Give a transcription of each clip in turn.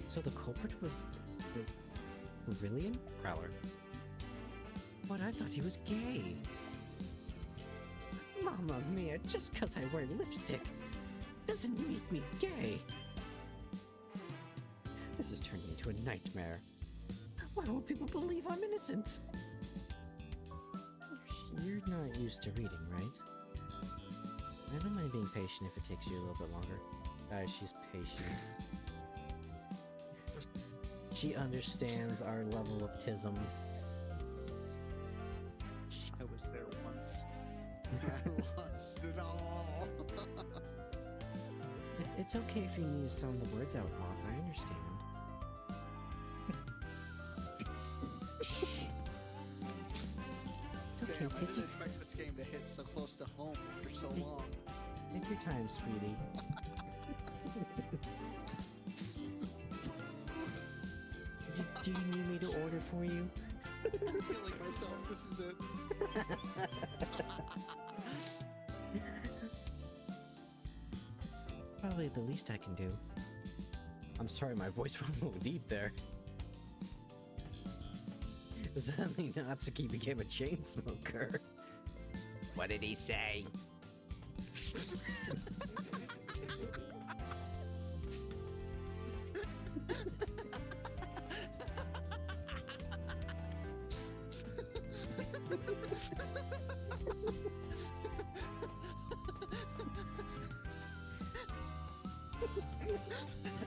So the culprit was the Brilliant Prowler. But I thought he was gay. Mamma mia, just cause I wear lipstick doesn't make me gay. This is turning into a nightmare. Why won't people believe I'm innocent? You're not used to reading, right? I don't mind being patient if it takes you a little bit longer. She's patient. She understands our level of tism. I was there once. I lost it all. It's okay if you need to sound the words out, Hawk. I understand. It's okay. Damn, I didn't expect this game to hit so close to home for so long. Take your time, sweetie. Do you need me to order for you? I'm killing myself. This is it. It's probably the least I can do. I'm sorry, my voice went a little deep there. Suddenly Natsuki became a chain smoker. What did he say?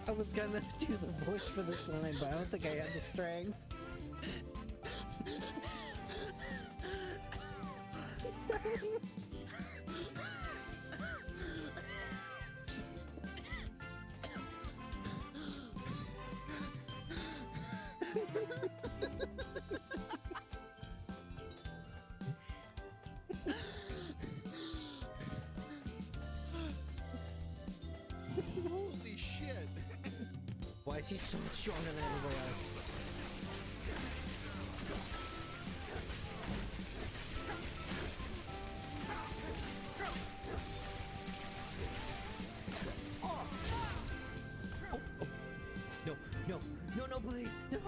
I was gonna do the voice for this line, but I don't think I had the strength. Holy shit! Why is he so much stronger than everybody else? Oh. Oh, oh. No, no, no, no, please, no!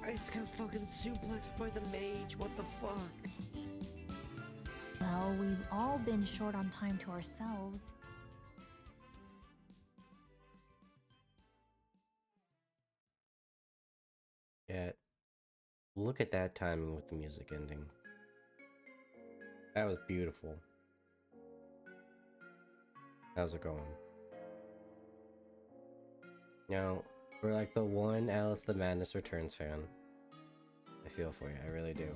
I just got fucking suplexed by the mage, what the fuck? Well, we've all been short on time to ourselves. Yeah, look at that timing with the music ending. That was beautiful. How's it going? Now, we're like the one Alice the Madness Returns fan. I feel for you, I really do.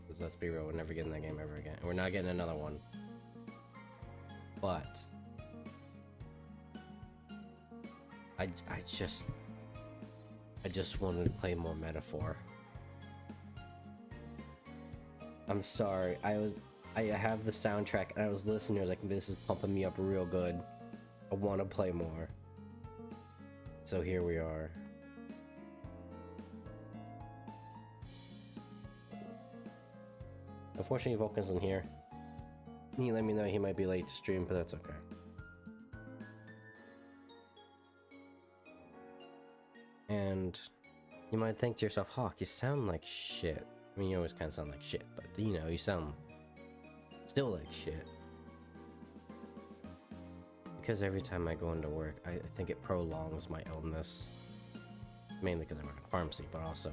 Because let's be real, we're never getting that game ever again. We're not getting another one. But I just wanted to play more Metaphor. I'm sorry, I have the soundtrack and I was listening, I was like, this is pumping me up real good. I want to play more. So here we are. Unfortunately, Vulcan's in here. He let me know he might be late to stream, but that's okay. And you might think to yourself, Hawk, you sound like shit. I mean, you always kind of sound like shit, but you know, you sound still like shit. Because every time I go into work, I think it prolongs my illness. Mainly because I work in a pharmacy, but also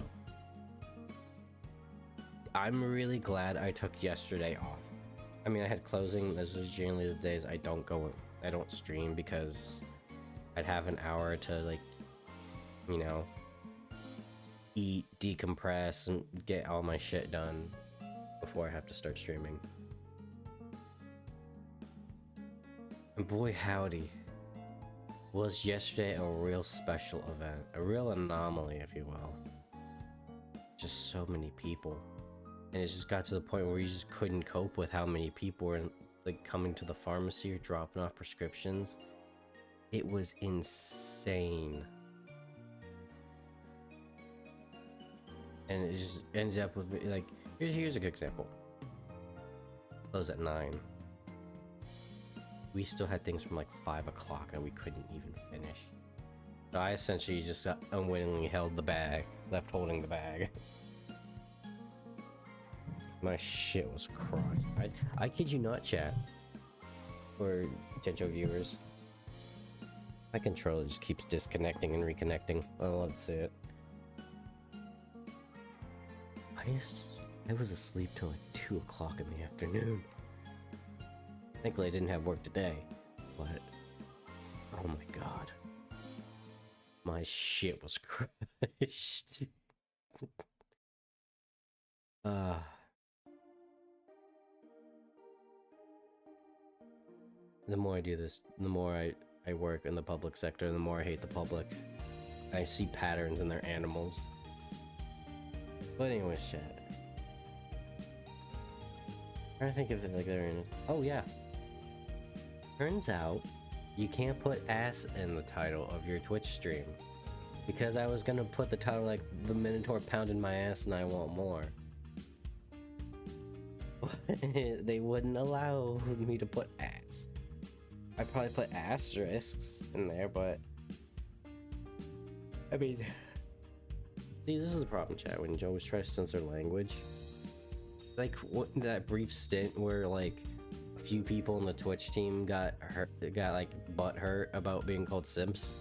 I'm really glad I took yesterday off. I mean, I had closing. Those are generally the days I don't stream because I'd have an hour to, like, you know, eat, decompress, and get all my shit done before I have to start streaming. And boy howdy, was yesterday a real special event, a real anomaly, if you will. Just so many people, and it just got to the point where you just couldn't cope with how many people were like coming to the pharmacy or dropping off prescriptions. It was insane, and it just ended up with like here's a good example. close at 9. We still had things from like 5 o'clock that we couldn't even finish. So I essentially just unwittingly held the bag, left holding the bag. My shit was crushed. I kid you not, chat. For potential viewers. My controller just keeps disconnecting and reconnecting. I don't want to see it. I was asleep till like 2 o'clock in the afternoon. Thankfully I didn't have work today, but oh my god. My shit was crushed. The more I do this, the more I work in the public sector, the more I hate the public. I see patterns in their animals. But anyways, chat. I'm trying to think if like they're in it. Oh yeah. Turns out you can't put ass in the title of your Twitch stream. Because I was gonna put the title like the Minotaur pounded my ass and I want more. They wouldn't allow me to put ass. I'd probably put asterisks in there, but I mean, see, this is the problem, chat, when you always try to censor language. Like that brief stint where like a few people in the Twitch team got like butt hurt about being called simps,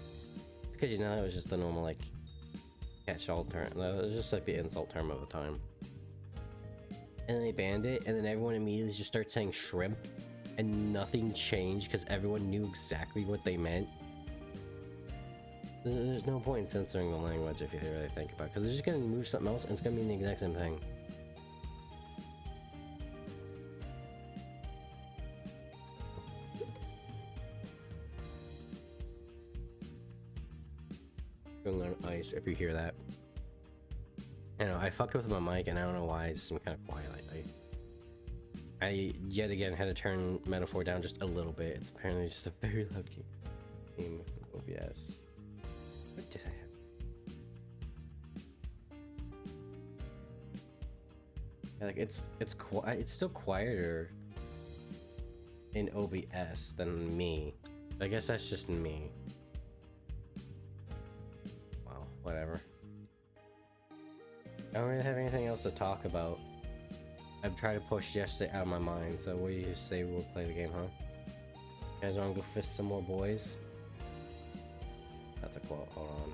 because you know it was just the normal like catch-all term. It was just like the insult term of the time. And then they banned it, and then everyone immediately just started saying shrimp, and nothing changed because everyone knew exactly what they meant. There's no point in censoring the language if you really think about it, because they're just gonna move something else and it's gonna mean the exact same thing. Going on ice if you hear that. I know I fucked with my mic and I don't know why it's some kind of quiet lately. I yet again had to turn Minotaur down just a little bit. It's apparently just a very loud game. OBS. What did I have? Yeah, like it's still quieter in OBS than me. I guess that's just me. Well, whatever. I don't really have anything else to talk about. I've tried to push yesterday out of my mind, so what do you say we'll play the game, huh? You guys wanna go fist some more boys? That's a quote, hold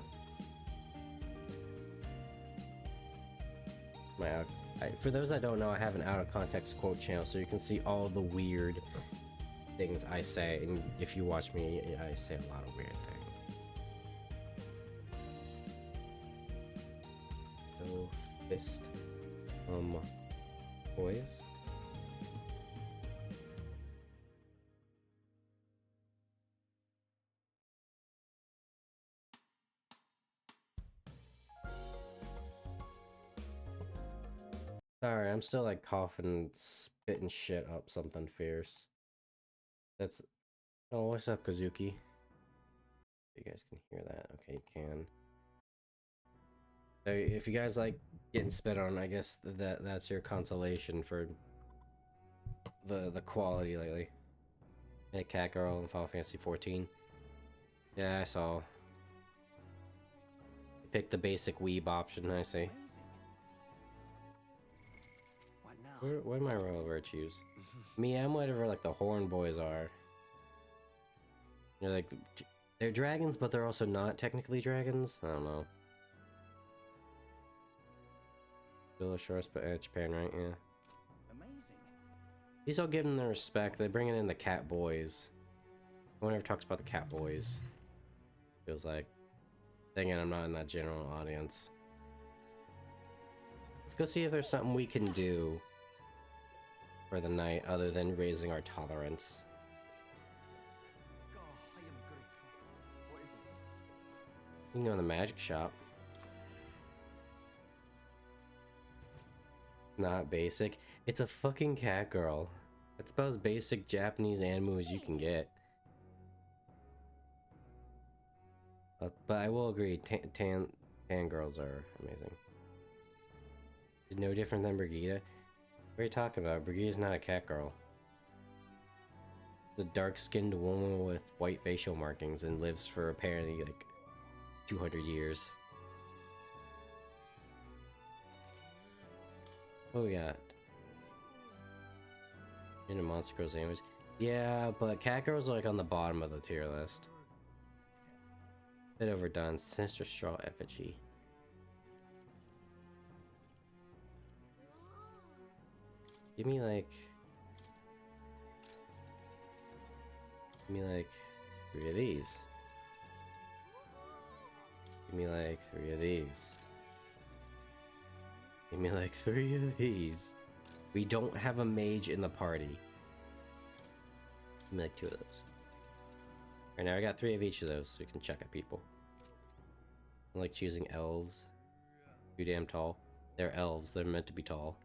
on. For those that don't know, I have an out of context quote channel, so you can see all the weird things I say, and if you watch me, I say a lot of weird things. So, fist boys. Sorry, I'm still like coughing, spitting shit up something fierce. That's... Oh, what's up, Kazuki? You guys can hear that. Okay, you can. So if you guys like getting spit on, I guess that's your consolation for the quality lately. Hey, Cat Girl in Final Fantasy 14. Yeah, I saw. Pick the basic weeb option, I see. What are my royal virtues? Me, I'm whatever like the horn boys are. They're like, they're dragons, but they're also not technically dragons. I don't know. Still a short Japan, right? Yeah. Amazing. These all give them their respect. They're bringing in the cat boys. No one ever talks about the cat boys. Feels like. Again, I'm not in that general audience. Let's go see if there's something we can do for the night other than raising our tolerance. God, I am grateful. What is it? You can go in the magic shop. Not basic. It's a fucking cat girl. It's about as basic Japanese anime as you can get. But I will agree, tan girls are amazing. She's no different than Brigida. What are you talking about? Brigida's not a cat girl. The dark-skinned woman with white facial markings and lives for apparently like 200 years. Oh yeah. In a Monster Girls image. Yeah, but Cat Girls are like on the bottom of the tier list. Bit overdone. Sinister Straw effigy. Give me like 3 of these. Give me like 3 of these. Give me like 3 of these. We don't have a mage in the party. Give me like 2 of those. Right now I got 3 of each of those, so we can check at people. I like choosing elves. Too damn tall. They're elves, they're meant to be tall.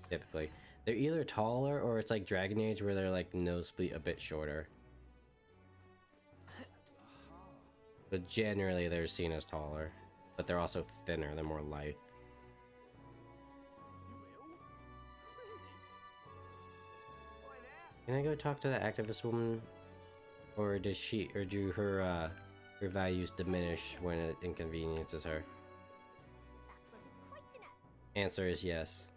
Typically. They're either taller or it's like Dragon Age where they're like nosebleed a bit shorter. But generally they're seen as taller. But they're also thinner, they're more lithe. Can I go talk to the activist woman? Or does she, or do her values diminish when it inconveniences her? That will be quite enough. Answer is yes.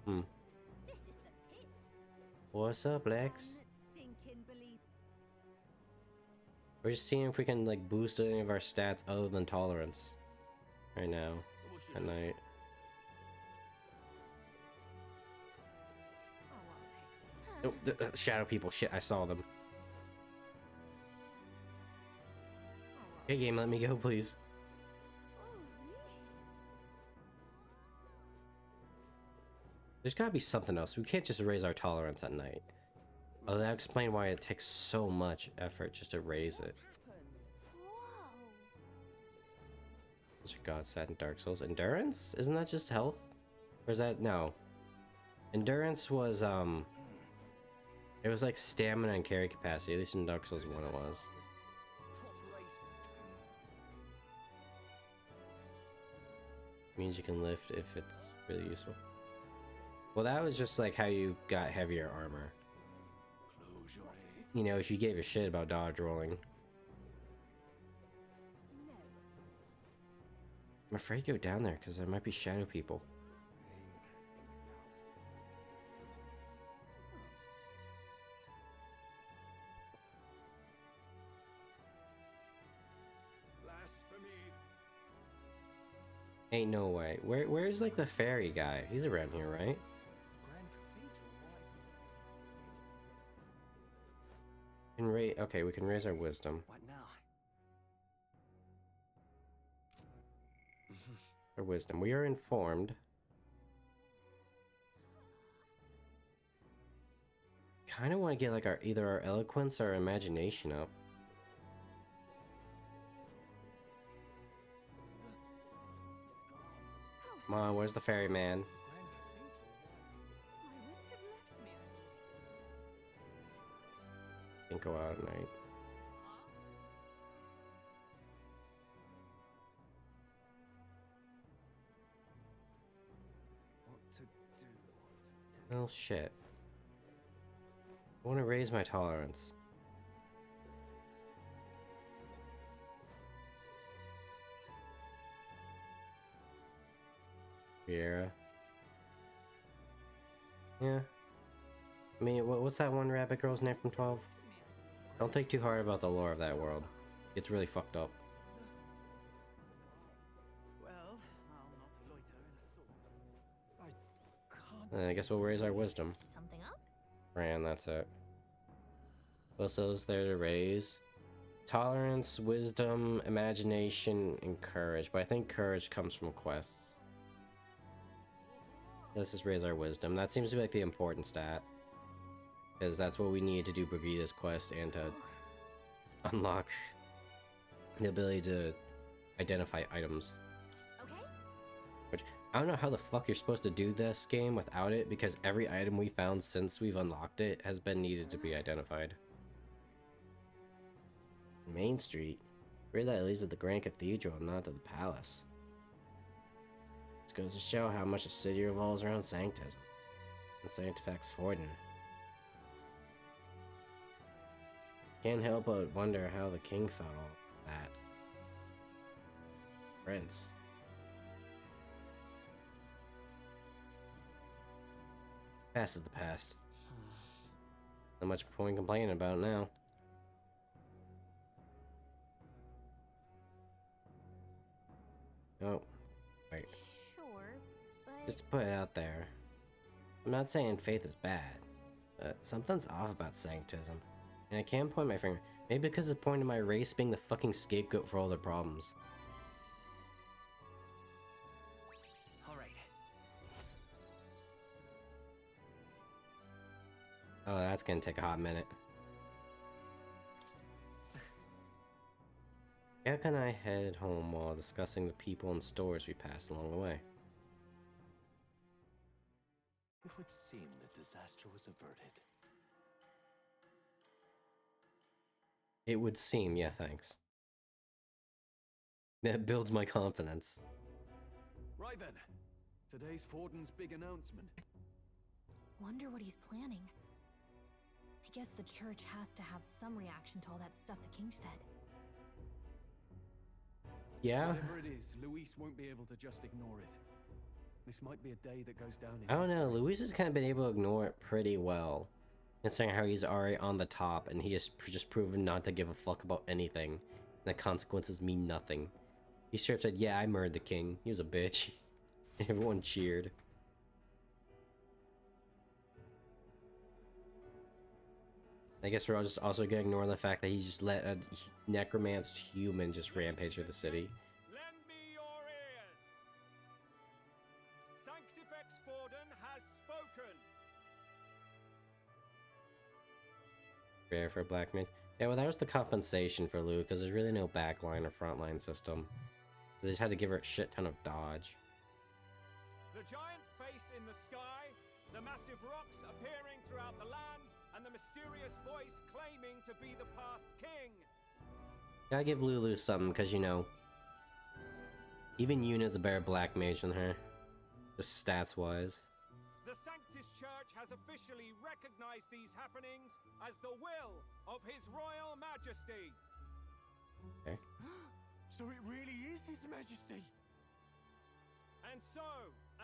This is the pit. What's up, Lex? Stinking believe. We're just seeing if we can like boost any of our stats other than tolerance. Right now. At night. Oh, Oh, shadow people. Shit, I saw them. Hey game, let me go, please. There's gotta be something else. We can't just raise our tolerance at night. Oh, that explains why it takes so much effort just to raise it. Whoa. Such a god sat in Dark Souls. Endurance? Isn't that just health? Or is that no? Endurance was it was like stamina and carry capacity, at least in Dark Souls 1 it was. Means you can lift if it's really useful. Well, that was just like how you got heavier armor. You know, if you gave a shit about dodge rolling. No. I'm afraid to go down there because there might be shadow people. Ain't no way. Where's like the fairy guy? He's around here, right? Okay, we can raise our wisdom. What now? Our wisdom. We are informed. Kind of want to get like either our eloquence or our imagination up. Come on, where's the ferryman? My wits have left me. Can't go out at night. What to do? Oh shit. I want to raise my tolerance. Riera. Yeah. I mean, what's that one rabbit girl's name from 12? Don't think too hard about the lore of that world. It's really fucked up. Well, I'll not loiter in a storm. I can't. I guess we'll raise our wisdom. Something up? Ran, that's it. What else is there to raise? Tolerance, wisdom, imagination, and courage. But I think courage comes from quests. Let's just raise our wisdom. That seems to be like the important stat. Because that's what we need to do Brigida's quest and to unlock the ability to identify items. Okay. Which, I don't know how the fuck you're supposed to do this game without it, because every item we found since we've unlocked it has been needed to be identified. Main Street? Where that leads to the Grand Cathedral, not to the palace. This goes to show how much the city revolves around Sanctism and Sanctifex Forden. Can't help but wonder how the king felt all that. Prince. Past is the past. Not much point complaining about now. Oh, wait. Sure, but Just to put it out there, I'm not saying faith is bad, but something's off about sanctism. And I can't point my finger. Maybe because it's pointing to my race being the fucking scapegoat for all their problems. All right. Oh, that's gonna take a hot minute. How can I head home while discussing the people and stores we passed along the way? It would seem the disaster was averted. It would seem, yeah, thanks. That builds my confidence. Right then. Today's Forden's big announcement. wonder what he's planning. I guess the church has to have some reaction to all that stuff the king said. Yeah? Whatever it is, Luis won't be able to just ignore it. This might be a day that goes down in I don't know, history. Luis has kind of been able to ignore it pretty well. Considering how he's already on the top and he has just proven not to give a fuck about anything. And the consequences mean nothing. He straight up said, yeah, I murdered the king. He was a bitch. Everyone cheered. I guess we're all just also gonna ignore the fact that he just let a necromanced human just rampage through the city. Lend me your ears. Sanctifex Forden has spoken. Rare for a black mage. Yeah, well, that was the compensation for Lou, because there's really no backline or frontline system. They just had to give her a shit ton of dodge. The giant face in the sky, the massive rocks appearing throughout the land, and the mysterious voice claiming to be the past king. Gotta give Lulu something, because, you know, even Yuna's a better black mage than her. Just stats-wise. The Sanctus Church has officially recognized these happenings as the will of His Royal Majesty. Okay. So it really is His Majesty. And so,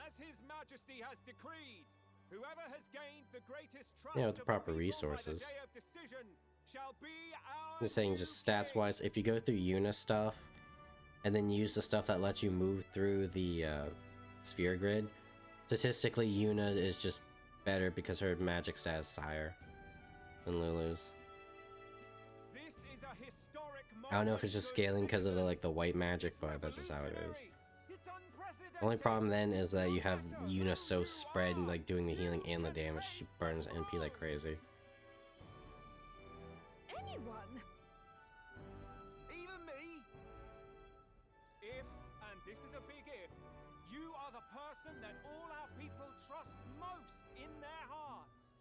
as His Majesty has decreed, whoever has gained the greatest trust Yeah, with the of proper people resources. by the day of decision shall be our I'm just saying, just stats-wise, if you go through Yuna stuff, and then use the stuff that lets you move through the sphere grid, statistically, Yuna is just better because her magic stat is higher than Lulu's. This is a historic I don't know if it's moment, just good scaling because of the citizens. white magic, It's but that's just how it is. revolutionary. It's The only problem unprecedented. then is that you have No matter Yuna who so you spread and are, like doing the healing you and the can damage. She take burns the NP like world. crazy. Anyone? Even me? If, and this is a big if, you are the person that all our people trust most in their hearts.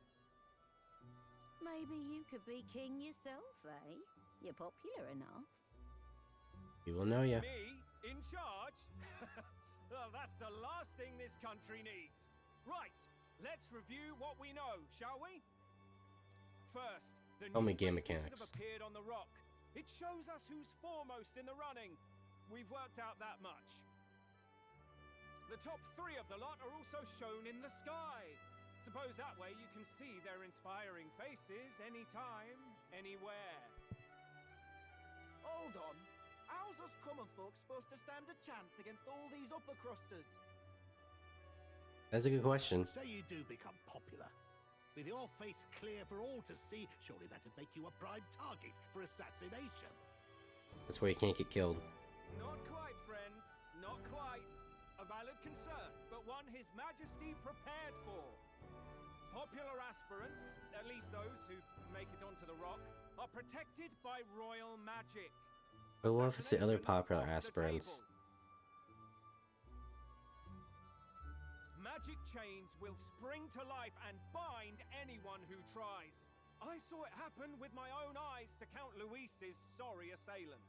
Maybe you could be king yourself, eh? You're popular enough. People know ya. Me? In charge? Well, that's the last thing this country needs. Right, let's review what we know, shall we? First, the Tell new me game faces that mechanics. have appeared on the rock. It shows us who's foremost in the running. We've worked out that much. The top 3 of the lot are also shown in the sky. Suppose that way you can see their inspiring faces anytime, anywhere. Hold on. How's us common folk supposed to stand a chance against all these upper crusters? That's a good question. Say you do become popular. With your face clear for all to see, surely that'd make you a prime target for assassination. That's why you can't get killed. Not quite, friend. Not quite. A valid concern, but one His Majesty prepared for. Popular aspirants, at least those who make it onto the rock, are protected by royal magic. But what if it's the other Assassinations popular off the aspirants? table. Magic chains will spring to life and bind anyone who tries. I saw it happen with my own eyes to Count Luis's sorry assailant.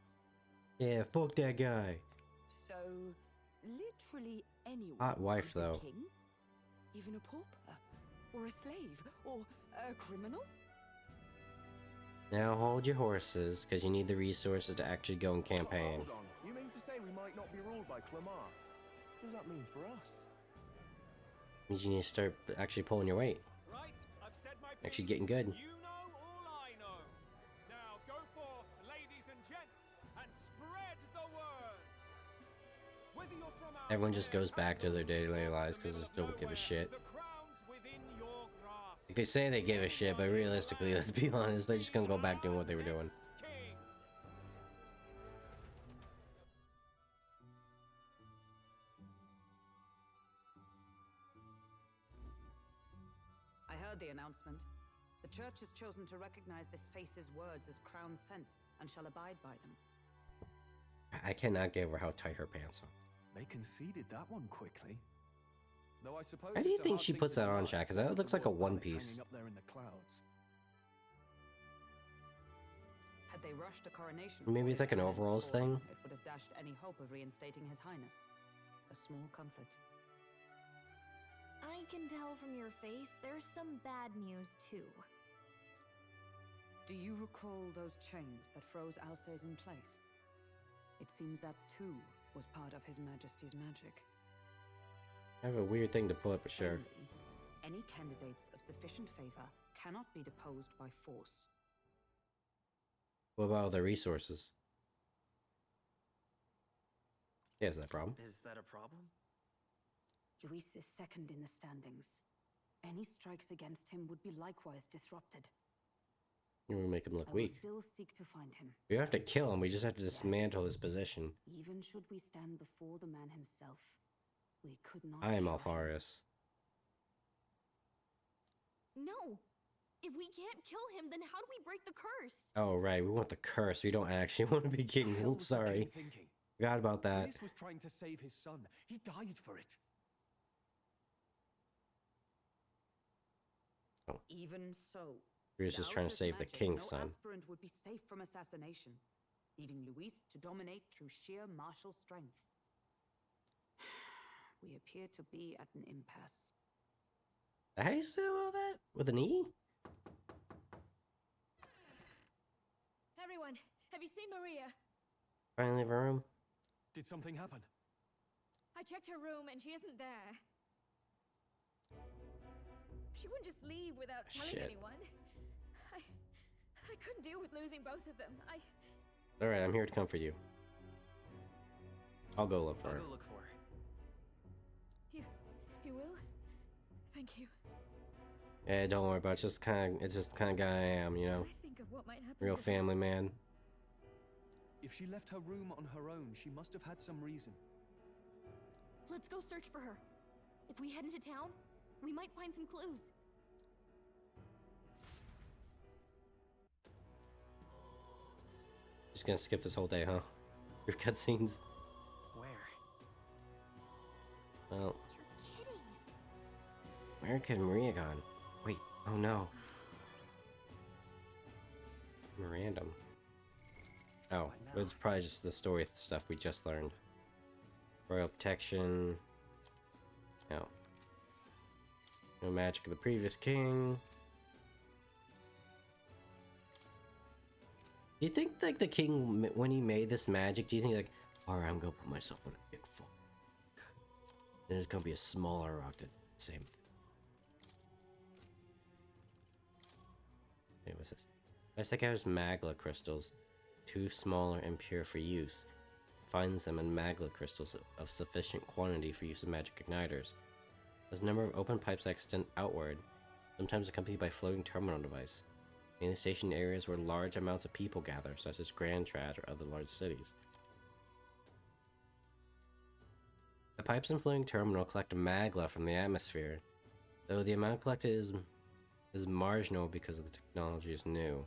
Yeah, fuck that guy. So, literally anyone Hot wife, could be though. king? Even a pauper? Or a slave? Or a criminal? Now hold your horses, because you need the resources to actually go and campaign. Hold on. You mean to say we might not be ruled by Clamar? What does that mean for us? Means you need to start actually pulling your weight. Right, I've said my piece. Actually getting good. You know all I know. Now go forth, ladies and gents, and spread the word. Whether you're from out Everyone just here goes back to their daily or lives the because they middle don't of give a nowhere, shit. the crown's within your grasp. Like they say they give a shit, but realistically, let's be honest, they're just gonna go back doing what they were doing. King. I heard the announcement. The church has chosen to recognize this face's words as crown sent and shall abide by them. I cannot get over how tight her pants are. They conceded that one quickly. Though I suppose How do you it's a think hard she thing puts to that on, deny, Shaq? 'Cause that with looks the like a royal one palace piece. hanging up there in the clouds. Had they rushed a coronation, Maybe before it's like an the cannons overalls fallen, thing? It would have dashed any hope of reinstating His Highness. A small comfort. I can tell from your face there's some bad news too. Do you recall those chains that froze Alsace in place? It seems that too was part of His Majesty's magic. I have a weird thing to pull up, but sure. Only, any candidates of sufficient favor cannot be deposed by force. What about all the resources? Yeah, is that a problem? Is that a problem? Luis is second in the standings. Any strikes against him would be likewise disrupted. You want to make him look I will weak. still seek to find him. We don't have to kill him, we just have to dismantle his position. Even should we stand before the man himself, we could not. I am kill him. Alpharius. No! If we can't kill him, then how do we break the curse? Oh, right, we want the curse. We don't actually want to be king. What Oops, was the king sorry. thinking? Forgot about that. Luis was trying to save his son. He died for it. Even so, Bruce was without trying to this save the magic, king's no son. aspirant would be safe from assassination, leaving Luis to dominate through sheer martial strength. We appear to be at an impasse. How do you say all that? With an E? Everyone, have you seen Maria? Finally leave her room? Did something happen? I checked her room and she isn't there. She wouldn't just leave without telling Shit. anyone. I couldn't deal with losing both of them. Alright, I'm here to comfort you. I'll go look for I'll her. go look for her. You will? Thank you. Yeah, don't worry about it. It's just the kind of guy I am, you know? I think of what might happen Real to family man. If she left her room on her own, she must have had some reason. Let's go search for her. If we head into town, we might find some clues. Just gonna skip this whole day, huh? Your cutscenes. Where? Well, You're kidding. where could Maria gone? Wait, oh no. Memorandum. Oh, it's probably just the story stuff we just learned. Royal protection. No. No magic of the previous king. Do you think like the king, when he made this magic, do you think like, alright, I'm gonna put myself on a big foot. Then there's gonna be a smaller rock that same thing. Hey, what's this? Isaac has Magla crystals, too small or impure for use. Finds them in Magla crystals of sufficient quantity for use of magic igniters. There's a number of open pipes that extend outward, sometimes accompanied by floating terminal device. Mainly stationed areas where large amounts of people gather, such as Grand Trad or other large cities. The pipes and floating terminal collect magla from the atmosphere, though the amount collected is marginal because the technology is new.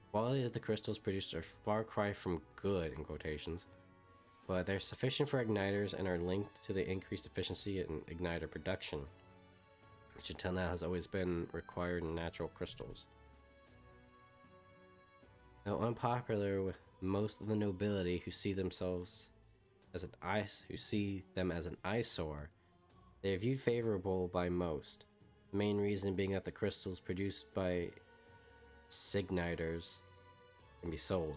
The quality of the crystals produced are far cry from good, in quotations, but they're sufficient for igniters and are linked to the increased efficiency in igniter production, which until now has always been required in natural crystals. Though unpopular with most of the nobility who see them as an eyesore, they are viewed favorable by most. The main reason being that the crystals produced by signiters can be sold.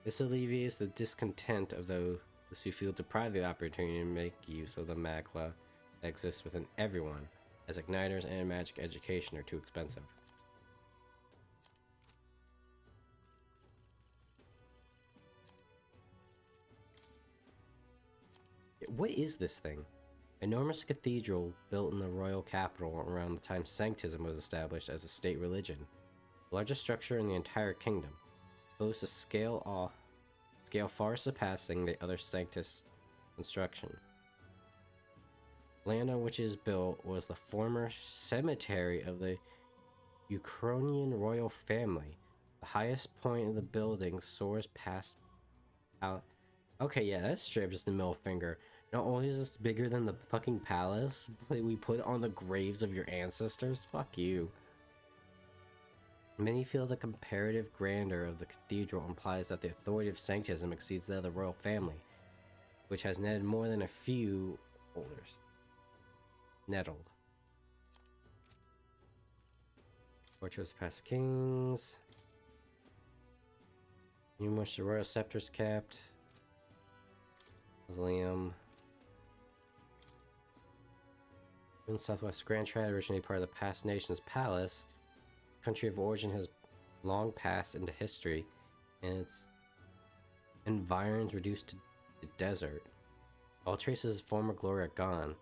This alleviates the discontent of those who feel deprived of the opportunity to make use of the magla that exists within everyone, as igniters and magic education are too expensive. What is this thing? Enormous cathedral built in the royal capital around the time Sanctism was established as a state religion. The largest structure in the entire kingdom. Boasts a scale far surpassing the other Sanctus construction. Land on which it is built was the former cemetery of the Ukrainian royal family. The highest point of the building soars past out. Okay, yeah, that's straight up just the middle finger. Not only is this bigger than the fucking palace we put on the graves of your ancestors, fuck you. Many feel the comparative grandeur of the cathedral implies that the authority of Sanctism exceeds that of the royal family, which has netted more than a few holders. Nettled. Fortress past kings. In which the royal scepter's kept. Mausoleum. In Southwest Grand Triad, originally part of the past nation's palace, country of origin has long passed into history, and its environs reduced to desert. All traces of former glory are gone,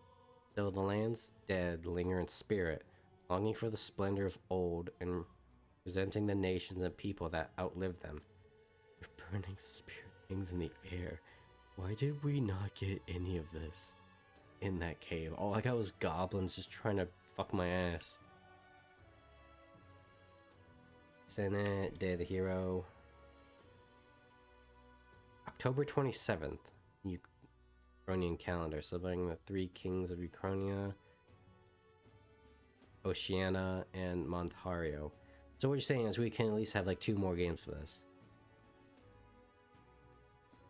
though the land's dead linger in spirit, longing for the splendor of old and resenting the nations and people that outlived them. Their burning spirit hangs in the air. Why did we not get any of this in that cave? All I got was goblins just trying to fuck my ass. Senate, Day of the Hero. October 27th, Ukrainian calendar, celebrating the three kings of Ukrainia, Oceania, and Montario. So what you're saying is we can at least have like 2 more games for this.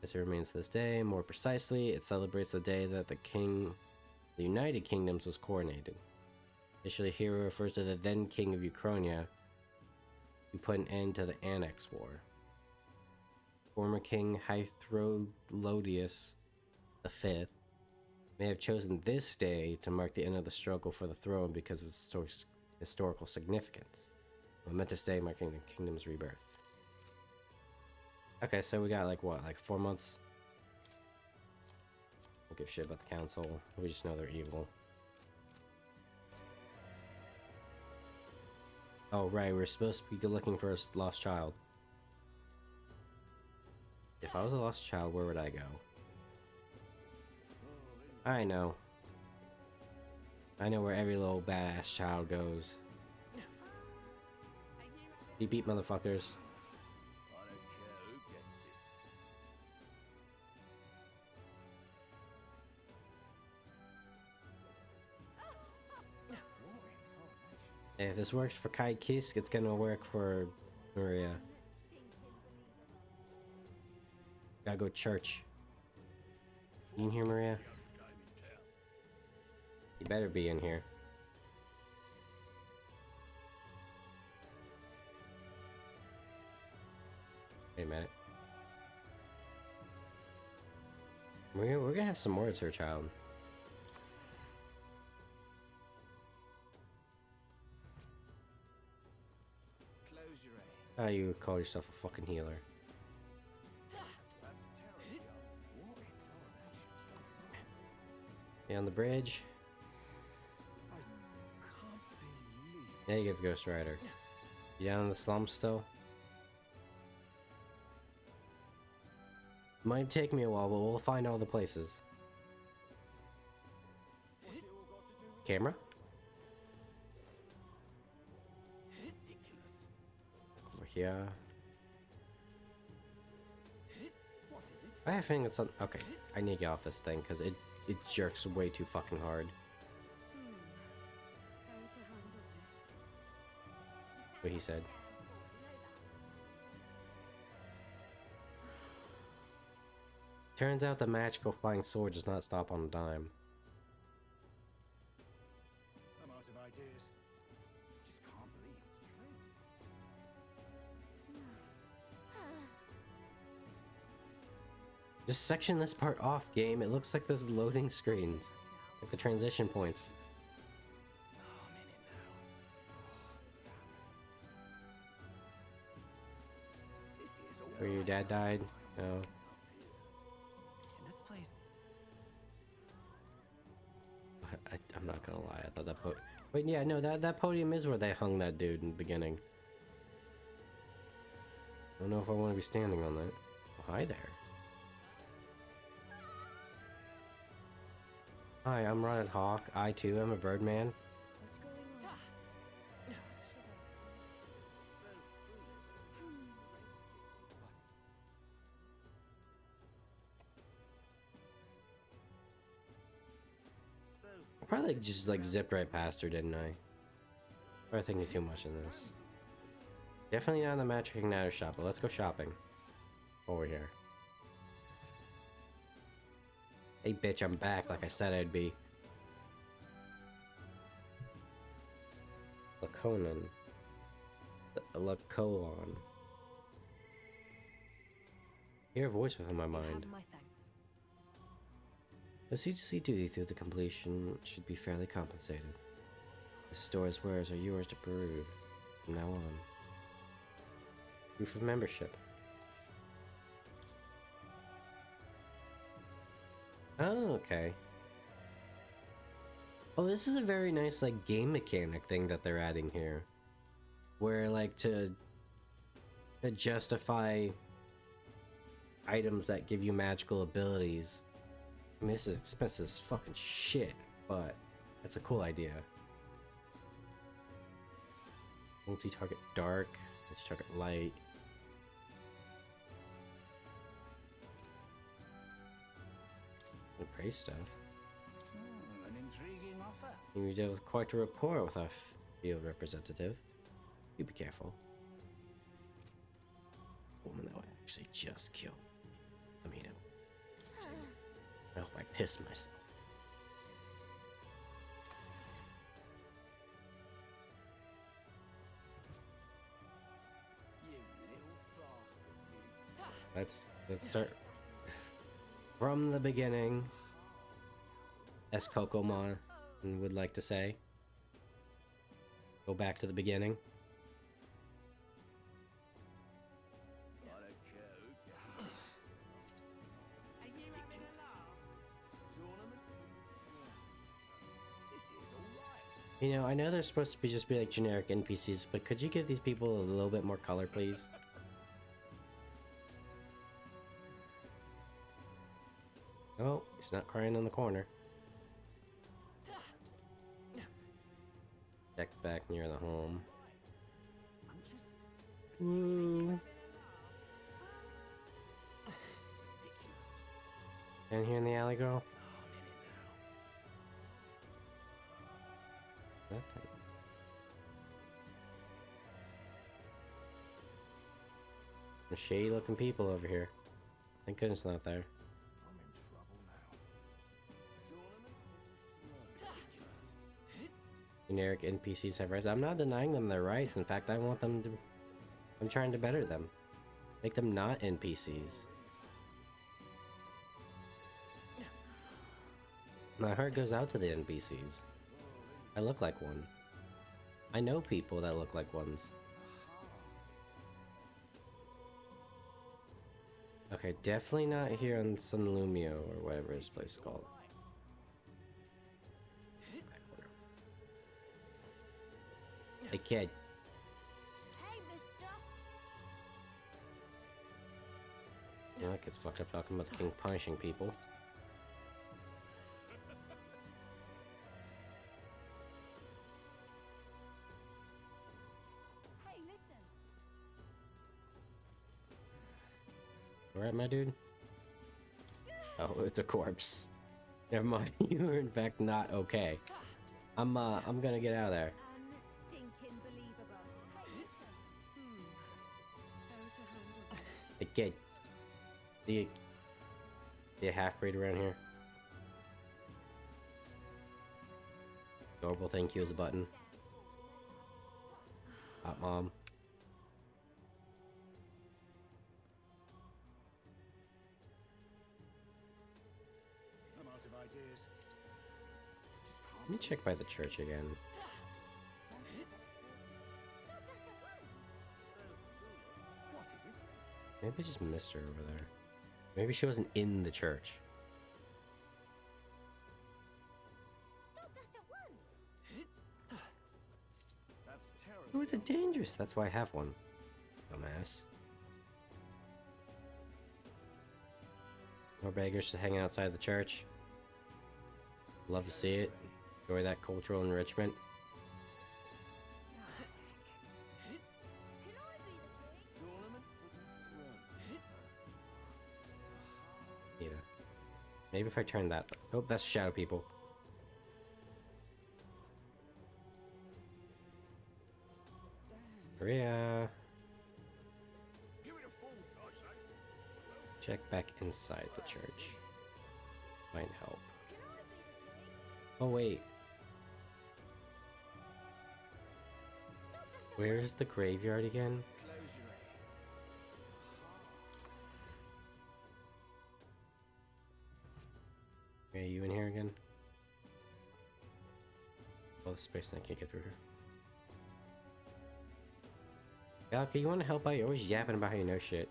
As it remains to this day, more precisely, it celebrates the day that the United Kingdoms was coronated. Initially, hero refers to the then king of Ukrainia, who put an end to the Annex War. Former King Hythrolodius V may have chosen this day to mark the end of the struggle for the throne because of its historical significance. A momentous day marking the kingdom's rebirth. Okay, so we got like what, like 4 months? Don't give a shit about the council. We just know they're evil. Oh right, we're supposed to be looking for a lost child. If I was a lost child, where would I go? I know. I know where every little badass child goes. Beep beep, motherfuckers. Hey, if this works for Kai Kisk, it's gonna work for Maria. Gotta go church. You in here, Maria? You better be in here. Wait a minute. Maria, we're gonna have some words here, child. How you call yourself a fucking healer? You on the bridge? Yeah, you get the Ghost Rider. You down in the slums still? Might take me a while, but we'll find all the places. Camera? Over here. I have a feeling it's on. Okay, I need to get off this thing because it jerks way too fucking hard. What he said. Turns out the magical flying sword does not stop on a dime. I'm out of ideas. Just can't believe it's true. Just section this part off, game. It looks like there's loading screens. Like the transition points. Where your dad died? No. In this place. I'm not gonna lie, I thought that wait, yeah, no, that podium is where they hung that dude in the beginning. I don't know if I want to be standing on that. Oh, hi there. Hi, I'm Ronald Hawk. I too am a birdman. I probably just like zipped right past her, didn't I? Or thinking too much in this. Definitely not in the magic igniter shop, but let's go shopping. Over here. Hey bitch, I'm back like I said I'd be. Laconan. Lacoon. Hear a voice within my mind. The CGC duty through the completion should be fairly compensated. The store's wares are yours to peruse from now on. Proof of membership. Oh, okay. Oh, this is a very nice, like, game mechanic thing that they're adding here. Where, like, to justify items that give you magical abilities. I mean, this is expensive as fucking shit, but that's a cool idea. Multi-target dark, multi-target light. Praise stuff. An intriguing offer. You deal with quite a rapport with our field representative. You be careful. Woman that I actually just killed. I mean, I hope I piss myself. You little bastard, you. Let's start from the beginning, as Kokomon would like to say. Go back to the beginning. You know, I know they're supposed to be just be like generic NPCs, but could you give these people a little bit more color, please? Oh, he's not crying in the corner. Check back near the home. Woo! Down here in the alley, girl. Nothing. Some shady looking people over here. Thank goodness not there. Generic NPCs have rights. I'm not denying them their rights. In fact, I want them to... I'm trying to better them. Make them not NPCs. My heart goes out to the NPCs. I look like one. I know people that look like ones. Okay, definitely not here on Sunlumio or whatever this place is called. Hey kid. Hey, mister. You know, that kid's fucked up talking about the king punishing people. Hey, listen. Alright, my dude? Oh, it's a corpse. Never mind. You are in fact not okay. I'm gonna get out of there. Stinking believable. Hey, listen. How to handle this? Hey kid. The half-breed around here. Adorable thank you is a button. Hot mom. Let me check by the church again. What is it? Maybe I just missed her over there. Maybe she wasn't in the church. That's terrible. Oh, it's a dangerous. That's why I have one. Dumbass. More beggars just hanging outside the church. Love to see it. Enjoy that cultural enrichment. Tournament for the throne. Yeah. Maybe if I turn that. Oh, that's shadow people. Maria. Give it a fool, I say. Check back inside the church. Might help. Oh, wait. Where's the graveyard again? Close your eye. Are you in here again? Oh, the space and I can't get through here. Galka, you want to help out? You're always yapping about how you know shit.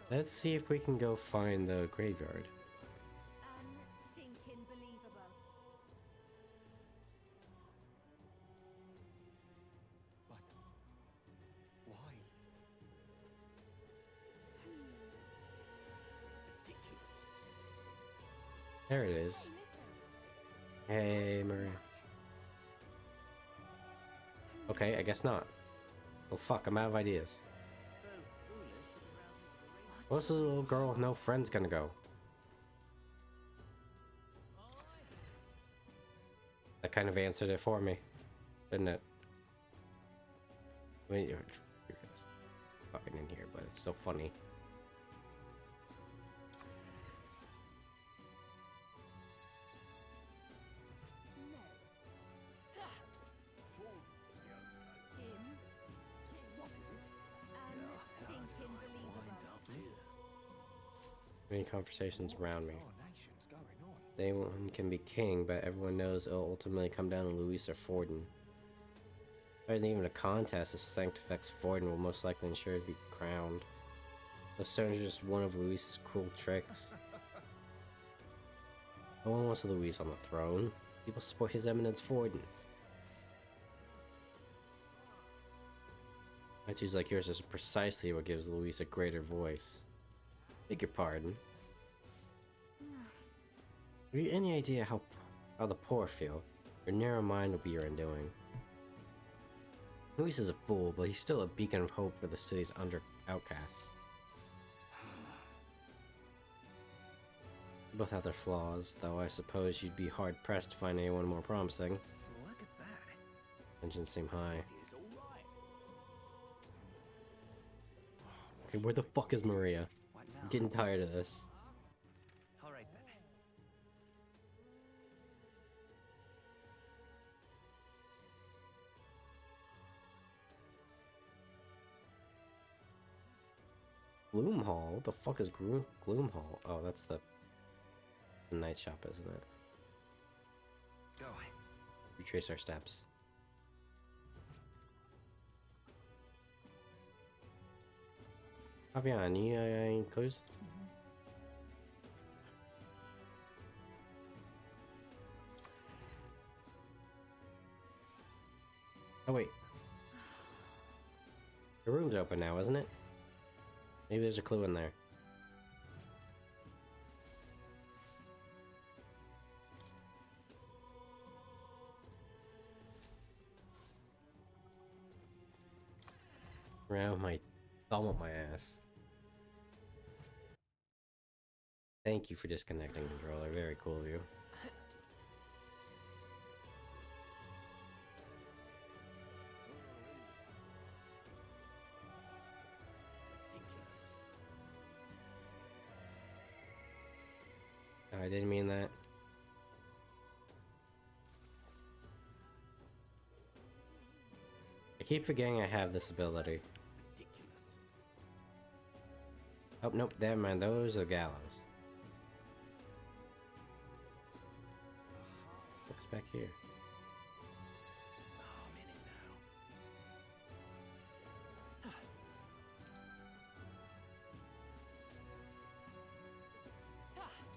Let's see if we can go find the graveyard. Unstinking believable. But why? Ridiculous. There it is. Hey, Maria. Okay, I guess not. Well, fuck, I'm out of ideas. So foolish it arouses Where's this little girl with no friends gonna go? That kind of answered it for me, didn't it? I mean, you're fucking in here, but it's still funny. Unstinking believable. Many conversations around me. Our nation's going on. Anyone can be king, but everyone knows it'll ultimately come down to Luis or Forden. There isn't even a contest, as Sanctifex Forden will most likely ensure to be crowned. The stones are just one of Luis's cruel tricks. No one wants Luis on the throne. People support His Eminence Forden. Attitudes like yours is precisely what gives Luis a greater voice. Beg your pardon. Have you any idea how the poor feel? Your narrow mind will be your undoing. Luis is a fool, but he's still a beacon of hope for the city's outcasts. Both have their flaws, though I suppose you'd be hard-pressed to find anyone more promising. Look at that. Tensions seem high. This is all right. Okay, where the fuck is Maria? What now? I'm getting tired of this. All right then. Gloom Hall? What the fuck is Gloom Hall? Oh, that's the night shop, isn't it? Go. Retrace our steps. Fabian, any clues? Oh wait. The room's open now, isn't it? Maybe there's a clue in there. Around my thumb up my ass. Thank you for disconnecting, controller. Very cool of you. I didn't mean that. I keep forgetting I have this ability. Ridiculous. Oh, nope, never mind. Those are gallows. What's back here? Oh, I'm in it now.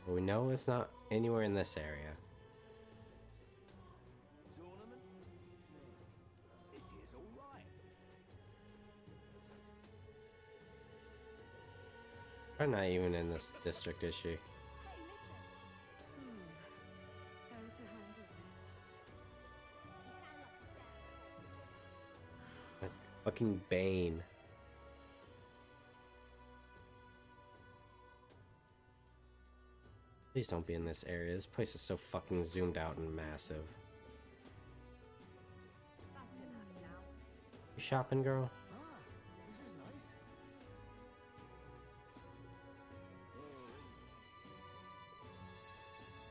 Well, we know it's not anywhere in this area. Tournament? This here's all right. Probably not even in this district, is she? Hey, listen. How to handle this? Like, fucking Bane. Please don't be in this area. This place is so fucking zoomed out and massive. That's enough now. You shopping, girl? Ah, this is nice.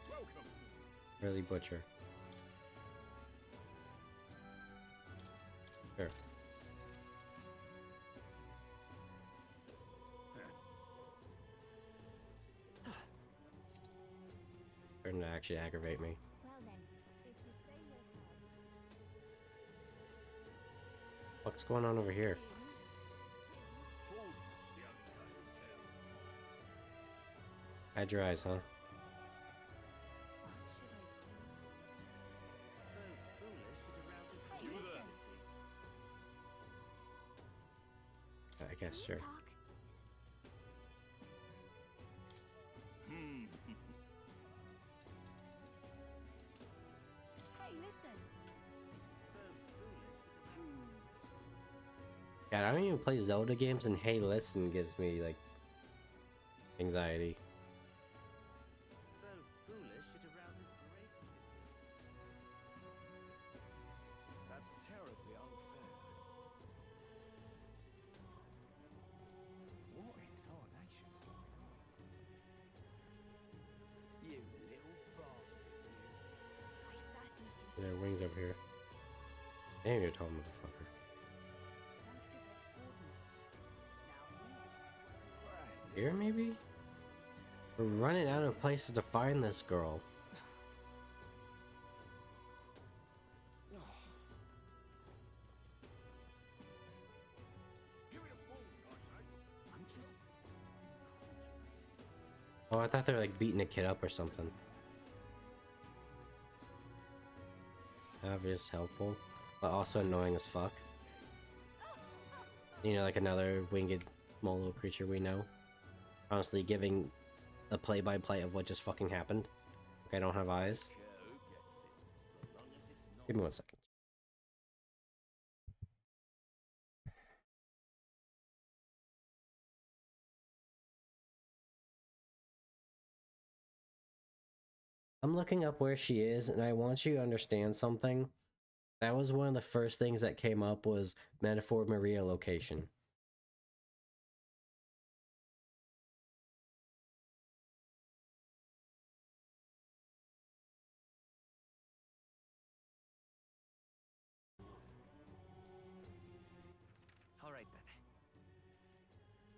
Welcome. Early butcher. Sure. Starting to actually aggravate me. Well then, if you say you'll have... What's going on over here? Hide your eyes, huh? So foolish it arouses I guess, sure. Talk. Hey, listen. God, I don't even play Zelda games, and Hey Listen gives me, like, anxiety. So foolish it arouses great pity. That's terribly unfair. What in tarnation's going on? You little bastard, you. There are wings over here. Damn, you're a tall motherfucker. Here, maybe? We're running out of places to find this girl. Oh, I thought they were like beating a kid up or something. Obvious helpful, but also annoying as fuck. You know, like another winged small little creature we know. Honestly, giving a play-by-play of what just fucking happened. Okay, I don't have eyes. Give me 1 second. I'm looking up where she is, and I want you to understand something. That was one of the first things that came up was Metaphor Maria location. All right then.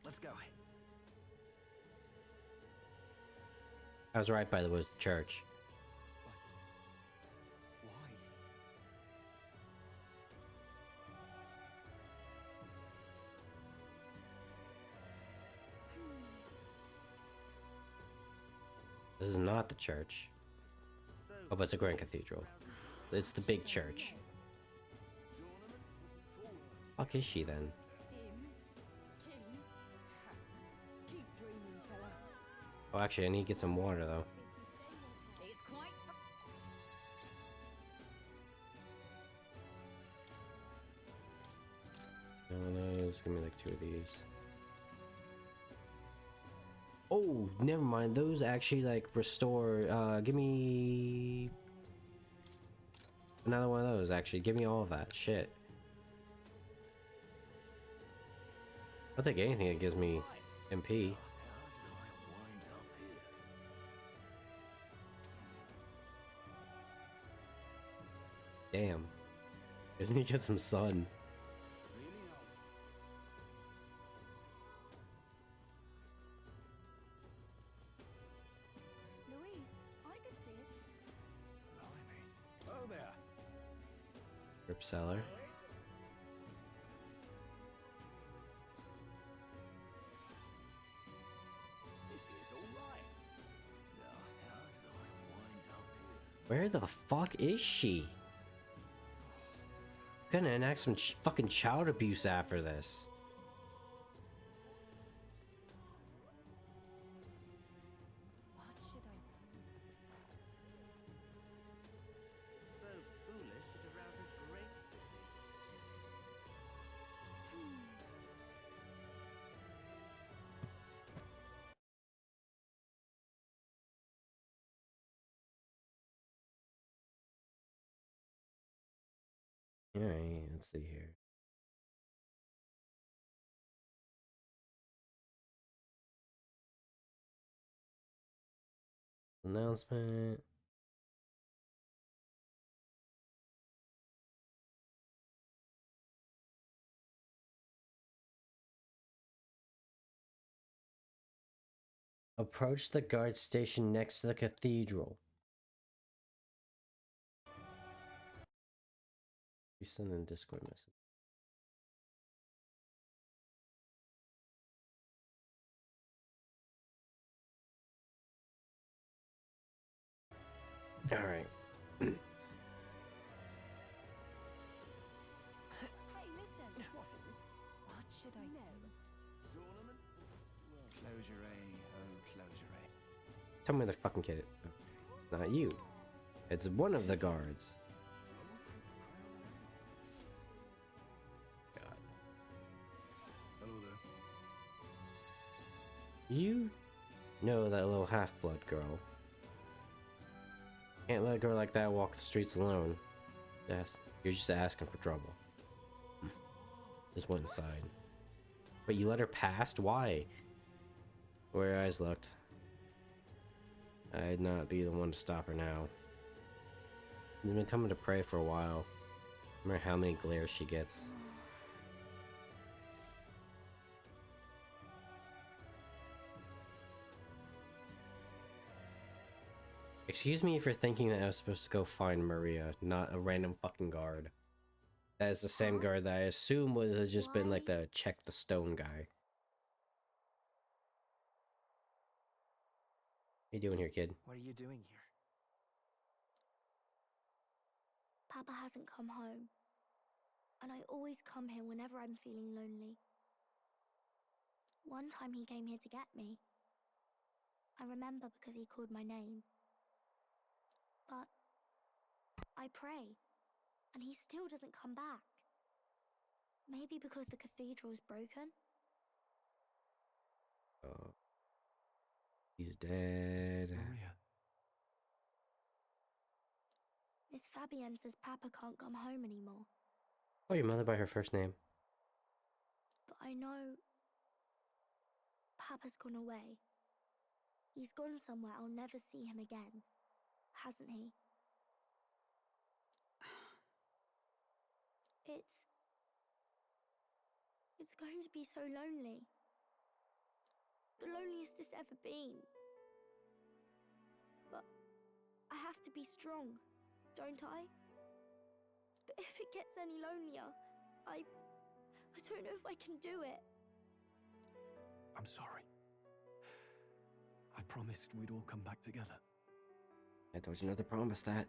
Let's go. I was right, by the way, it was the church. Why? This is not the church. Oh, but it's a grand cathedral. It's the big church. Fuck is she then? Him? King? Ha. Keep dreaming, fella. Oh, actually, I need to get some water though. It's quite. No, just give me like 2 of these. Oh, never mind. Those actually like restore. Give me another one of those. Actually, give me all of that shit. I'll take anything that gives me MP. Damn. Doesn't he get some sun? Herb cellar. This is alright. Now, how did I wind up here? Where the fuck is she? Gonna enact some fucking child abuse after this. What should I do? So foolish it arouses great pity. Alright, let's see here. Announcement. Approach the guard station next to the cathedral. We send in a Discord message. Alright. Hey, listen. What is it? What should I do? Tournament? Closure, oh, closure. Tell me the fucking kid. Not you. It's one of the guards. God. Hello there. You know that little half-blood girl. Can't let a girl like that walk the streets alone. Yes, you're just asking for trouble. Just went inside. But you let her past? Why? Where her eyes looked. I'd not be the one to stop her now. She's been coming to pray for a while. Remember how many glares she gets. Excuse me if you're thinking that I was supposed to go find Maria, not a random fucking guard. That is the same guard that I assume has just been like the check the stone guy. What are you doing here, kid? What are you doing here? Papa hasn't come home. And I always come here whenever I'm feeling lonely. One time he came here to get me. I remember because he called my name. But I pray, and he still doesn't come back. Maybe because the cathedral's broken? Oh. He's dead. Maria. Miss Fabienne says Papa can't come home anymore. Oh, your mother by her first name. But I know Papa's gone away. He's gone somewhere I'll never see him again, hasn't he? It's going to be so lonely. The loneliest it's ever been. But I have to be strong, don't I? But if it gets any lonelier, I don't know if I can do it. I'm sorry. I promised we'd all come back together. I told you not to promise that.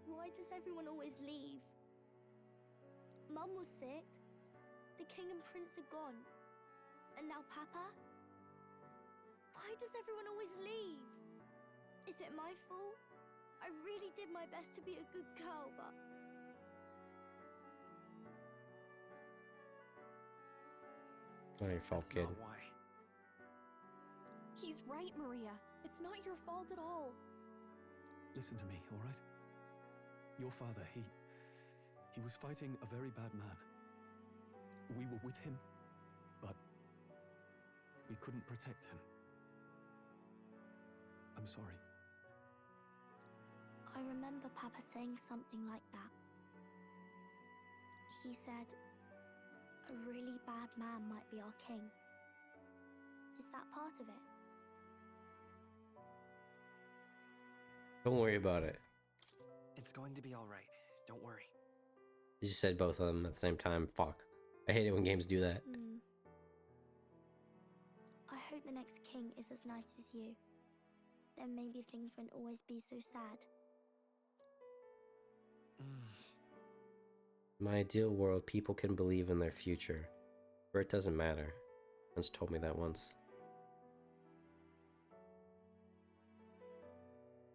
Why does everyone always leave? Mum was sick. The king and prince are gone. And now Papa? Why does everyone always leave? Is it my fault? I really did my best to be a good girl, but... Not your fault, That's kid. not why. He's right, Maria. It's not your fault at all. Listen to me, all right? Your father, he was fighting a very bad man. We were with him, but we couldn't protect him. I'm sorry. I remember Papa saying something like that. He said, a really bad man might be our king. Is that part of it? Don't worry about it. It's going to be all right. Don't worry. You just said both of them at the same time. Fuck. I hate it when games do that. I hope the next king is as nice as you. Then maybe things won't always be so sad. In my ideal world, people can believe in their future. Where it doesn't matter. Once told me that once.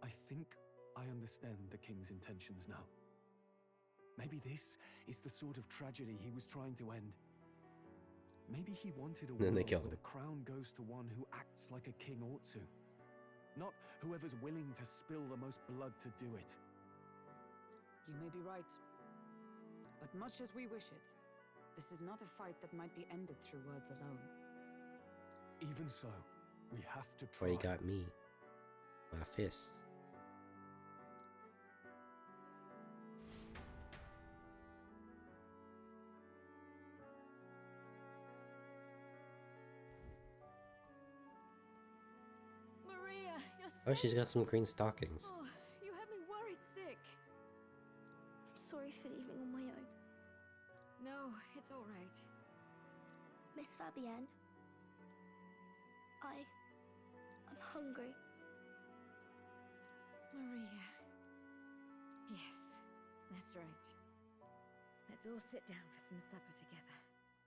I think I understand the king's intentions now. Maybe this is the sort of tragedy he was trying to end. Maybe he wanted a Then they world killed where him. the crown goes to one who acts like a king ought to. Not whoever's willing to spill the most blood to do it. You may be right. But much as we wish it, this is not a fight that might be ended through words alone. Even so, we have to Why try. you got me? My fists. Maria, you're sick. Oh, she's got some green stockings. Oh, you had me worried sick. I'm sorry for leaving on my own. No, it's all right. Miss Fabienne, I'm hungry. Maria. Yes, that's right. Let's all sit down for some supper together.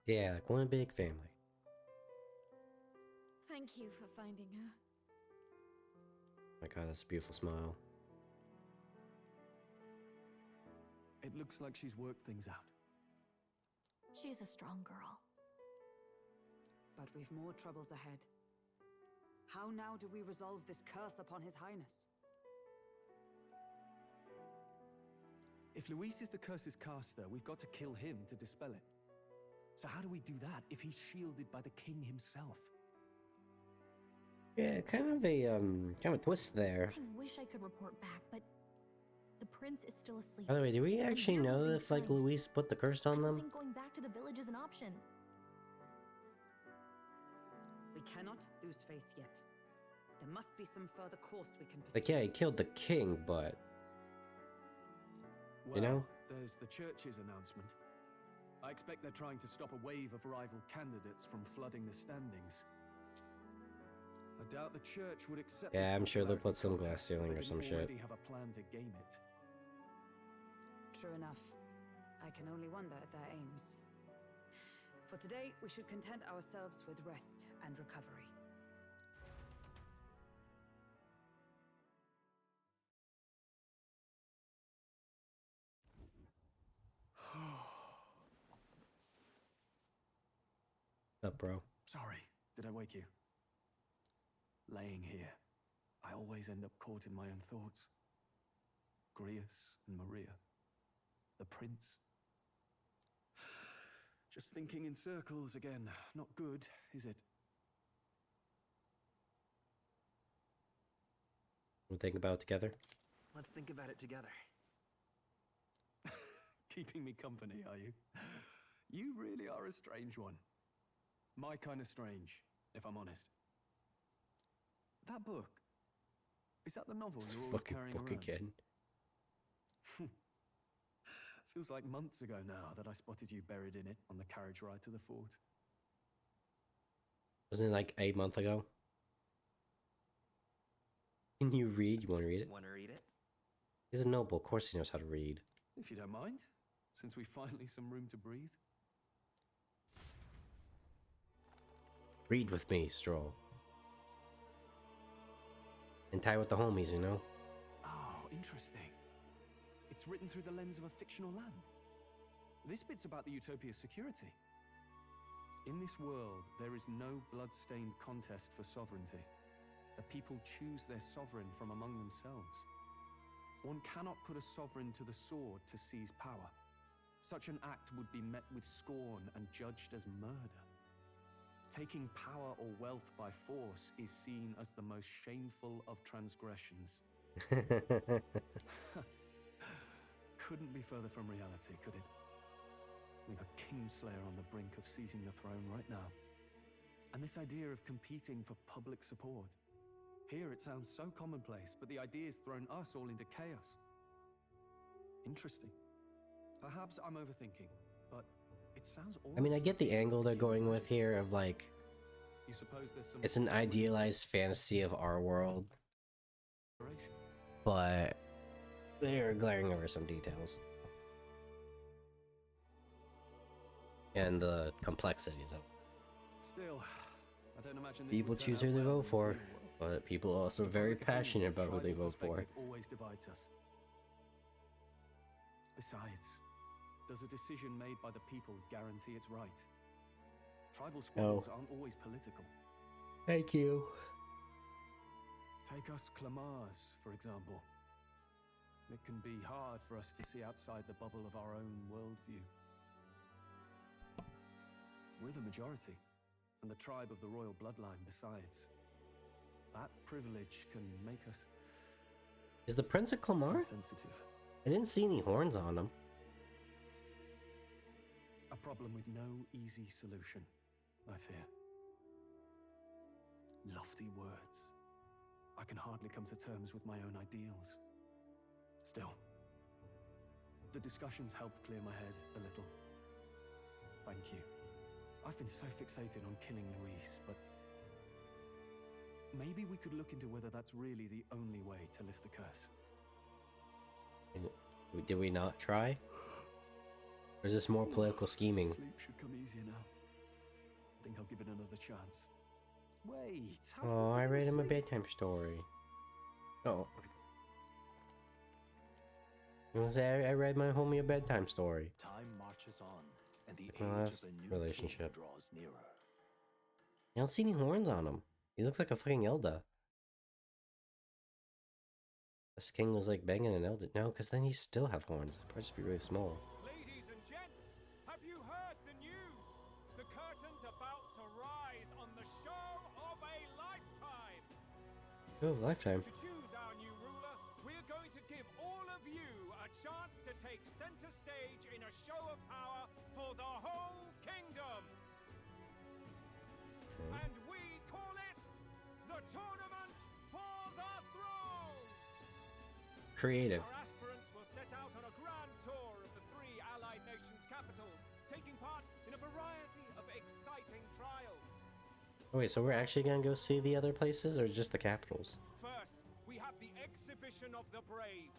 Yeah, like one big family. Thank you for finding her. My god, that's a beautiful smile. It looks like she's worked things out. She's a strong girl. But we've more troubles ahead. How now do we resolve this curse upon His Highness? If Luis is the curse's caster, we've got to kill him to dispel it. So how do we do that if he's shielded by the king himself? Yeah, kind of a twist there. I wish I could report back, but the prince is still asleep. By the way, do we And actually we're know losing if like time. Luis put the curse I on don't them? think going back to the village is an option. We cannot lose faith yet. There must be some further course we can pursue. Like, yeah, he killed the king, but Well, you know? there's the church's announcement. I expect they're trying to stop a wave of rival candidates from flooding the standings. I doubt the church would accept Yeah, this I'm sure they'll popularity put some glass contest if ceiling they or some didn't shit. already have a plan to game it. True enough. I can only wonder at their aims. For today, we should content ourselves with rest and recovery. What's up, bro? Sorry, did I wake you? Laying here, I always end up caught in my own thoughts. Grius and Maria. The prince. Just thinking in circles again. Not good, is it? We'll think about it together. Let's think about it together. Keeping me company, are you? You really are a strange one. My kind of strange, if I'm honest. That book, is that the novel This you're always fucking carrying book around? again. Feels like months ago now that I spotted you buried in it on the carriage ride to the fort. Wasn't it like 8 months ago? Can you read? You want to read it? Want to read it? He's a noble. Of course he knows how to read. If you don't mind, since we finally some room to breathe. Read with me, Stroll. And tie with the homies, you know? Oh, interesting. It's written through the lens of a fictional land. This bit's about the Utopia's security. In this world, there is no blood-stained contest for sovereignty. The people choose their sovereign from among themselves. One cannot put a sovereign to the sword to seize power. Such an act would be met with scorn and judged as murder. Taking power or wealth by force is seen as the most shameful of transgressions. Couldn't be further from reality, could it? We've a kingslayer on the brink of seizing the throne right now. And this idea of competing for public support. Here it sounds so commonplace, but the idea's thrown us all into chaos. Interesting. Perhaps I'm overthinking, but it sounds I mean, I almost get the like angle they're the going with inspiration. here of like, You suppose there's some it's an idealized fantasy of our world, inspiration? but they're glaring over some details. And the complexities of it. Still, I don't imagine this People would turn choose out who they well vote in the for, real world. but people are also In very public opinion, passionate about who they tribal vote for. perspective always divides us. Besides, does a decision made by the people guarantee it's right? Tribal squabbles aren't always political. Thank you. Take us Clamars, for example. It can be hard for us to see outside the bubble of our own worldview. We're the majority, and the tribe of the royal bloodline besides. That privilege can make us Is the Prince a Clamar? sensitive. I didn't see any horns on him. A problem with no easy solution, I fear. Lofty words. I can hardly come to terms with my own ideals. Still, the discussions helped clear my head a little. Thank you. I've been so fixated on killing Luis, but maybe we could look into whether that's really the only way to lift the curse. Did we not try? Or is this more political scheming? Sleep should come easier now. I think I'll give it another chance. Wait. how Oh, have I you read him a asleep? bedtime story. Oh. I read my homie a bedtime story. Time marches on, and the Oh, age that's of a new relationship. king draws nearer. I don't see any horns on him. He looks like a fucking Elda. This king was like banging an Elda. No, because then he still have horns. They'd probably just be really small. Ladies and gents, have you heard the news? The curtain's about to rise on the show of a lifetime. Oh, lifetime. To choose our new ruler, we're going to give all of you a chance to take center stage in a show of power for the whole kingdom. Okay. And we call it the Tournament for the Throne. Creative. Our aspirants will set out on a grand tour of the 3 allied nations' capitals, taking part in a variety of exciting trials. Oh, wait, so we're actually gonna go see the other places, or just the capitals? First, we have the exhibition of the brave.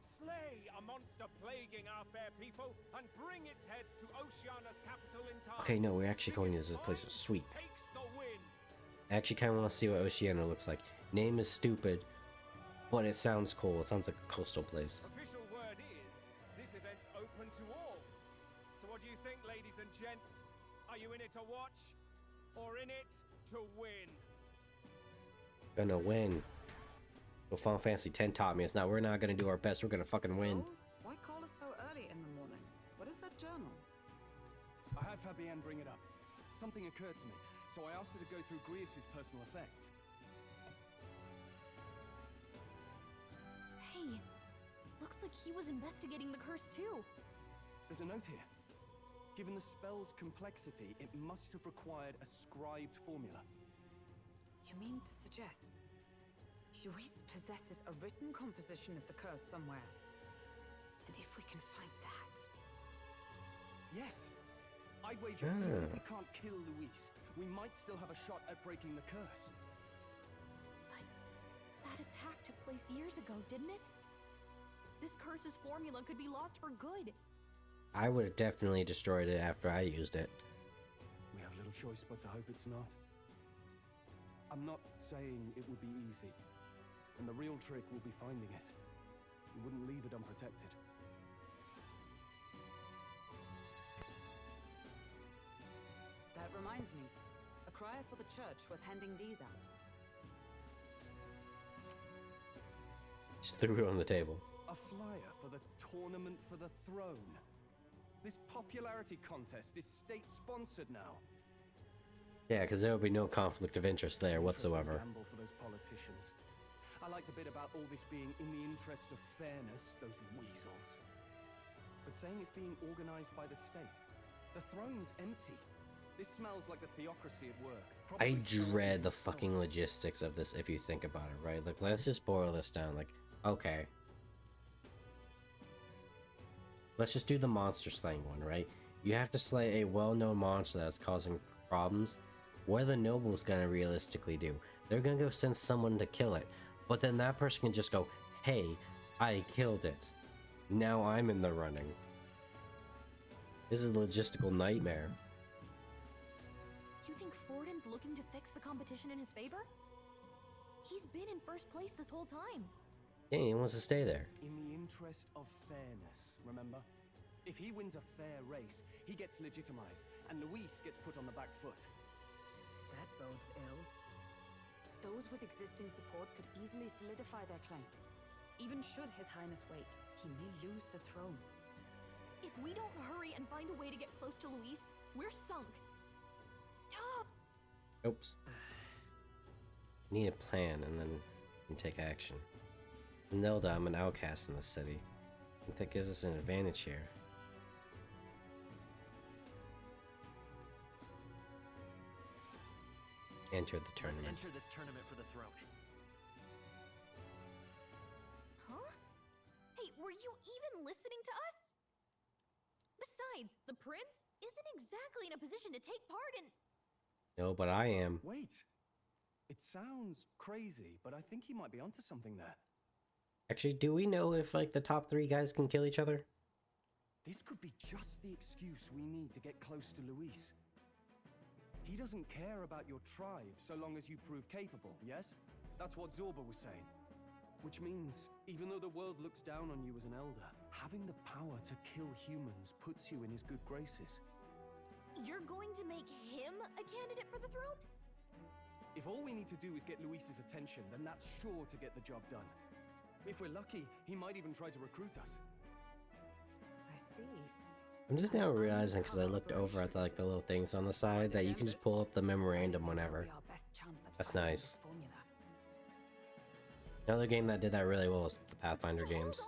Slay a monster plaguing our fair people and bring its head to Oceania's capital in time. Okay, no, we're actually going to this place. Sweet. Takes the win. I actually kind of want to see what Oceania looks like. Name is stupid, but it sounds cool. It sounds like a coastal place. Official word is, this event's open to all. So what do you think, ladies and gents? Are you in it to watch, or in it to win? Gonna win. Well, Final Fantasy X taught me it's not. We're not gonna do our best. We're gonna fucking win. So, why call us so early in the morning? What is that journal? I had Fabienne bring it up. Something occurred to me, so I asked her to go through Grius's personal effects. Hey, looks like he was investigating the curse too. There's a note here. Given the spell's complexity, it must have required a scribed formula. You mean to suggest Luis possesses a written composition of the curse somewhere? And if we can find that... Yes! I'd wager even if we can't kill Luis, we might still have a shot at breaking the curse. But that attack took place years ago, didn't it? This curse's formula could be lost for good. I would have definitely destroyed it after I used it. We have little choice but to hope it's not. I'm not saying it would be easy, and the real trick will be finding it. We wouldn't leave it unprotected. That reminds me. A crier for the church was handing these out. Just threw it on the table. A flyer for the Tournament for the Throne. This popularity contest is state-sponsored now. Yeah, because there will be no conflict of interest there Interesting whatsoever. gamble for those politicians. I like the bit about all this being in the interest of fairness, those weasels. But saying it's being organized by the state. The throne's empty. This smells like the theocracy at work. I Probably dread the itself. fucking logistics of this if you think about it, right? Like, let's just boil this down. Like, okay. let's just do the monster slaying one, right? You have to slay a well-known monster that's causing problems. What are the nobles gonna realistically do? They're gonna go send someone to kill it, but then that person can just go, hey, I killed it. Now I'm in the running. This is a logistical nightmare. You think Forden's looking to fix the competition in his favor? He's been in first place this whole time. Yeah, he wants to stay there. In the interest of fairness, remember? If he wins a fair race, he gets legitimized, and Luis gets put on the back foot. That bodes ill. Those with existing support could easily solidify their claim. Even should His Highness wake, he may lose the throne. If we don't hurry and find a way to get close to Luis, we're sunk. Ah! Oops. Need a plan and then you can take action. Nelda, I'm an outcast in this city. I think that gives us an advantage here. Enter the tournament. Let's enter this tournament for the throne. Huh? Hey, were you even listening to us? Besides, the prince isn't exactly in a position to take part in... No, but I am. Wait. It sounds crazy, but I think he might be onto something there. Actually, do we know if, like, the top 3 guys can kill each other? This could be just the excuse we need to get close to Luis. He doesn't care about your tribe so long as you prove capable, yes? That's what Zorba was saying. Which means, even though the world looks down on you as an elder, having the power to kill humans puts you in his good graces. You're going to make him a candidate for the throne? If all we need to do is get Luis's attention, then that's sure to get the job done. If we're lucky, he might even try to recruit us. I see. I'm just now realizing, because I looked over at the, like, the little things on the side, that you can just pull up the memorandum whenever. That's nice. Another game that did that really well is the Pathfinder games.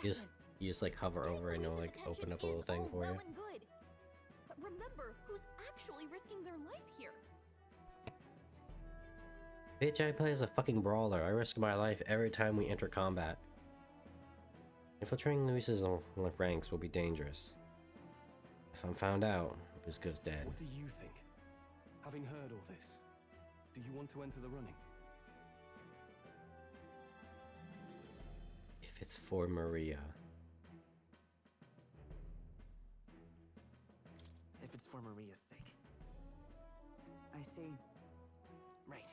You just like hover over and it'll like open up a little thing for you. But remember, who's actually risking their life here? Bitch, I play as a fucking brawler. I risk my life every time we enter combat. Infiltrating Luis's ranks will be dangerous. If I'm found out, Busco's dead. What do you think? Having heard all this, do you want to enter the running? If it's for Maria. If it's for Maria's sake. I see. Right.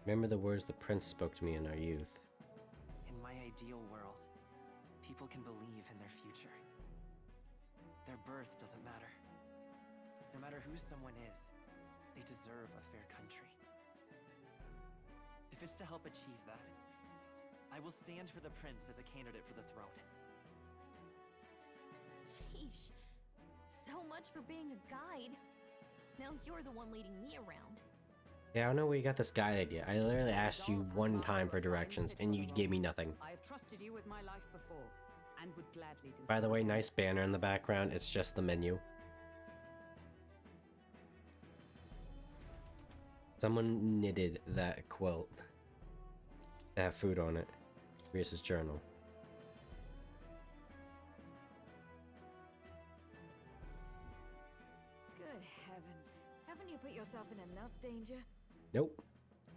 Remember the words the prince spoke to me in our youth. In my ideal world, people can believe in their future. Their birth doesn't matter. No matter who someone is, they deserve a fair country. If it's to help achieve that, I will stand for the prince as a candidate for the throne. Sheesh. So much for being a guide. Now you're the one leading me around. Yeah, I don't know where you got this guide idea. I literally asked you one time for directions and you gave me nothing. I have trusted you with my life before, and would gladly do. By the way, nice banner in the background. It's just the menu. Someone knitted that quilt to have food on it. Reese's journal. Good heavens. Haven't you put yourself in enough danger? Nope.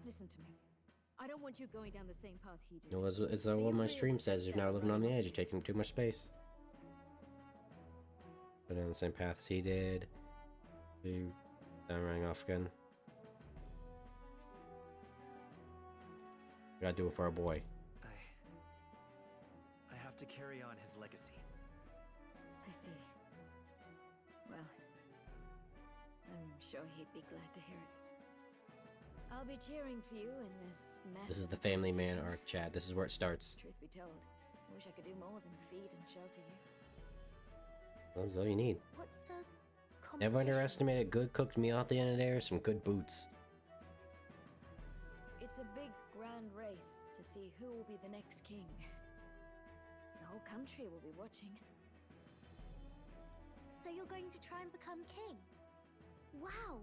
Listen to me. I don't want you going down the same path he did. No, it's what my stream says. You're now living on the edge. You're taking too much space. But on the same path as he did. You down running off again. We gotta do it for our boy. I have to carry on his legacy. I see. Well, I'm sure he'd be glad to hear it. I'll be cheering for you in this mess. This is the family man arc, Chad. This is where it starts. Truth be told, I wish I could do more than feed and shelter you. That's all you need. What's the Never competition? underestimate a good cooked meal at the end of the day or some good boots. It's a big, grand race to see who will be the next king. The whole country will be watching. So you're going to try and become king? Wow!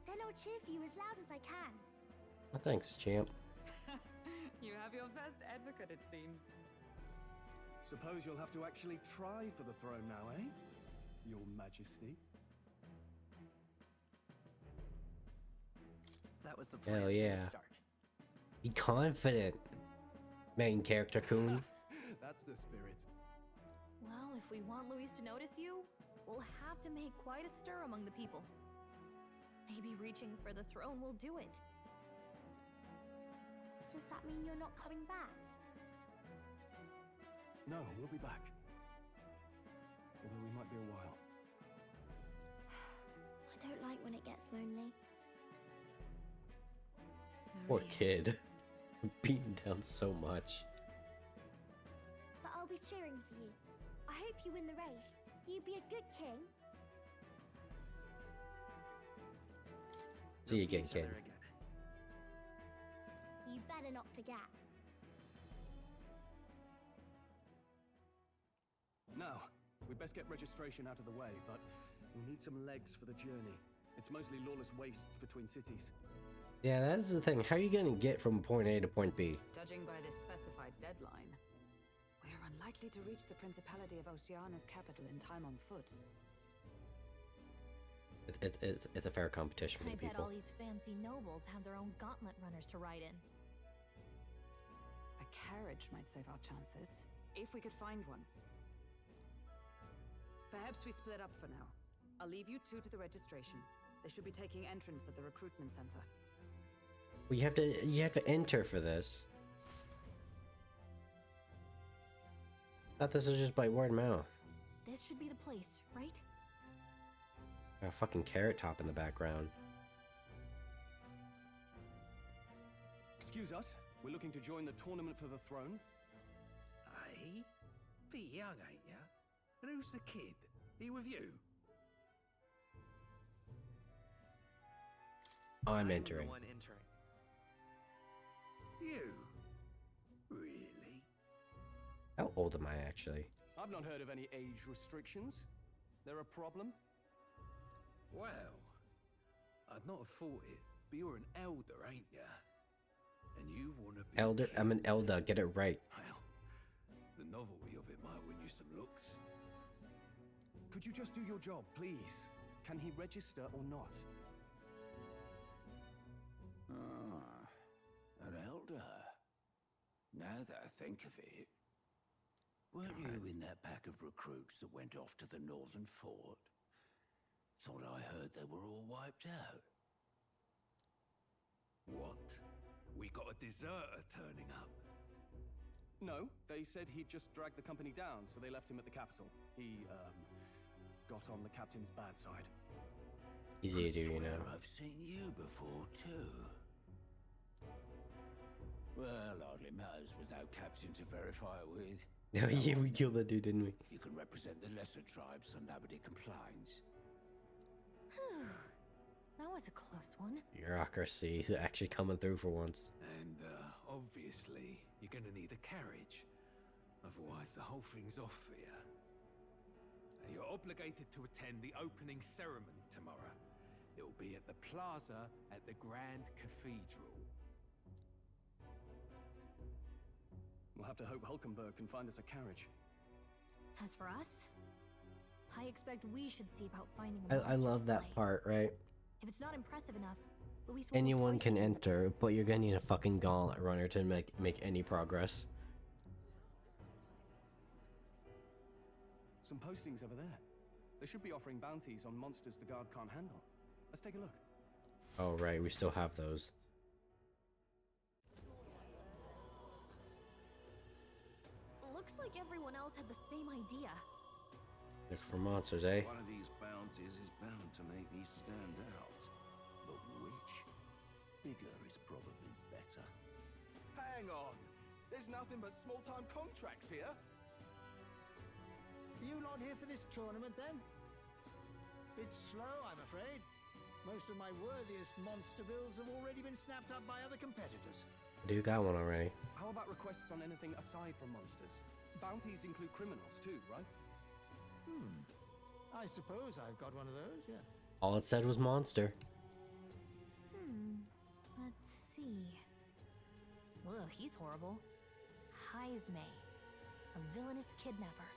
Then I'll cheer for you as loud as I can. Oh, thanks, champ. You have your first advocate, it seems. Suppose you'll have to actually try for the throne now, eh? Your Majesty. That was the plan Hell from yeah. the start. Be confident, main character Coon. That's the spirit. Well, if we want Luis to notice you, we'll have to make quite a stir among the people. Maybe reaching for the throne will do it. Does that mean you're not coming back? No, we'll be back. Although we might be a while. I don't like when it gets lonely. Poor Maria. kid. Beaten down so much. But I'll be cheering for you. I hope you win the race. You be a good king. See you We'll again, each kid. other again. You better not forget. Now, we'd best get registration out of the way, but we need some legs for the journey. It's mostly lawless wastes between cities. Yeah, that's the thing. How are you gonna get from point A to point B? Judging by this specified deadline, we are unlikely to reach the Principality of Oceana's capital in time on foot. It's a fair competition for I the bet all people. these fancy nobles have their own gauntlet runners to ride in. A carriage might save our chances, if we could find one. Perhaps we split up for now. I'll leave you two to the registration. They should be taking entrance at the recruitment center. Well, you have to enter for this. Thought this was just by word of mouth. This should be the place, right? Got a fucking carrot top in the background. Excuse us, we're looking to join the tournament for the throne. Aye? Bit young, ain't ya? And who's the kid? He with you? I'm the entering. one entering. You? Really? How old am I actually? I've not heard of any age restrictions. There a problem? Well, I'd not have thought it, but you're an elder, ain't ya? And you wanna be Elder? king. I'm an elder. Get it right. Well, the novelty of it might win you some looks. Could you just do your job, please? Can he register or not? Ah, an elder. Now that I think of it, weren't you in that pack of recruits that went off to the northern fort? Thought I heard they were all wiped out. What? We got a deserter turning up. No, they said he'd just dragged the company down, so they left him at the capital. He, got on the captain's bad side. Easy to do, you Swear know. I've seen you before, too. Well, hardly matters with no captain to verify it with. Oh yeah, we killed that dude, didn't we? You can represent the lesser tribes so nobody complains. Whew. That was a close one. Bureaucracy actually coming through for once. And, obviously, you're gonna need a carriage. Otherwise, the whole thing's off for you. You're obligated to attend the opening ceremony tomorrow. It'll be at the plaza at the Grand Cathedral. We'll have to hope Hulkenberg can find us a carriage. As for us, I expect we should see about finding a I monster to love that slay. part, right? If it's not impressive enough, Luis will look Anyone twice can at it. enter, but you're gonna need a fucking gauntlet runner to make any progress. Some postings over there. They should be offering bounties on monsters the guard can't handle. Let's take a look. Oh right, we still have those. Looks like everyone else had the same idea. Look for monsters, eh? One of these bounties is bound to make me stand out. But which? Bigger is probably better. Hang on! There's nothing but small-time contracts here. You not here for this tournament, then? Bit slow, I'm afraid. Most of my worthiest monster bills have already been snapped up by other competitors. I do got one already. How about requests on anything aside from monsters? Bounties include criminals too, right? I suppose I've got one of those, yeah. All it said was monster. Let's see. Ugh, he's horrible. Heisme. A villainous kidnapper.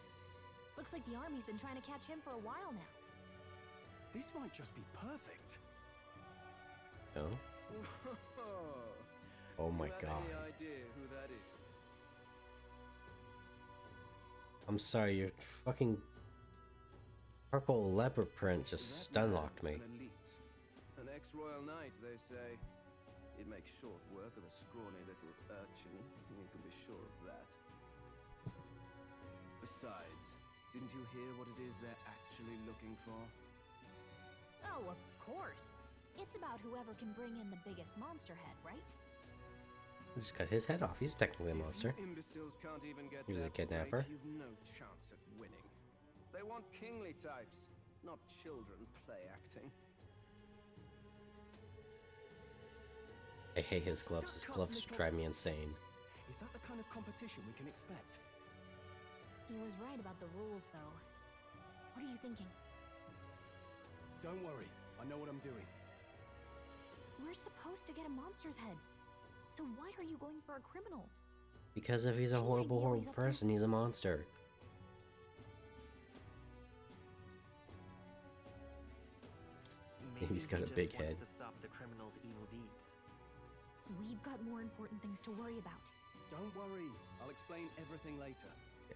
Looks like the army's been trying to catch him for a while now. This might just be perfect. No? Oh my god. Any idea who that is? I'm sorry, your fucking purple leopard print just stun locked me. An elite. An ex-royal knight, they say. It makes short work of a scrawny little urchin. You can be sure of that. Besides, didn't you hear what it is they're actually looking for? Oh, of course. It's about whoever can bring in the biggest monster head, right? Just cut his head off. He's technically a monster. If you imbeciles can't even get He was a that kidnapper. straight, you've no chance at winning. They want kingly types, not children play acting. I hate his gloves. His gloves drive me insane. Is that the kind of competition we can expect? He was right about the rules, though. What are you thinking? Don't worry, I know what I'm doing. We're supposed to get a monster's head. So why are you going for a criminal? Because if he's a Any horrible, idea what horrible he's up to? person, he's a monster. Maybe He's got he a just big wants head. to stop the criminal's evil deeds. We've got more important things to worry about. Don't worry, I'll explain everything later.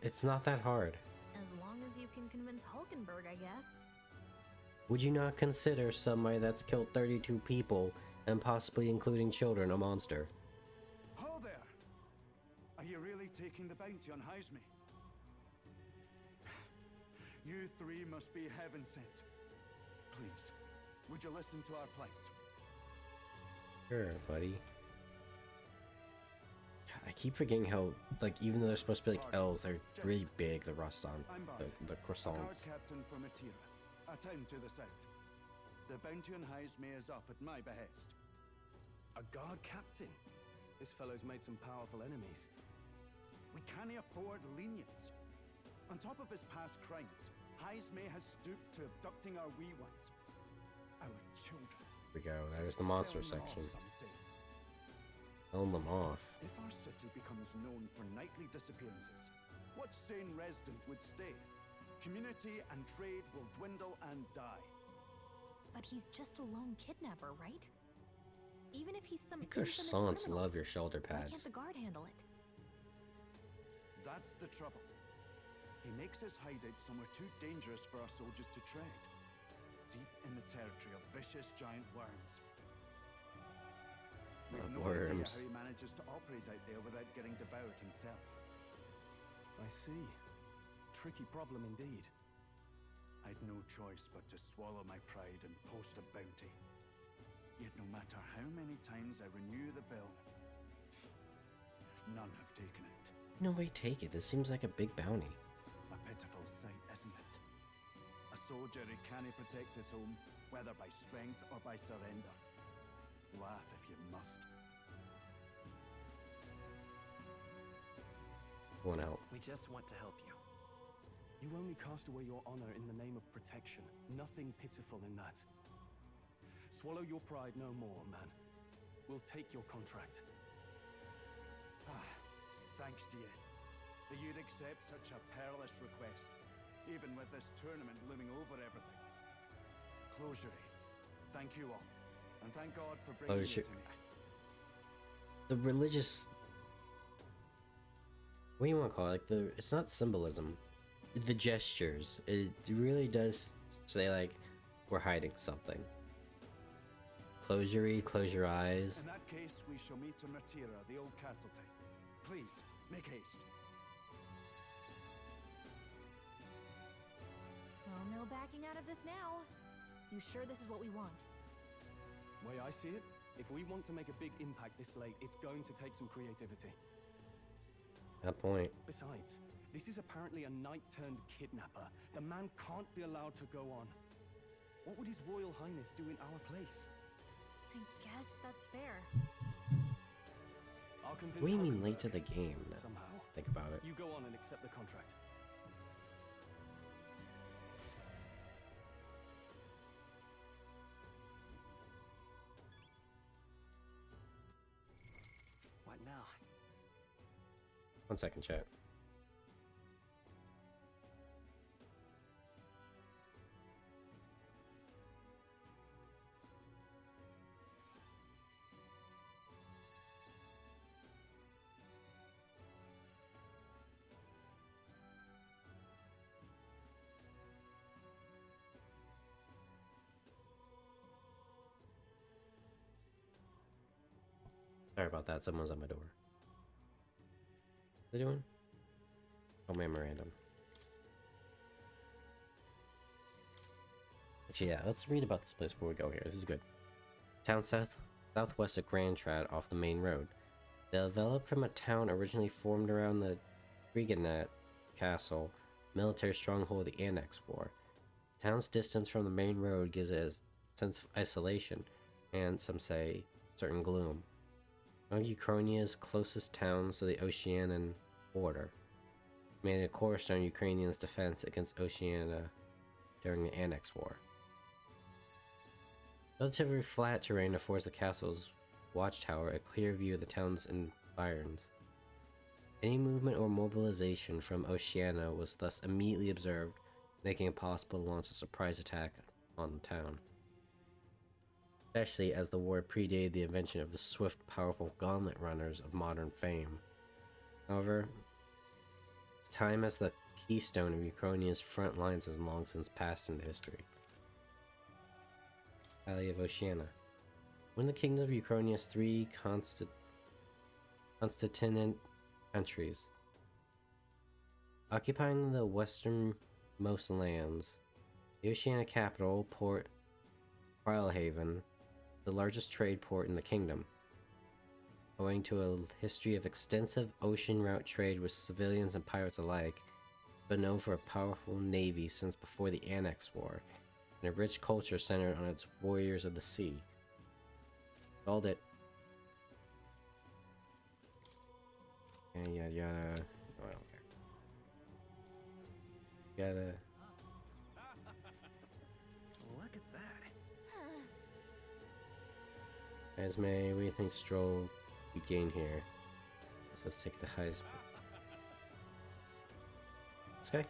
It's not that hard. As long as you can convince Hulkenberg, I guess. Would you not consider somebody that's killed 32 people, and possibly including children, a monster? Ho there! Are you really taking the bounty on Haisme? You three must be heaven sent. Please, would you listen to our plight? Sure, buddy. God, I keep forgetting how, like, even though they're supposed to be like elves, they're really big, the croissant, I'm Bard, the a guard croissants. captain for Matira, a town to the south. The bounty on Haisme is up at my behest. A guard captain? This fellow's made some powerful enemies. We can't afford lenience. On top of his past crimes, Haisme has stooped to abducting our wee ones. Our children. Here we go, there's the monster Selling them section. off, some say. Selling them off. If our city becomes known for nightly disappearances, what sane resident would stay? Community and trade will dwindle and die. But he's just a lone kidnapper, right? Even if he's some You infamous croissants criminal, love your shoulder why can't pads. the guard handle it? That's the trouble. He makes his hideout somewhere too dangerous for our soldiers to tread. Deep in the territory of vicious giant worms. We've no idea Worms. how he manages to operate out there without getting devoured himself. I see. Tricky problem indeed. I'd no choice but to swallow my pride and post a bounty. Yet no matter how many times I renew the bill, none have taken it. No way, take it. This seems like a big bounty. A pitiful sight, isn't it? A soldier who can't protect his home, whether by strength or by surrender. Laugh if you must. One out. We just want to help you. You only cast away your honor in the name of protection. Nothing pitiful in that. Swallow your pride no more, man. We'll take your contract. Thanks to you. That you'd accept such a perilous request, even with this tournament looming over everything. Closure. Thank you all. And thank God for bringing Closure. you to me. The religious... What do you want to call it? Like, it's not symbolism. The gestures. It really does say, like, we're hiding something. Close your eyes. In that case, we shall meet in Matira, the old castle type. Please, make haste. Well, no backing out of this now. You sure this is what we want? Way I see it, if we want to make a big impact this late, it's going to take some creativity. That point. Besides, this is apparently a knight-turned-kidnapper. The man can't be allowed to go on. What would His Royal Highness do in our place? I guess that's fair. I'll convince What do you mean Hulkenberg. late to the game? Somehow. Think about it. You go on and accept the contract. What now? 1 second, chat. Sorry about that. Someone's on my door. What are they doing? Oh, memorandum. Actually, yeah, let's read about this place before we go here. This is good. Town southwest of Grand Trad off the main road. They developed from a town originally formed around the Reganet Castle, military stronghold of the Annex War. The town's distance from the main road gives it a sense of isolation, and some say certain gloom. One of Ukrainia's closest towns to the Oceanian border, made a cornerstone Ukrainians' defense against Oceania during the Annex War. Relatively flat terrain affords the castle's watchtower a clear view of the town's environs. Any movement or mobilization from Oceania was thus immediately observed, making it possible to launch a surprise attack on the town. Especially as the war predated the invention of the swift, powerful gauntlet runners of modern fame. However, its time as the keystone of Ukrainia's front lines has long since passed into history. Valley of Oceania. One of the kingdoms of Ukrainia's three constituent countries. Occupying the westernmost lands, the Oceania capital, Port Haven, the largest trade port in the kingdom. Owing to a history of extensive ocean route trade with civilians and pirates alike, but known for a powerful navy since before the Annex War, and a rich culture centered on its warriors of the sea. Called it. Yada yada yada. Oh, I don't care. Yada. Look at that. Esme, what do you think Stroll we gain here? So let's take the highest. This guy?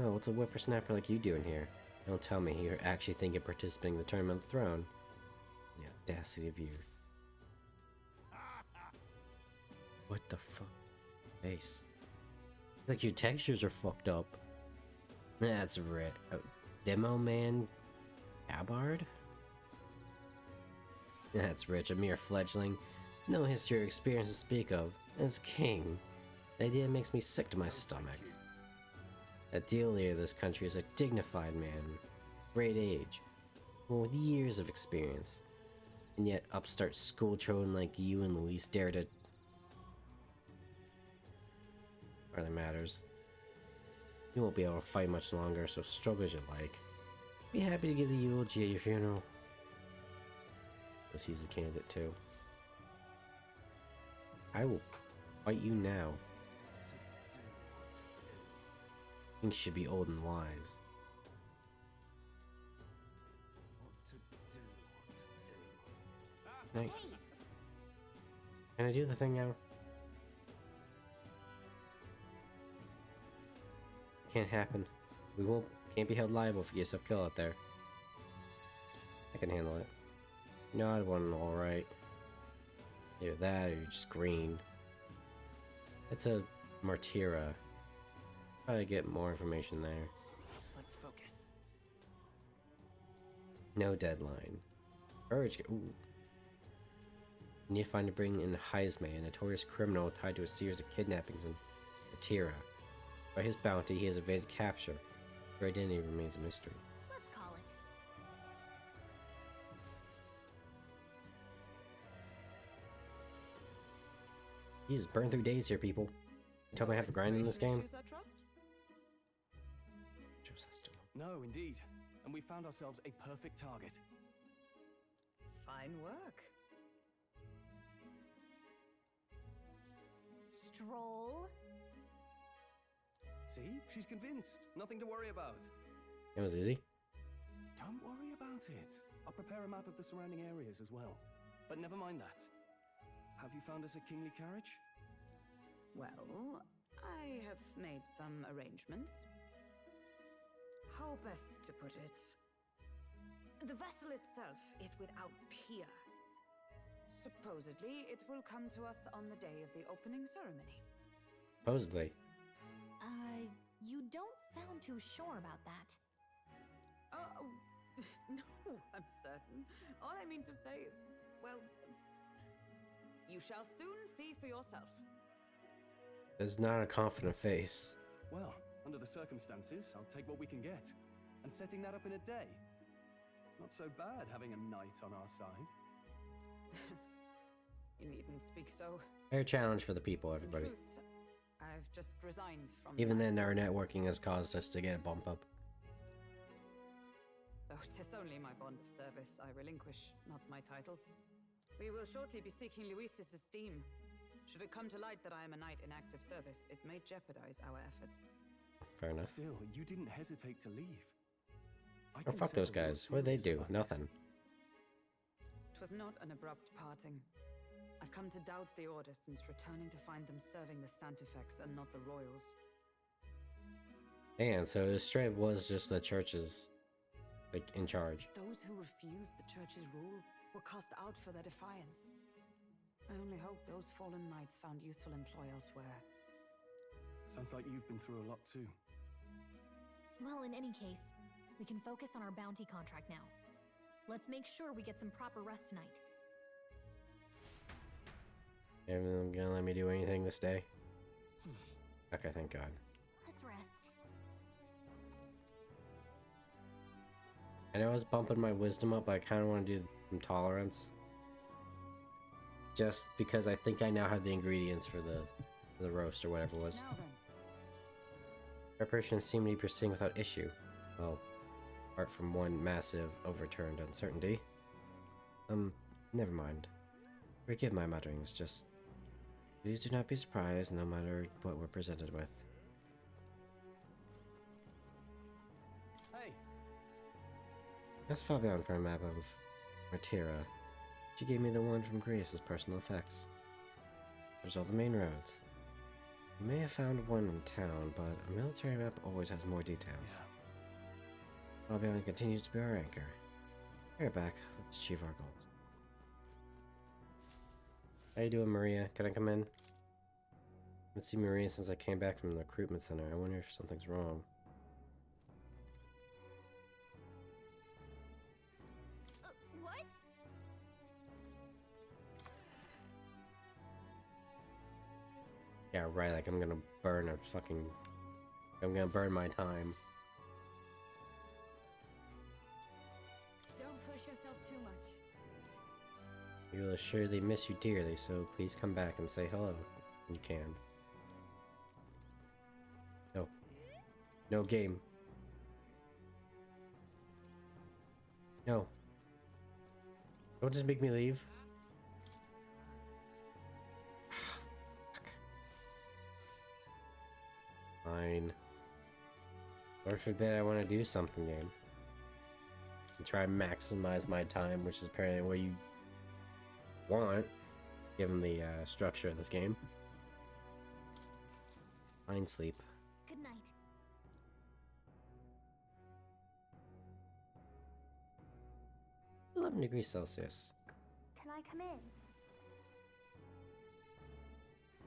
Oh, what's a whippersnapper like you doing here? Don't tell me you're actually thinking of participating in the Tournament of the Throne. The audacity of youth. What the fuck? Face. Like your textures are fucked up. That's right. Oh, Demo Man Gabbard? That's rich, a mere fledgling. No history or experience to speak of. As king, the idea makes me sick to my stomach. A deal leader of this country is a dignified man, great age, one with years of experience. And yet upstart school children like you and Luis dare to... Hardly matters. You won't be able to fight much longer, so struggle as you like. Be happy to give the eulogy at your funeral. Because he's a candidate too. I will fight you now. Things should be old and wise. Hey. Can I do the thing now? Can't happen. We can't be held liable for yourself kill out there. I can handle it. No, I want alright. Either that or you're just green. It's a Martyra. Probably get more information there. Let's focus. No deadline. Urge. Ooh. You need to find to bring in Heisme, a notorious criminal tied to a series of kidnappings in Martyra. By his bounty, he has evaded capture. Your identity remains a mystery. Let's call it. Jesus, burn through days here, people. You tell me I have to grind in this game? No, indeed. And we found ourselves a perfect target. Fine work. Stroll. See? She's convinced. Nothing to worry about. It was easy. Don't worry about it. I'll prepare a map of the surrounding areas as well. But never mind that. Have you found us a kingly carriage? Well, I have made some arrangements. How best to put it? The vessel itself is without peer. Supposedly, it will come to us on the day of the opening ceremony. Supposedly. You don't sound too sure about that. Oh, no, I'm certain. All I mean to say is, well, You shall soon see for yourself. It's not a confident face. Well, under the circumstances, I'll take what we can get. And setting that up in a day. Not so bad having a knight on our side. You needn't speak so. Fair challenge for the people, everybody. In truth, I've just resigned from Even the then, our knights. networking has caused us to get a bump up. Though 'tis only my bond of service I relinquish, not my title. We will shortly be seeking Luis's esteem. Should it come to light that I am a knight in active service, it may jeopardize our efforts. Fair enough. Still, you didn't hesitate to leave. I Oh, can fuck those settle your guys. What did they serious do? about Nothing. It was not an abrupt parting. I've come to doubt the order since returning to find them serving the Santifex and not the royals. And so the Streb was just the church's, like, in charge. Those who refused the church's rule were cast out for their defiance. I only hope those fallen knights found useful employ elsewhere. Sounds like you've been through a lot too. Well, in any case, we can focus on our bounty contract now. Let's make sure we get some proper rest tonight. Everyone gonna let me do anything this day? Okay, thank God. Let's rest. I know I was bumping my wisdom up, but I kind of want to do some tolerance. Just because I think I now have the ingredients for the roast or whatever it was. Now then, Preparations seem to be proceeding without issue. Well, apart from one massive overturned uncertainty. Never mind. Forgive my mutterings, just... Please do not be surprised, no matter what we're presented with. Hey, Ask Fabian for a map of Martira. She gave me the one from Greece as personal effects. There's all the main roads. You may have found one in town, but a military map always has more details. Fabian continues to be our anchor. We're back. Let's achieve our goals. How you doing, Maria? Can I come in? I haven't seen Maria since I came back from the recruitment center. I wonder if something's wrong. What? Yeah, right, like I'm gonna burn a fucking... I'm gonna burn my time. Don't push yourself too much. We will surely miss you dearly, so please come back and say hello when you can. No. No game. No. Don't just make me leave. Fine. Lord forbid I want to do something, game. And try and maximize my time, which is apparently what you want, given the structure of this game. Fine, sleep. Good night. 11 degrees Celsius. Can I come in?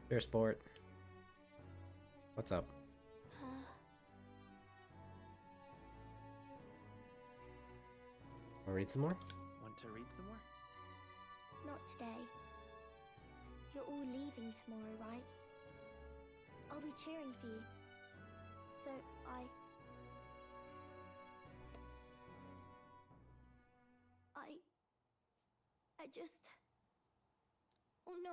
Sure, sport. What's up? Wanna read some more? Want to read some more? Not today. You're all leaving tomorrow, right? I'll be cheering for you. So I just... Oh no.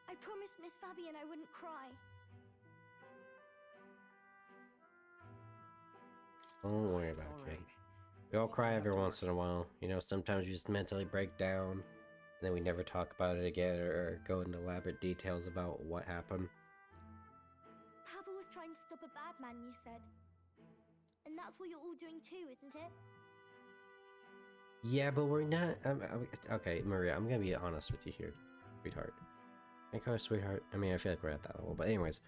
I promised Miss Fabian I wouldn't cry. Don't worry It's about all it, kid. right. We all cry have every to once in a while. You know, sometimes we just mentally break down, and then we never talk about it again or go into elaborate details about what happened. Papa was trying to stop a bad man, you said. And that's what you're all doing too, isn't it? Yeah, but we're not... okay, Maria, I'm gonna be honest with you here, sweetheart. I call her sweetheart. I mean, I feel like we're at that level, but anyways.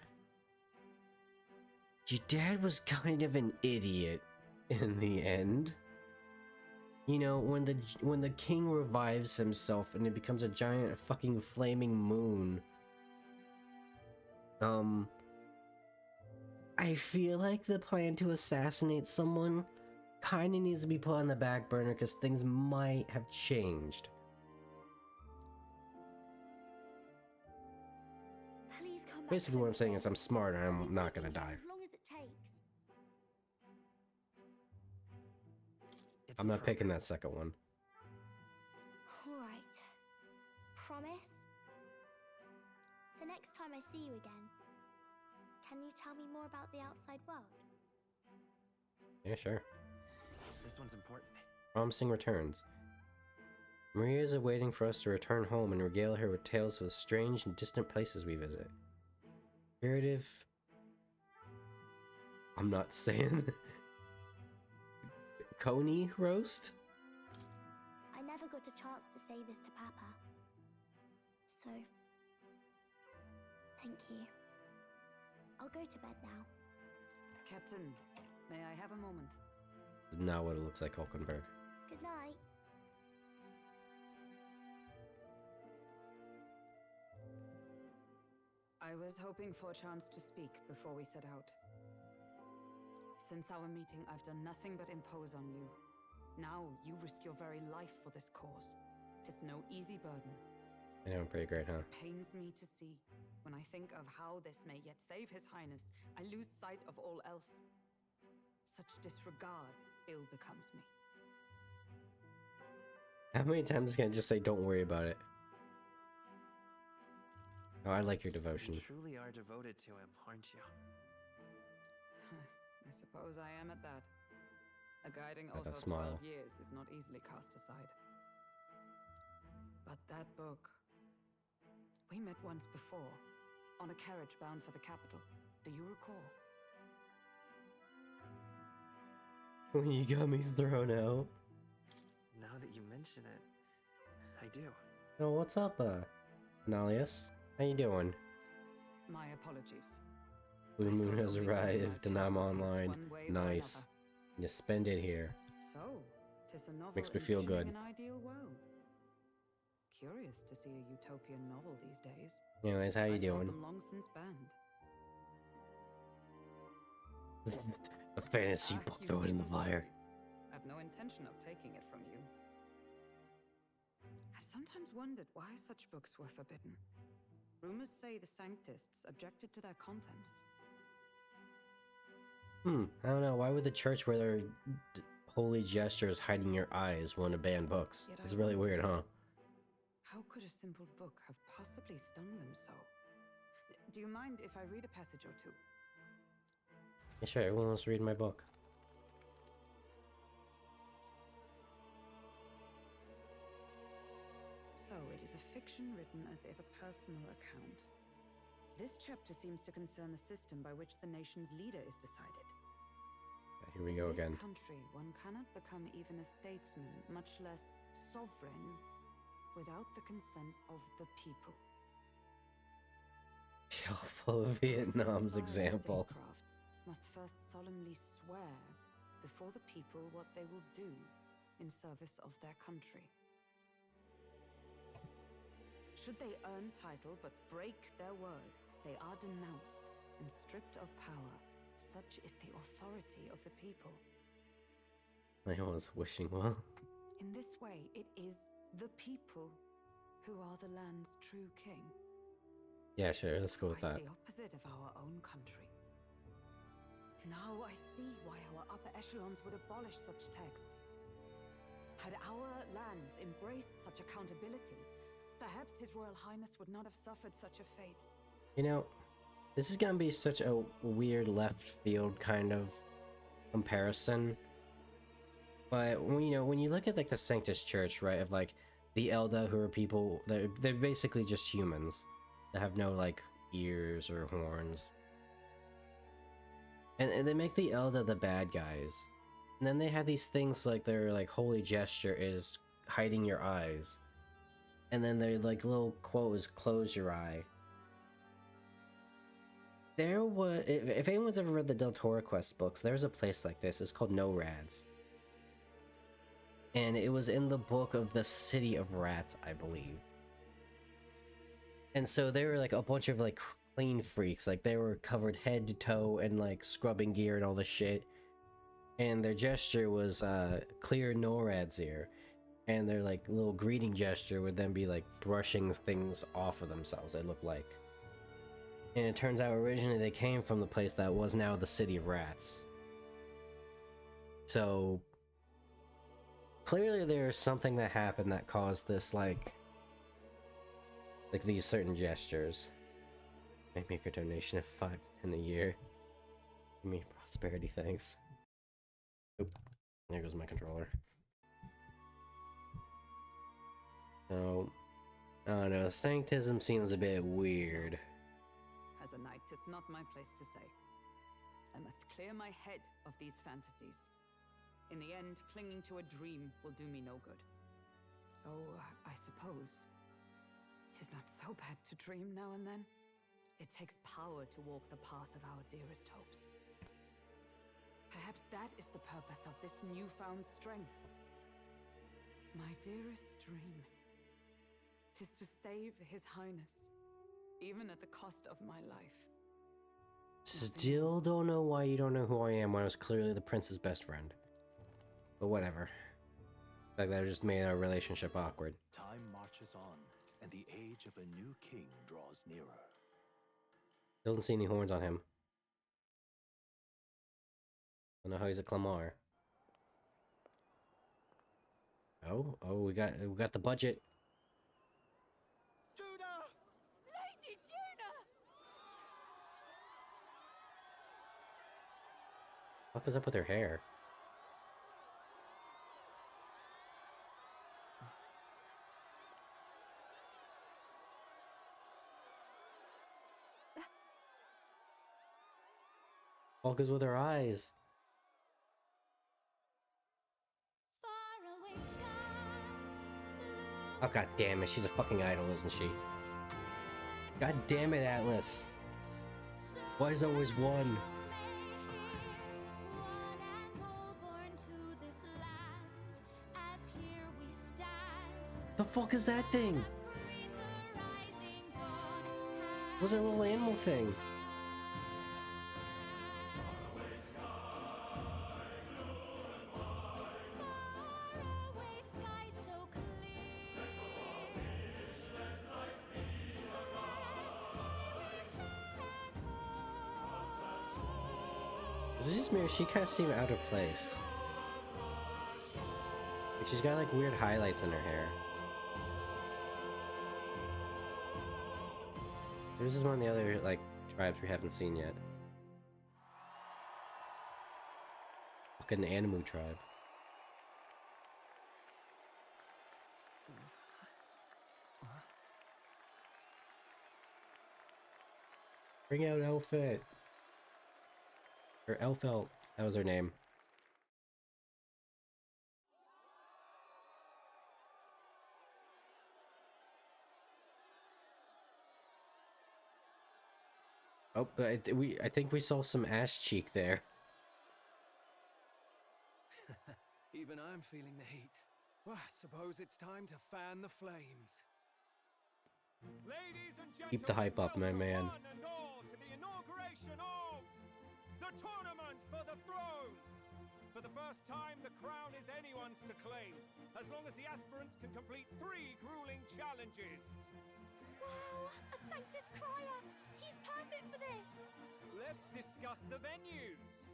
Your dad was kind of an idiot in the end. You know, when the king revives himself and it becomes a giant fucking flaming moon. I feel like the plan to assassinate someone kind of needs to be put on the back burner because things might have changed. Basically, what I'm saying is I'm smart and I'm not gonna die. As long as it takes. It's I'm a not picking that promise. second one. Alright. Promise? The next time I see you again, can you tell me more about the outside world? Yeah, sure. This one's important. Promising returns. Maria is waiting for us to return home and regale her with tales of the strange and distant places we visit. Curative. I'm not saying. Coney roast? I never got a chance to say this to Papa. So, thank you. I'll go to bed now. Captain, may I have a moment? This is not what it looks like, Hulkenberg. Good night. I was hoping for a chance to speak before we set out. Since our meeting, I've done nothing but impose on you. Now you risk your very life for this cause. 'Tis no easy burden. I know, pretty great, huh? It pains me to see. When I think of how this may yet save His Highness, I lose sight of all else. Such disregard ill becomes me. How many times can I just say, don't worry about it? Oh, I like your devotion. You truly are devoted to him, aren't you? I suppose I am at that. A guiding At oath that of smile. 12 years is not easily cast aside. But that book... We met once before, on a carriage bound for the capital. Do you recall? When you got me thrown out. Now that you mention it, I do. Oh, what's up, Nalius? How you doing? My apologies. Blue Moon has thought we arrived, and I'm casualties online. one way or Nice. another. You spend it here. So, 'tis a novel Makes me feel good. envisioning an ideal world. Curious to see a utopian novel these days. Anyways, how you I thought doing? them long since banned. A fantasy book, You throw it in the take the fire. I've no intention of taking it from you. I've sometimes wondered why such books were forbidden. Rumors say the Sanctists objected to their contents. I don't know. Why would the church wear their holy gestures hiding your eyes want to ban books? Yet It's I really wonder, weird, huh? How could a simple book have possibly stung them so? Do you mind if I read a passage or two? Yeah, sure, everyone wants to read my book. So, it is a fiction written as if a personal account. This chapter seems to concern the system by which the nation's leader is decided. Here we go In again. this country, one cannot become even a statesman, much less sovereign, without the consent of the people. Full of Vietnam's Who aspire to example. statecraft must first solemnly swear before the people what they will do in service of their country. Should they earn title but break their word, they are denounced and stripped of power. Such is the authority of the people. I was wishing well. In this way, it is the people who are the land's true king. Yeah, sure, let's go with that. Quite the opposite of our own country. Now I see why our upper echelons would abolish such texts. Had our lands embraced such accountability, perhaps His Royal Highness would not have suffered such a fate. You know, this is gonna be such a weird left field kind of comparison. But when you look at like the Sanctus Church, right, of like the Elda, who are people they're basically just humans that have no like ears or horns. And they make the Elda the bad guys. And then they have these things like their like holy gesture is hiding your eyes. And then their like little quote is close your eye. There was, if anyone's ever read the Del Toro Quest books, there's a place like this. It's called No Rads. And it was in the book of the City of Rats, I believe. And so they were like a bunch of like clean freaks. Like they were covered head to toe in like scrubbing gear and all this shit. And their gesture was clear NORAD's ear. And their like little greeting gesture would then be like brushing things off of themselves, it looked like. And it turns out originally they came from the place that was now the City of Rats. So clearly there's something that happened that caused this, like these certain gestures. I make a donation of 5 to 10 a year. Give me prosperity, thanks. Oop, there goes my controller. So, I don't know, sanctism seems a bit weird. As a knight, it's not my place to say. I must clear my head of these fantasies. In the end, clinging to a dream will do me no good. Oh, I suppose 'tis not so bad to dream now and then. It takes power to walk the path of our dearest hopes. Perhaps that is the purpose of this newfound strength. My dearest dream. 'Tis to save His Highness, even at the cost of my life. Still don't know why you don't know who I am when I was clearly the prince's best friend. But whatever. Like that just made our relationship awkward. Time marches on, and the age of a new king draws nearer. Don't see any horns on him. Don't know how he's a Clamar. Oh, we got the budget. Judah! Lady Judah! What is up with her hair? What is with her eyes? Oh god damn it, she's a fucking idol, isn't she? God damn it, Atlas. Why is always one? The fuck is that thing? What's that little animal thing? Is it just me or she kind of seems out of place? Like she's got like weird highlights in her hair. This is one of the other like tribes we haven't seen yet. Fucking Animu tribe. Bring out Elfit. Or Elfelt, that was her name. Oh, but I think we saw some ass cheek there. Even I'm feeling the heat. Well, I suppose it's time to fan the flames. Ladies and gentlemen, Keep the hype up, my man. one and all to the inauguration of the tournament for the throne. For the first time, the crown is anyone's to claim, as long as the aspirants can complete 3 grueling challenges. Wow, a Sanctus Crier! He's perfect for this! Let's discuss the venues.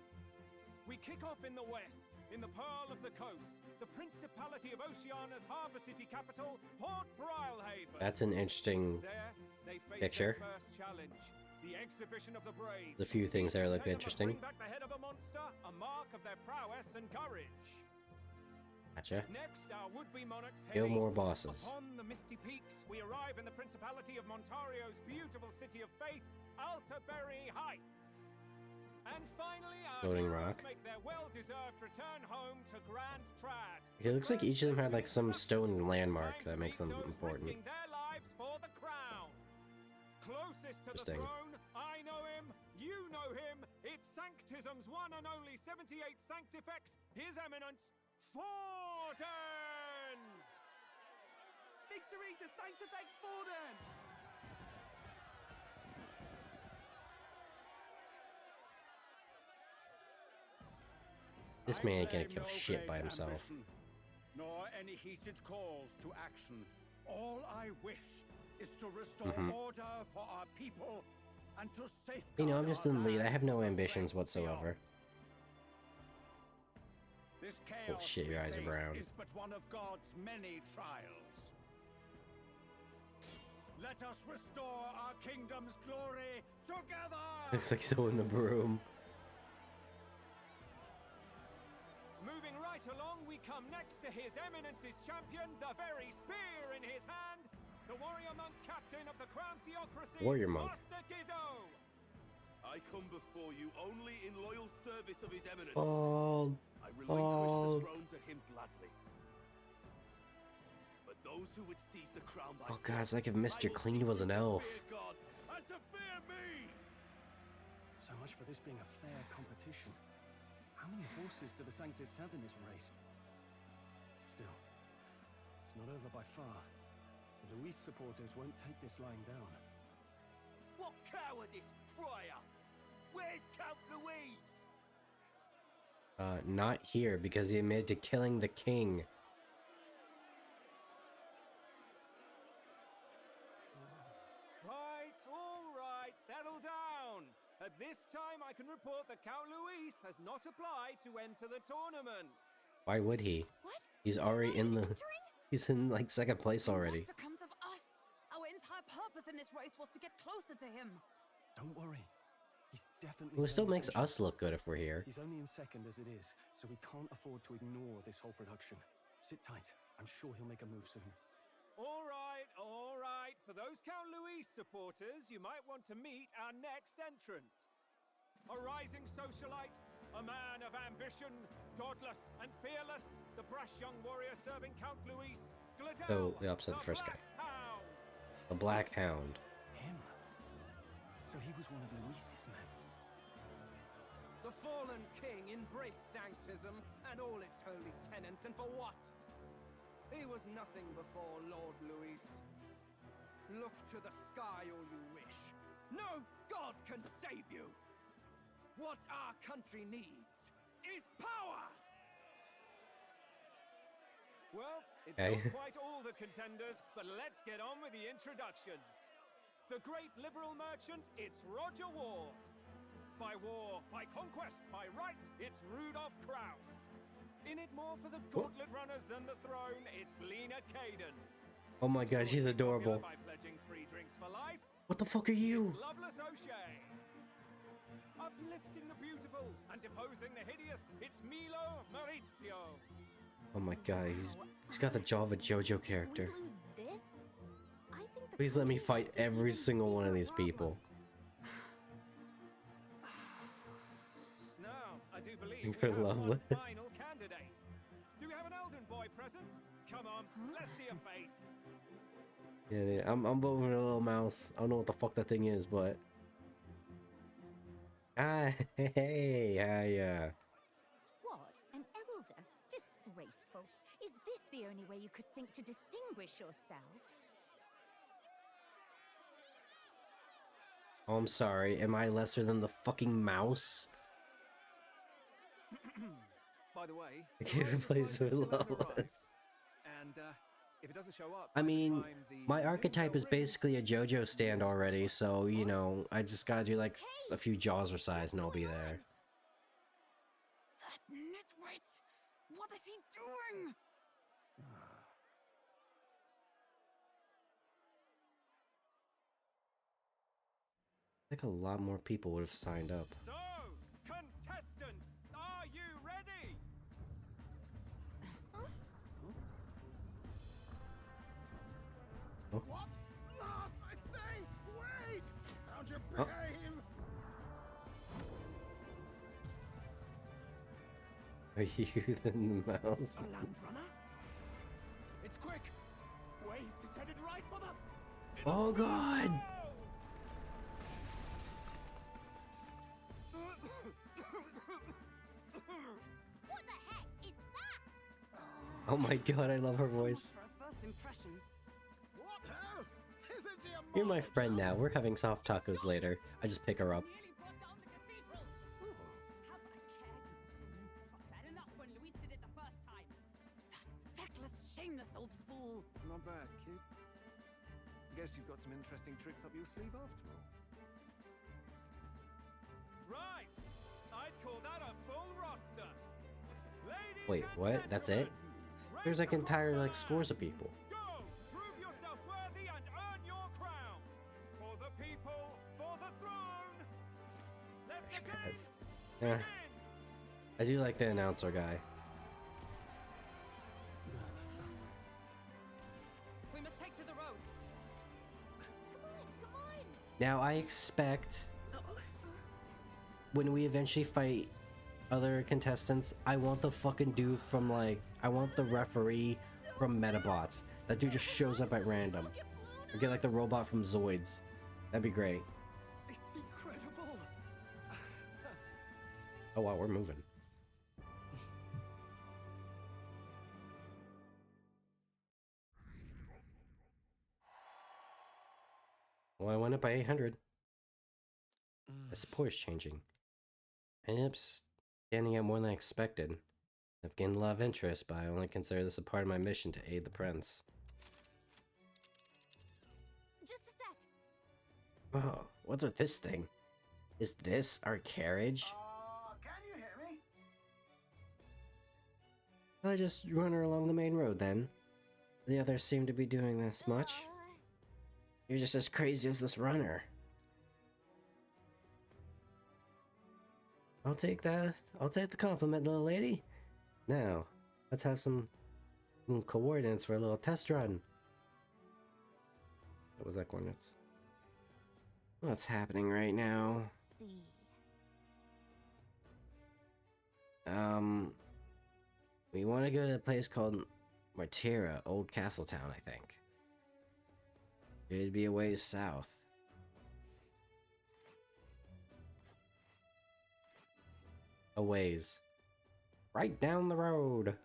We kick off in the west, in the Pearl of the Coast, the Principality of Oceania's harbour city capital, Port Brilehaven. That's an interesting There, they face picture. their first challenge, the exhibition of the brave. There's a few things there look Container must interesting. Bring back the head of a monster, a mark of their prowess and courage. Gotcha. Next, our would-be monarchs head Kill more east. bosses. Upon the misty peaks, we arrive in the Principality of Montario's beautiful city of faith, Altaberry Heights. And finally, our Floating heroes rock. make their well-deserved return home to Grand Trad. It looks like each of them had like some stone landmark Time to that makes meet them those important. risking their lives for the crown. Closest to the Interesting. throne, I know him, you know him. It's Sanctism's one and only 78 Sanctifex, His Eminence, Forden! Victory to Sanctifex Forden! This man ain't gonna kill shit by himself. Nor any heated calls to action. All I wish is to restore Mhm. order for our people and to safeguard You know, I'm just our in the lead. I land have no from the ambitions threats whatsoever. beyond. This chaos shit, your we eyes are face brown. is but one of God's many trials. Let us restore our kingdom's glory together! Looks like so in the broom. Moving right along, we come next to His Eminence's champion, the very spear in his hand, the warrior monk captain of the Crown Theocracy, Warrior monk. Master Giddo. I come before you only in loyal service of His Eminence. Bald. I relinquish the throne to him gladly. But those who would seize the crown by Oh, guys, force, like if Mr. I will Clean teach was you an to elf. fear God and to fear me. So much for this being a fair competition. How many horses do the Sanctus have in this race? Still, it's not over by far. The Luis supporters won't take this lying down. What cowardice, crier! Where's Count Louise? Not here because he admitted to killing the king. Right, all right, settle down. At this time, I can report that Count Luis has not applied to enter the tournament. Why would he? What? He's already in the... He's in, like, second place already. What becomes of us? Our entire purpose in this race was to get closer to him. Don't worry. He's definitely... It still paying makes attention. us look good if we're here. He's only in second as it is, so we can't afford to ignore this whole production. Sit tight. I'm sure he'll make a move soon. All right, all right. For those Count Luis supporters, you might want to meet our next entrant. A rising socialite, a man of ambition, godless and fearless, the brash young warrior serving Count Luis, Gladel, So, the opposite of the first guy. Black Hound. The Black Hound. Him? So he was one of Luis's men. The fallen king embraced sanctism and all its holy tenets, and for what? He was nothing before Lord Luis. Look to the sky all you wish. No god can save you! What our country needs is power! Well, it's Okay. not quite all the contenders, but let's get on with the introductions. The great liberal merchant, it's Roger Ward. By war, by conquest, by right, it's Rudolph Kraus. In it more for the gauntlet runners than the throne, it's Lena Caden. Oh my god, she's adorable. By pledging free drinks for life, What the fuck are you? it's Loveless O'Shea. Uplifting the beautiful and deposing the hideous, it's Milo Maurizio. Oh my god, he's got the jaw of a JoJo character. We lose this? I think the Please let me country fight has every even single one of bigger these people. Now, I do believe Think we for have one Loveless. final candidate. Do we have an Elden boy present? Come on, let's see a face. Yeah, I'm voting for the little mouse. I don't know what the fuck that thing is, but... Ah, hey, hi, What? An elder? Disgraceful. Is this the only way you could think to distinguish yourself? Oh, I'm sorry. Am I lesser than the fucking mouse? By the way, I can't replace with Loveless. and if it doesn't show up, I by the mean, time the my ninja archetype is rings, basically a JoJo stand already, so, you know, I just gotta do, like, a few Jaws size and I'll be there. That nitwit! What is he doing? I think a lot more people would have signed up. So, contestants, are you ready? Oh. What? Last, I say! Wait! Found your Oh. babe! Are you the mouse? A land runner? It's quick. Wait, it's headed right for the... Oh god! What the heck is that? Oh my god, I love her voice. For a first impression. What hell? Isn't he a You're my model friend now. child? We're having soft tacos later. I just pick her up. Nearly brought down the cathedral. Have I cared, you fool? 'Twas bad enough when Luis did it the first time. That feckless, shameless old fool. Not bad, kid. Guess you've got some interesting tricks up your sleeve after all. Wait, what? That's it? There's like entire like scores of people. Go! Prove yourself worthy and earn your crown! For the people, for the throne! Let the games Yeah. I do like the announcer guy. We must take to the road. Come on. Now I expect when we eventually fight other contestants, I want the fucking dude from like, I want the referee from Metabots. That dude just shows up at random. Or get like the robot from Zoids. That'd be great. It's incredible. Oh wow, we're moving. Well, I went up by 800. The support is changing. I ended up standing out more than I expected. I've gained a lot of interest, but I only consider this a part of my mission to aid the prince. Just a sec. Oh, what's with this thing? Is this our carriage? Can you hear me? I just run her along the main road then. The others seem to be doing this much. You're just as crazy as this runner. I'll take that. I'll take the compliment, little lady. Now, let's have some coordinates for a little test run. What was that, coordinates? What's happening right now? Let's see. We want to go to a place called Martira, Old Castle Town, I think. It'd be a ways south. A ways. Right down the road.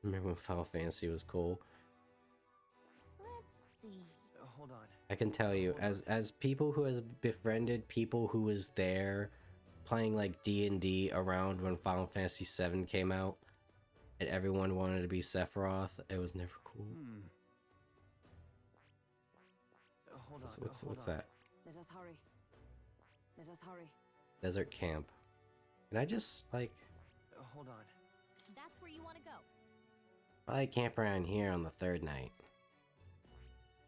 Remember when Final Fantasy was cool? Let's see. Hold on. I can tell you, as people who has befriended people who was there playing like D&D around when Final Fantasy VII came out, and everyone wanted to be Sephiroth, it was never cool. Hold on. What's that? Let us hurry. Let us hurry. Desert camp. Can I just like Hold on. That's where you want to go. probably camp around here on the third night?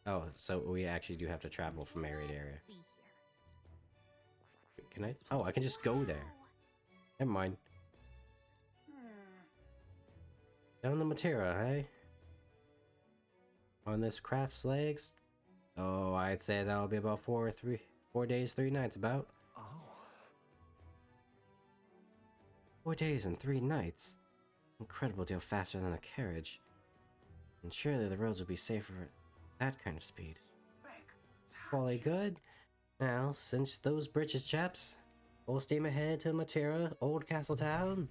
Oh, so we actually do have to travel from area to area. Let's see here. Can I? Oh, I can just go there. Never mind. Down the Matera, hey? On this craft's legs? Oh, I'd say that'll be about 4 days, 3 nights about. Oh. 4 days and 3 nights. Incredible deal faster than a carriage. And surely the roads would be safer at that kind of speed. Quality good. Now, since those bridges, chaps, full steam ahead to Matera, Old Castle Town.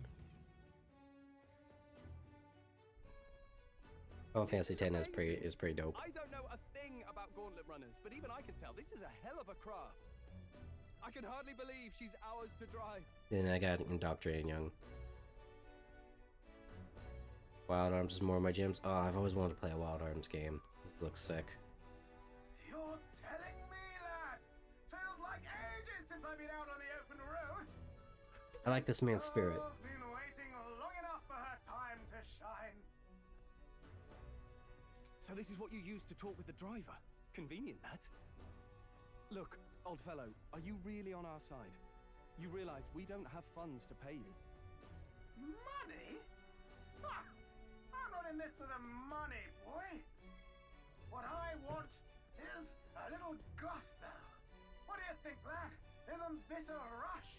Oh, Fantasy 10 is pretty dope. I don't know a thing about gauntlet runners, but even I can tell this is a hell of a craft. I can hardly believe she's ours to drive. Then I got indoctrinated young. Wild Arms is more of my gyms. Oh, I've always wanted to play a Wild Arms game. It looks sick. You're telling me, lad? Feels like ages since I've been out on the open road. I like this man's spirit. Girl's been waiting long enough for her time to shine. So this is what you use to talk with the driver? Convenient, that. Look, old fellow, are you really on our side? You realize we don't have funds to pay you. Money? Ha! I'm not in this for the money, boy. What I want is a little gusto. What do you think, lad? Isn't this a rush?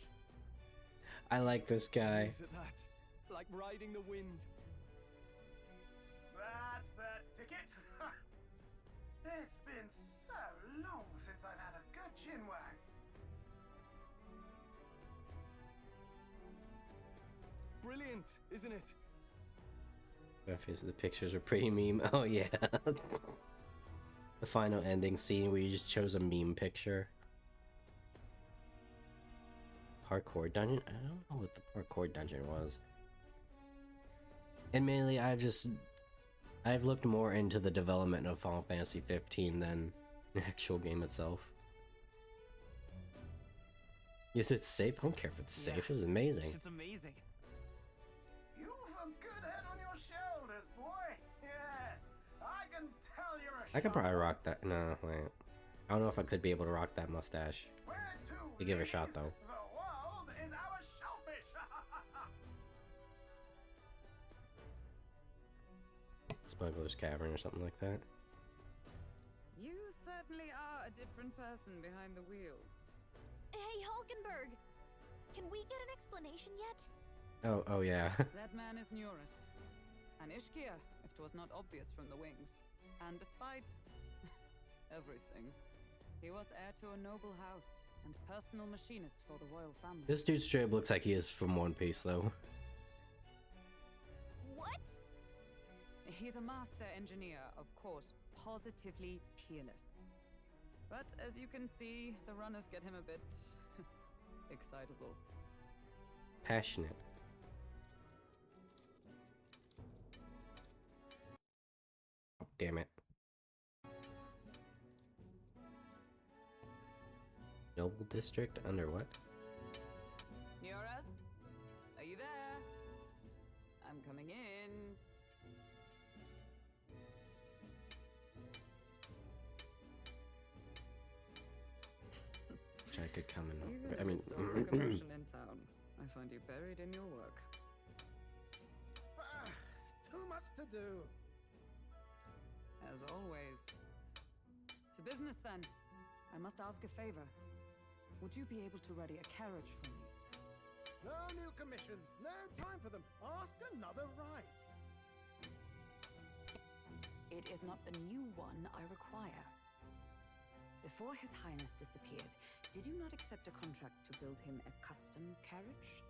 I like this guy. Is it that? Like riding the wind. That's the ticket. It's been so long since I've had a good chinwag. Brilliant, isn't it? The pictures are pretty meme. Oh yeah. The final ending scene where you just chose a meme picture. Parkour dungeon? I don't know what the parkour dungeon was. Admittedly, I've looked more into the development of Final Fantasy 15 than the actual game itself. Is it safe? I don't care if it's safe. This is amazing. It's amazing. I could probably rock that. No, wait. I don't know if I could be able to rock that mustache. To give it a shot though. The world is our shellfish. Smuggler's Cavern or something like that. You certainly are a different person behind the wheel. Hey, Hulkenberg! Can we get an explanation yet? Oh yeah. That man is Neurus. An Ishkia, if 'twas not obvious from the wings. And despite everything, he was heir to a noble house and personal machinist for the royal family. This dude straight up looks like he is from One Piece though. What? He's a master engineer, of course, positively peerless. But as you can see, the runners get him a bit excitable. Passionate. Oh, damn it. Noble District under what? Neurus? Are you there? I'm coming in. Wish I could come in. Even I mean, amidst all the commotion in town, I find you buried in your work. Too much to do. As always. To business then. I must ask a favor. Would you be able to ready a carriage for me? No new commissions. No time for them. Ask another right. It is not a new one I require. Before His Highness disappeared, did you not accept a contract to build him a custom carriage?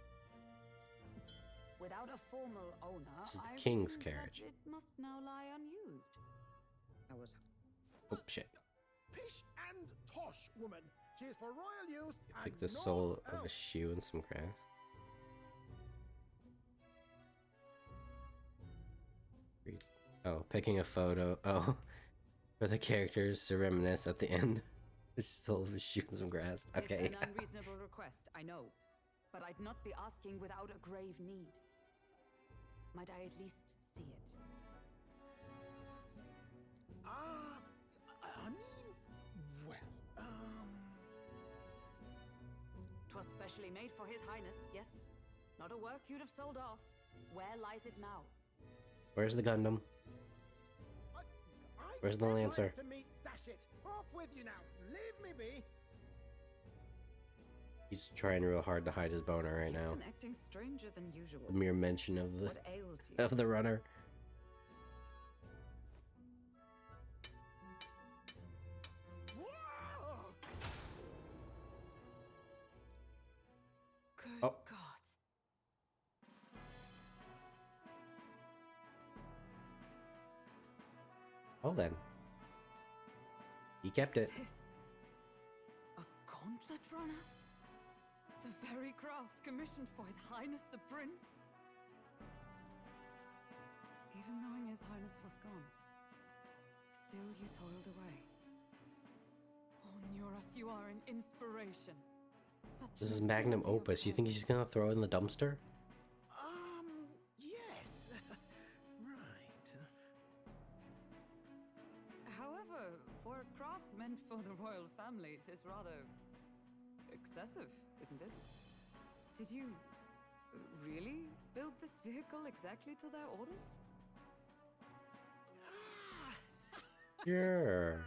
Without a formal owner, This is the I king's reasoned that carriage. it must now lie unused. I was oh shit. Pish and tosh, woman. She is for royal use. Pick and the naught sole of a else. shoe and some grass. Oh, picking a photo. Oh, for the characters to reminisce at the end. The sole of a shoe and some grass. Okay. Tis an unreasonable request, I know. But I'd not be asking without a grave need. Might I at least see it? I mean, well, 'Twas specially made for His Highness, yes? Not a work you'd have sold off. Where lies it now? Where's the Gundam? Where's the Lancer? To meet, dash it. Off with you now. Leave me be. He's trying real hard to hide his boner right now. Been acting stranger than usual. The mere mention of the What ails you? of the runner. Whoa! Good Oh. God. Well then. He kept it. Is this a gauntlet runner? The very craft commissioned for His Highness the Prince? Even knowing His Highness was gone, still you toiled away. Oh, Neurus, you are an inspiration. Such This is an magnum ability of opus. You think he's just gonna throw it in the dumpster? Yes. Right. However, for a craft meant for the royal family, it is rather excessive, isn't it? Did you really build this vehicle exactly to their orders? Sure.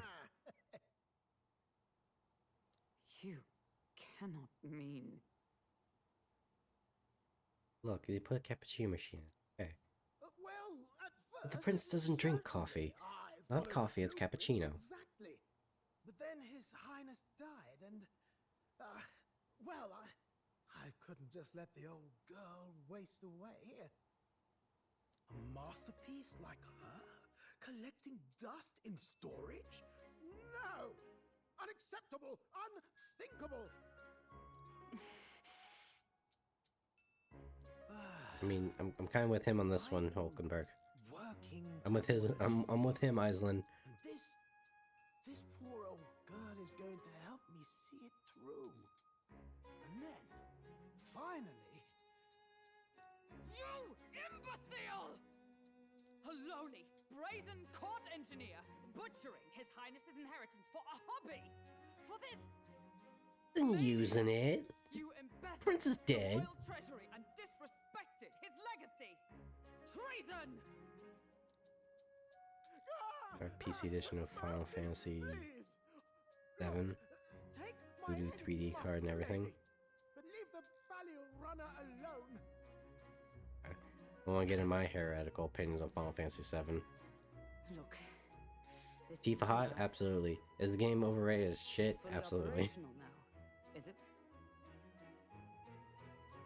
You cannot mean. Look, they put a cappuccino machine in. Okay. Well, at But the first, prince doesn't drink coffee. I Not followed coffee, it's blueprints cappuccino. Exactly. But then His Highness died, and well, I couldn't just let the old girl waste away. A masterpiece like her, collecting dust in storage? No! Unacceptable! Unthinkable! I mean, I'm kind of with him on this one, Hulkenberg. Working I'm with his. I'm with him, Iceland. And this poor old girl is going to help me see it through. And then, finally... You imbecile! A lowly, brazen court engineer butchering His Highness's inheritance for a hobby? For this? And using it. You embezzled Prince is the dead. royal treasury and disrespected his legacy. Treason! Our PC edition of Final Fantasy 7. We do 3D card and everything. But leave the value runner alone. I want to get in my heretical opinions on Final Fantasy 7. Look. Tifa hot? Absolutely. Is the game overrated as shit? Absolutely. Now, is it?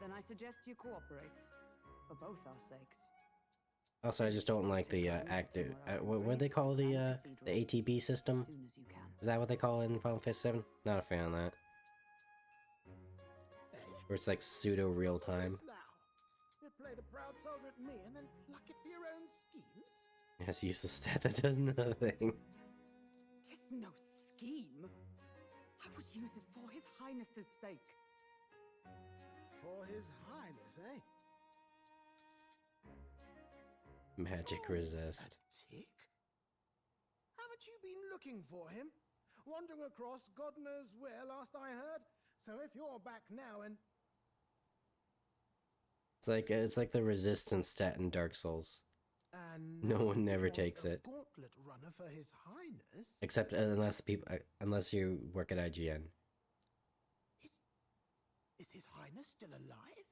Then I suggest you cooperate, for both our sakes. Also, I just don't like the active. What do they call the ATB system? Is that what they call it in Final Fantasy 7? Not a fan of that. Where it's like pseudo real time. You play the proud soldier at me and then pluck it for your own schemes? It has a useless stat that does nothing. Tis no scheme. I would use it for His Highness's sake. For His Highness, eh? Magic resist. A tick? Haven't you been looking for him? Wandering across God knows where last I heard? So if you're back now and... It's like the resistance stat in Dark Souls. No one never takes it. Gauntlet runner for His Highness? Except unless you work at IGN. Is His Highness still alive?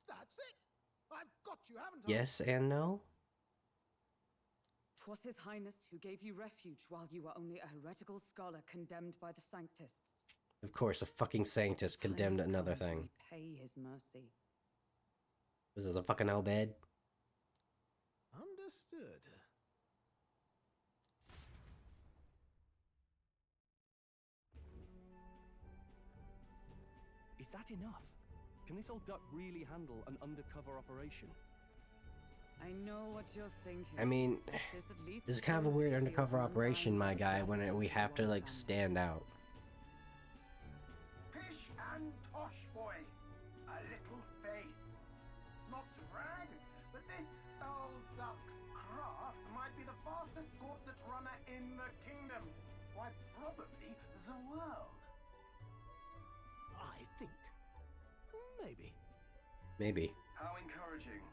That's it! I've got you, haven't I? Yes and no? 'Twas His Highness who gave you refuge while you were only a heretical scholar condemned by the Sanctists. Of course, a fucking Sanctist condemned another thing. Repay his mercy. This is a fucking Albed. Understood. Is that enough? Can this old duck really handle an undercover operation? I know what you're thinking. I mean, Tis at least this is kind of a weird undercover operation, my guy, when we have to, like, stand out. Pish and tosh, boy. A little faith. Not to brag, but this old duck's craft might be the fastest gauntlet runner in the kingdom. Why, probably the world. I think. Maybe. Maybe. How encouraging.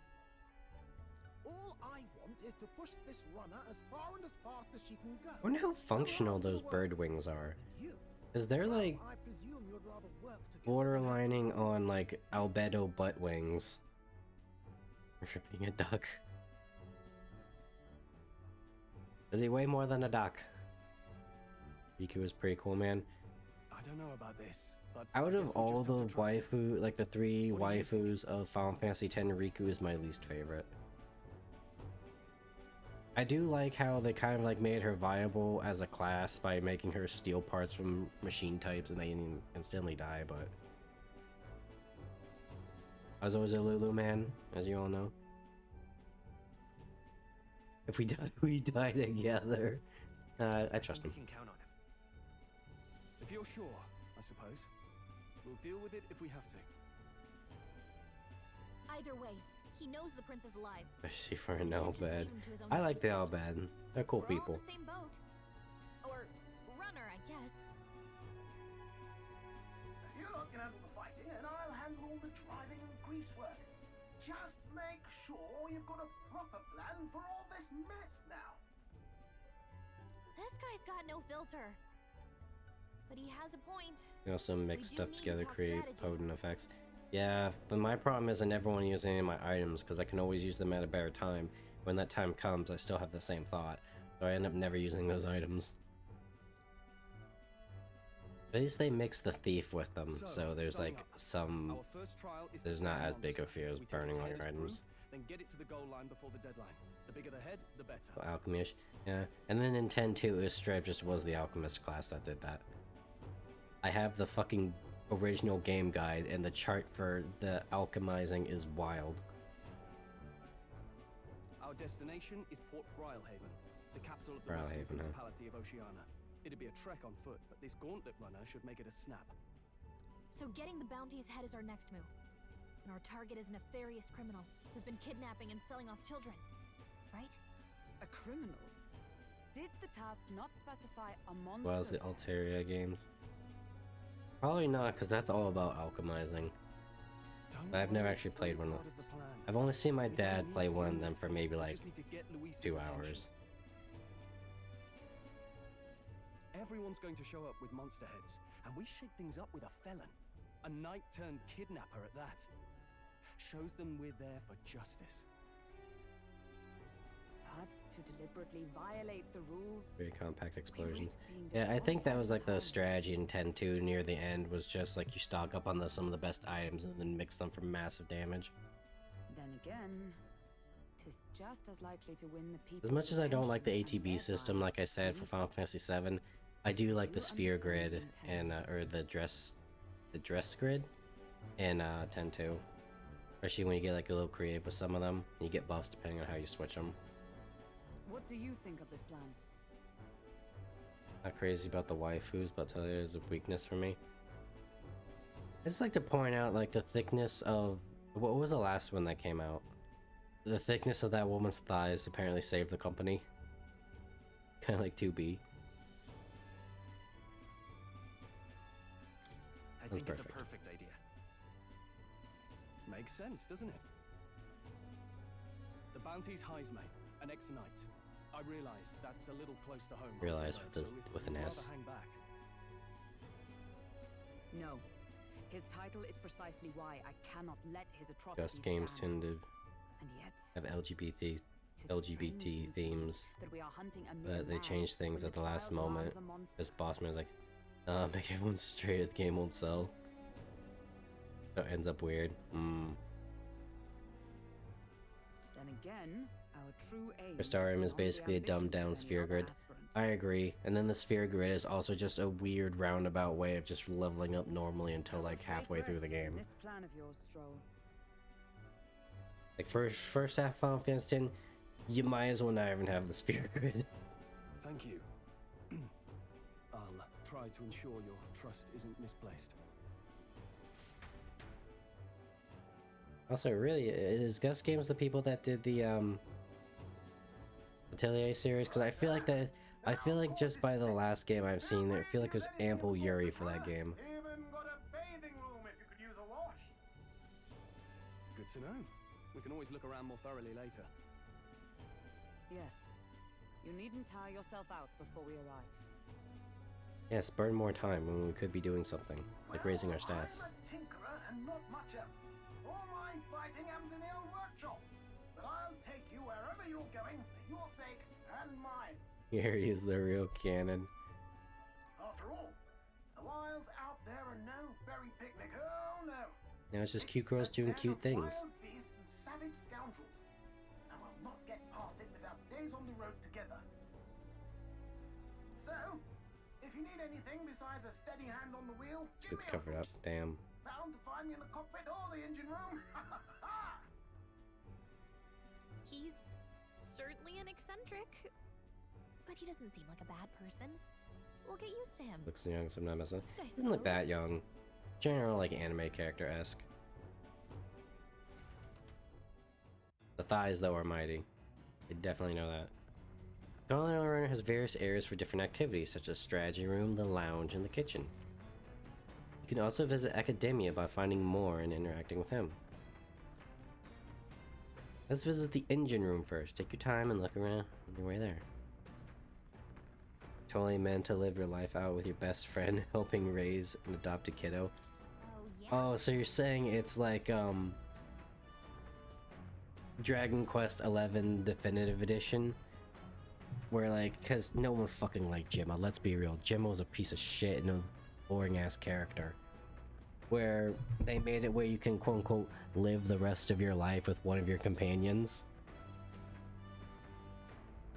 All I want is to push this runner as far and as fast as she can go. I wonder how functional those bird wings are. Because they're like I presume you'd rather work together. borderlining on like albedo butt wings. For being a duck. Does he weigh more than a duck? Riku is pretty cool, man. I don't know about this, but Out of all the waifu, like the 3 waifus of Final Fantasy X, Riku is my least favorite. I do like how they kind of like made her viable as a class by making her steal parts from machine types and they instantly die, but I was always a Lulu man, as you all know. If we die, we die together. I trust him. We can count on him. If you're sure, I suppose. We'll deal with it if we have to. Either way, he knows the prince is alive. Especially for an Albed. I like the Albed. They're cool We're people. all in the same boat. Or runner, I guess. You lot can handle the fighting, and I'll handle all the driving and greasework. Just make sure you've got a proper plan for all this mess now. This guy's got no filter. But he has a point. They also mix We do stuff need to together, talk create strategy. potent effects. Yeah, but my problem is I never want to use any of my items because I can always use them at a better time. When that time comes, I still have the same thought. So I end up never using those items. At least they mix the thief with them, so there's like some... Our first trial is to There's not find as big a monster. fear as We take burning its all head your as items. proof, then get it to the goal line before the deadline. The bigger the head, the better. So alchemy-ish. Yeah, and then in 10 2, it straight up just was the alchemist class that did that. I have the fucking original game guide, and the chart for the alchemizing is wild. Our destination is Port Brylehaven, the capital of the Brylehaven, Western huh? Principality of Oceania. It'd be a trek on foot, but this gauntlet runner should make it a snap. So getting the bounty's head is our next move. And our target is a nefarious criminal who's been kidnapping and selling off children. Right? A criminal? Did the task not specify a monster? Well, as the set? Altaria games. Probably not, because that's all about alchemizing. I've never actually played one of those. I've only seen my dad play one of them for maybe like 2 hours. Everyone's going to show up with monster heads, and we shake things up with a felon. A knight-turned-kidnapper at that. Shows them we're there for justice. But to deliberately violate the rules. Very compact explosions. Yeah, I think that was like the strategy in 10-2 near the end, was just like you stock up on some of the best items and then mix them for massive damage. Then again, tis just as likely to win the people. As much as I don't like the ATB system, like I said, for Final Fantasy VII, I do like the sphere grid and or the dress grid in 10-2. Especially when you get like a little creative with some of them, and you get buffs depending on how you switch them. What do you think of this plan? Not crazy about the waifus, but tell you there's a weakness for me. I just like to point out like the thickness of what was the last one that came out? The thickness of that woman's thighs apparently saved the company. Kind of like 2B. I think it's a perfect idea. Makes sense, doesn't it? The bounty's highs, mate. An ex-knight. I realize that's a little close to home. Realize So with an S. hang back. No. His title is precisely why I cannot let his atrocities Gust games stand. tend to And yet, have LGBT themes, that we are hunting a mere but they man changed things when at the the last child moment. harms a monster. This boss man is like, make everyone straight, the game won't sell. So it ends up weird. Then again, our true aim Restarium is basically a dumbed down sphere grid. I agree. And then the sphere grid is also just a weird roundabout way of just leveling up normally until like halfway through the game. This plan of yours, Stroll. Like first half Final Fantasy X, you might as well not even have the sphere grid. Thank you. I'll try to ensure your trust isn't misplaced. Also, really, is Gus Games the people that did the Atelier series? Because I feel like just by the last game I've seen, I feel like there's ample Yuri for that game. Even got a bathing room if you could use a wash. Good to know. We can always look around more thoroughly later. Yes. You needn't tire yourself out before we arrive. Yes, burn more time when we could be doing something, like raising our stats. I'm a tinkerer and not much else. All my fighting happens in the old workshop. But I'll take you wherever you're going for your sake and mine. Here he is, the real canon. After all, the wilds out there are no berry picnic. Oh no. Now it's just cute girls doing cute things. Wild beasts and savage scoundrels. And we'll not get past it without days on the road together. So, if you need anything besides a steady hand on the wheel, This gets covered up, damn. bound to find me in the cockpit or the engine room. He's certainly an eccentric, but he doesn't seem like a bad person. We'll get used to him. Looks young, so I'm not messing. I Doesn't look that suppose. young. General, like, anime character-esque. The thighs, though, are mighty. I definitely know that. Golden Runner has various areas for different activities, such as strategy room, the lounge, and the kitchen. You can also visit Academia by finding more and interacting with him. Let's visit the engine room first. Take your time and look around on your way there. Totally meant to live your life out with your best friend, helping raise an adopted kiddo. Oh, so you're saying it's like, Dragon Quest XI Definitive Edition? Where, like, because no one fucking liked Gemma, let's be real. Gemma was a piece of shit and a boring-ass character. Where they made it where you can, quote-unquote, live the rest of your life with one of your companions.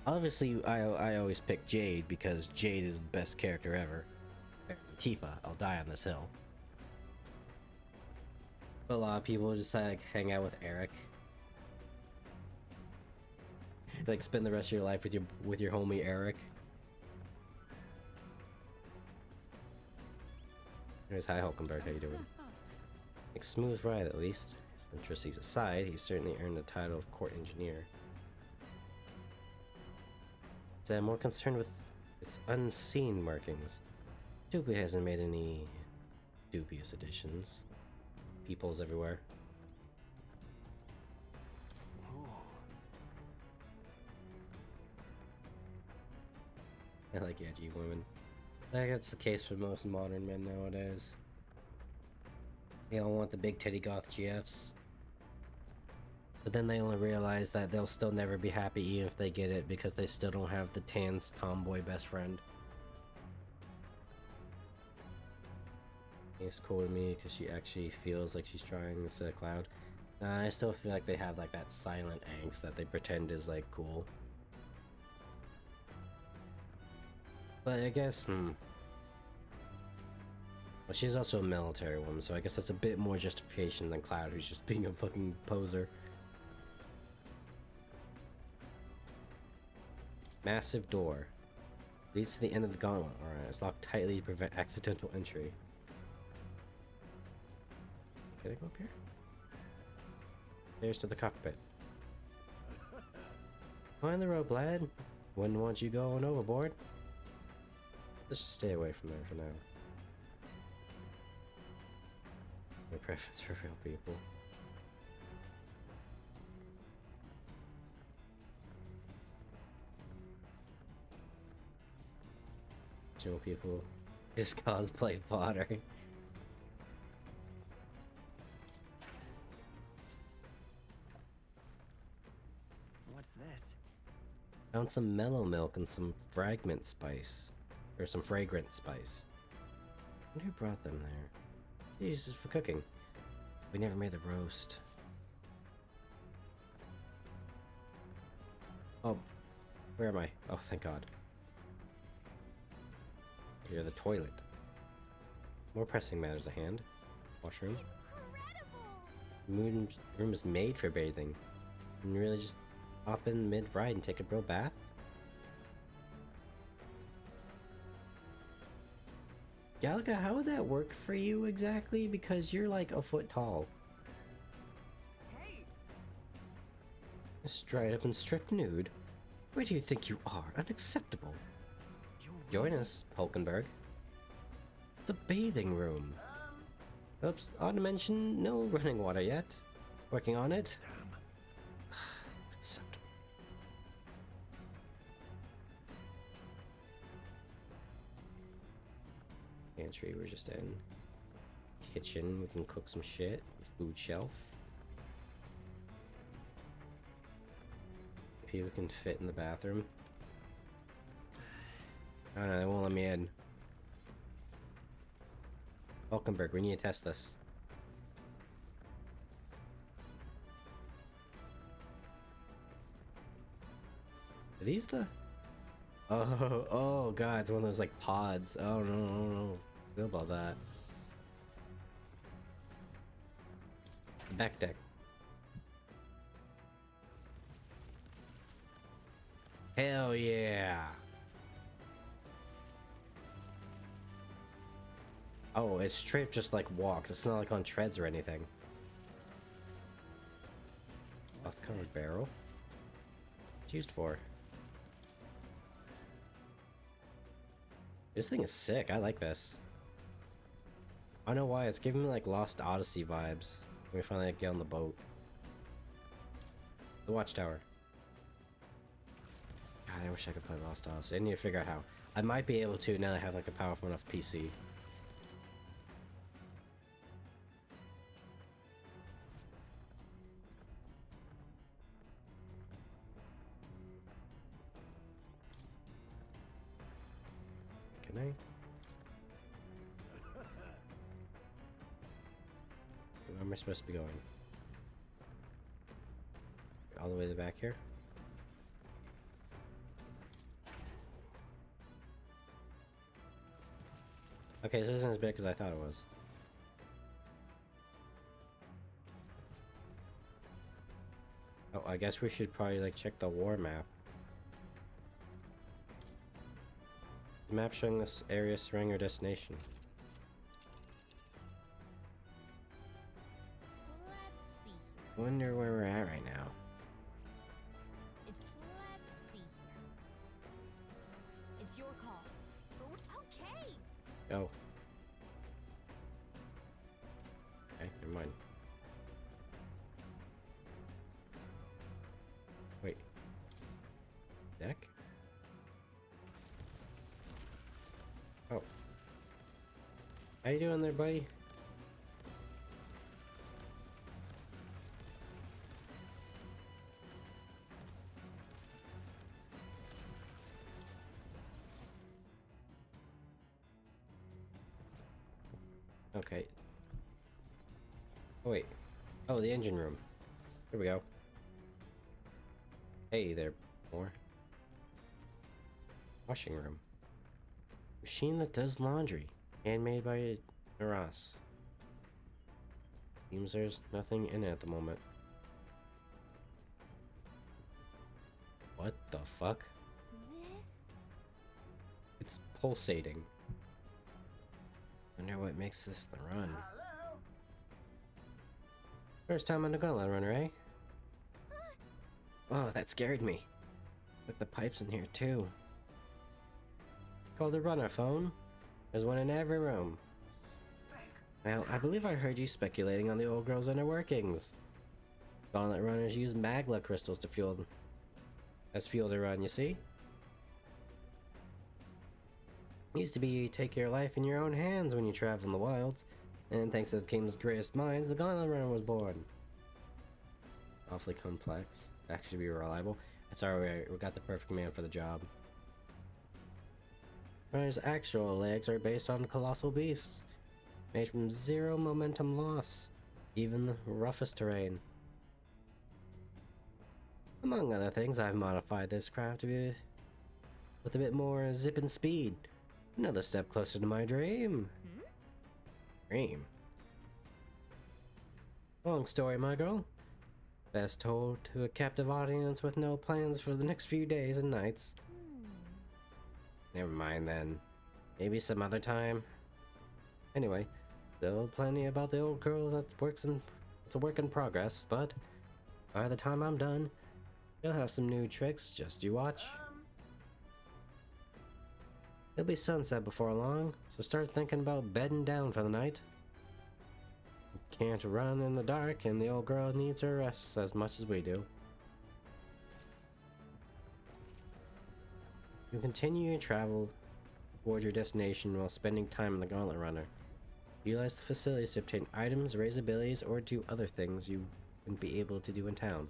Obviously, I always pick Jade, because Jade is the best character ever. Tifa, I'll die on this hill. But a lot of people just like hang out with Eric. Like spend the rest of your life with your homie Eric. There's Hi Hulkenberg, how you doing? Like smooth ride at least. Eccentricities aside, he's certainly earned the title of court engineer. more concerned with its unseen markings. Doopy hasn't made any dubious additions. Peoples everywhere. I like edgy women. I think that's the case for most modern men nowadays. They all want the big teddy goth GFs. But then they only realize that they'll still never be happy even if they get it because they still don't have the Tan's tomboy best friend. It's cool to me because she actually feels like she's trying instead of Cloud. I still feel like they have like that silent angst that they pretend is like cool. But I guess, Well, she's also a military woman, so I guess that's a bit more justification than Cloud, who's just being a fucking poser. Massive door. Leads to the end of the gauntlet. Alright, it's locked tightly to prevent accidental entry. Can I go up here? Stairs to the cockpit. Find the rope, lad. Wouldn't want you going overboard. Let's just stay away from there for now. My preference for real people. Real people just cosplay fodder. What's this? Found some mellow milk and some fragment spice. Or some fragrant spice. I wonder who brought them there. They use it for cooking. We never made the roast. Oh, where am I? Oh, thank God. You're the toilet. More pressing matters at hand. Washroom. Room is made for bathing. And you really just hop in mid-ride and take a real bath? Galaga, how would that work for you exactly? Because you're like a foot tall. Hey! Straight up and stripped nude? Where do you think you are? Unacceptable. Join us, Hulkenberg. It's a bathing room. Oops, ought to mention no running water yet. Working on it. Acceptable. Pantry we're just in. Kitchen, we can cook some shit. Food shelf. People can fit in the bathroom. Oh no, they won't let me in. Hulkenberg, we need to test this. Are these the... Oh god, it's one of those like pods. Oh no. Feel about that. Back deck. Hell yeah. Oh, it's straight just like walks. It's not like on treads or anything. Cloth covered barrel. What's it used for? This thing is sick. I like this. I don't know why. It's giving me like Lost Odyssey vibes. Let me finally get on the boat. The watchtower. God, I wish I could play Lost Odyssey. I need to figure out how. I might be able to now that I have like a powerful enough PC. Can I? Where am I supposed to be going? All the way to the back here? Okay, this isn't as big as I thought it was. Oh, I guess we should probably like check the war map. The map showing this area surrounding our destination. Let's see here. Wonder where we're at right now. Let's see here. your call. Okay. Oh. Okay, never mind. Wait. Deck? Oh. How you doing there, buddy? Okay. Oh, wait. Oh, the engine room. Here we go. Hey there, more. Washing room. Machine that does laundry. Handmade by Naras. Seems there's nothing in it at the moment. What the fuck? It's pulsating. Wonder what makes this the run. First time on the Gauntlet Runner, eh? Oh, that scared me. With the pipes in here too. Called the runner phone. There's one in every room. Now, I believe I heard you speculating on the old girl's inner workings. Gauntlet runners use magma crystals to fuel them. As fuel to run, you see? Used to be you take your life in your own hands when you travel in the wilds, and thanks to the king's greatest minds, the Gauntlet Runner was born. Awfully complex. Actually be reliable. That's alright, we got the perfect man for the job. Runner's actual legs are based on colossal beasts, made from zero momentum loss, even the roughest terrain. Among other things, I've modified this craft to be with a bit more zip and speed. Another step closer to my dream. Dream? Long story, my girl. Best told to a captive audience with no plans for the next few days and nights. Never mind then. Maybe some other time. Anyway, still plenty about the old girl it's a work in progress, but by the time I'm done, you'll have some new tricks, just you watch. It'll be sunset before long, so start thinking about bedding down for the night. Can't run in the dark, and the old girl needs her rest as much as we do. You continue your travel toward your destination while spending time in the Gauntlet Runner. Utilize the facilities to obtain items, raise abilities, or do other things you wouldn't be able to do in town.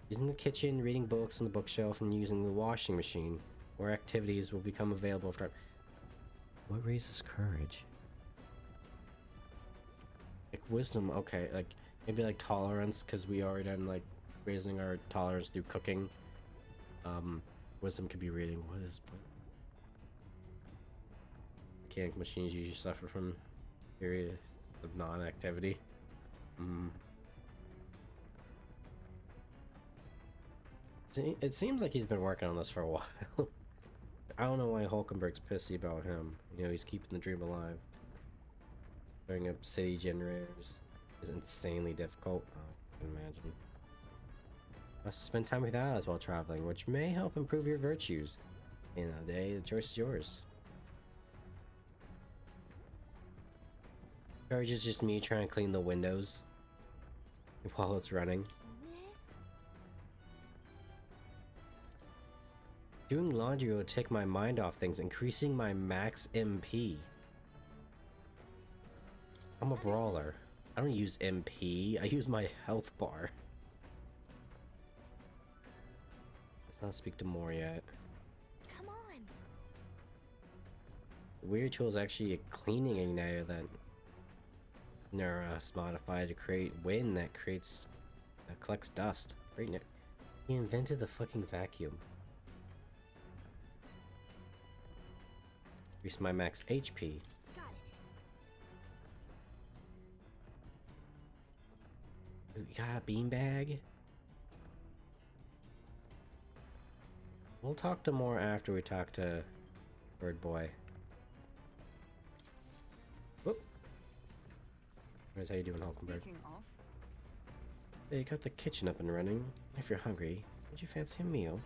Using the kitchen, reading books on the bookshelf, and using the washing machine, where activities will become available for... What raises courage? Like wisdom, okay, like maybe like tolerance, because we already done like raising our tolerance through cooking. Wisdom could be reading. What is... Mechanic machines usually suffer from periods of non-activity. It seems like he's been working on this for a while. I don't know why Hulkenberg's pissy about him. You know, he's keeping the dream alive. Starting up city generators is insanely difficult. Oh, I can imagine. Must spend time with allies while traveling, which may help improve your virtues. In a day, the choice is yours. Courage is just me trying to clean the windows while it's running. Doing laundry will take my mind off things, increasing my max MP. I'm a brawler. I don't use MP, I use my health bar. Let's not speak to more yet. Come on. The weird tool is actually a cleaning igniter that Neras modified to create wind that collects dust. Great. He invented the fucking vacuum. Increase my max HP. Got it. You got a beanbag? We'll talk to more after we talk to Bird Boy. Whoop. How you doing, Hulkenberg? Hey, you got the kitchen up and running. If you're hungry, would you fancy a meal?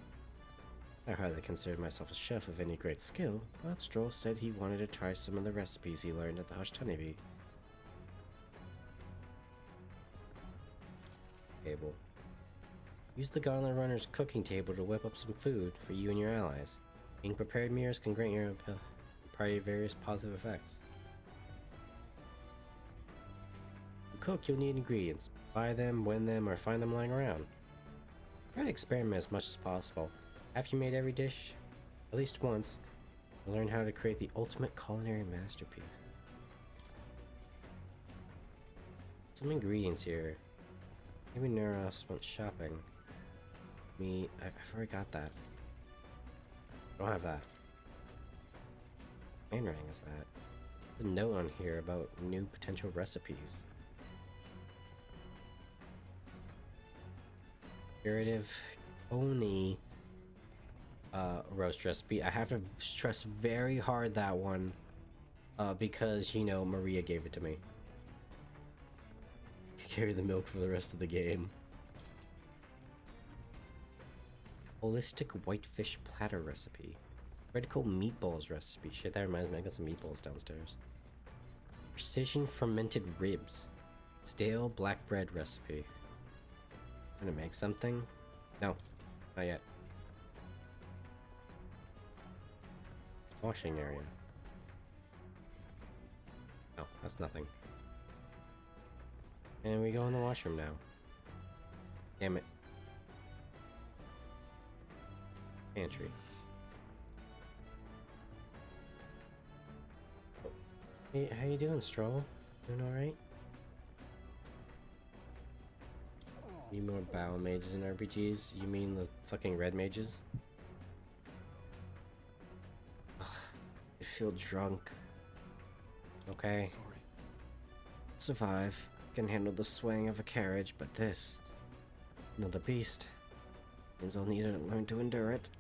I hardly consider myself a chef of any great skill, but Stroll said he wanted to try some of the recipes he learned at the Hashtanevi table. Use the Gauntlet Runner's cooking table to whip up some food for you and your allies. Being prepared meals can grant your party various positive effects. To cook, you'll need ingredients. Buy them, win them, or find them lying around. Try to experiment as much as possible. After you made every dish, at least once, you'll learn how to create the ultimate culinary masterpiece. Some ingredients here. Maybe Neuros went shopping. I've already got that. I don't have that. Handwriting is that. There's a note on here about new potential recipes. Curative Oni roast recipe. I have to stress very hard that one because, you know, Maria gave it to me. Carry the milk for the rest of the game. Holistic whitefish platter recipe. Critical meatballs recipe. Shit, that reminds me. I got some meatballs downstairs. Precision fermented ribs. Stale black bread recipe. Gonna make something? No, not yet. Washing area. No, that's nothing. And we go in the washroom now. Damn it. Pantry. Hey, how you doing, Stroll? Doing alright? Need more battle mages in RPGs? You mean the fucking red mages? Ugh, I feel drunk. Okay. Survive. Can handle the swaying of a carriage, but this... another beast. Means I'll need to learn to endure it.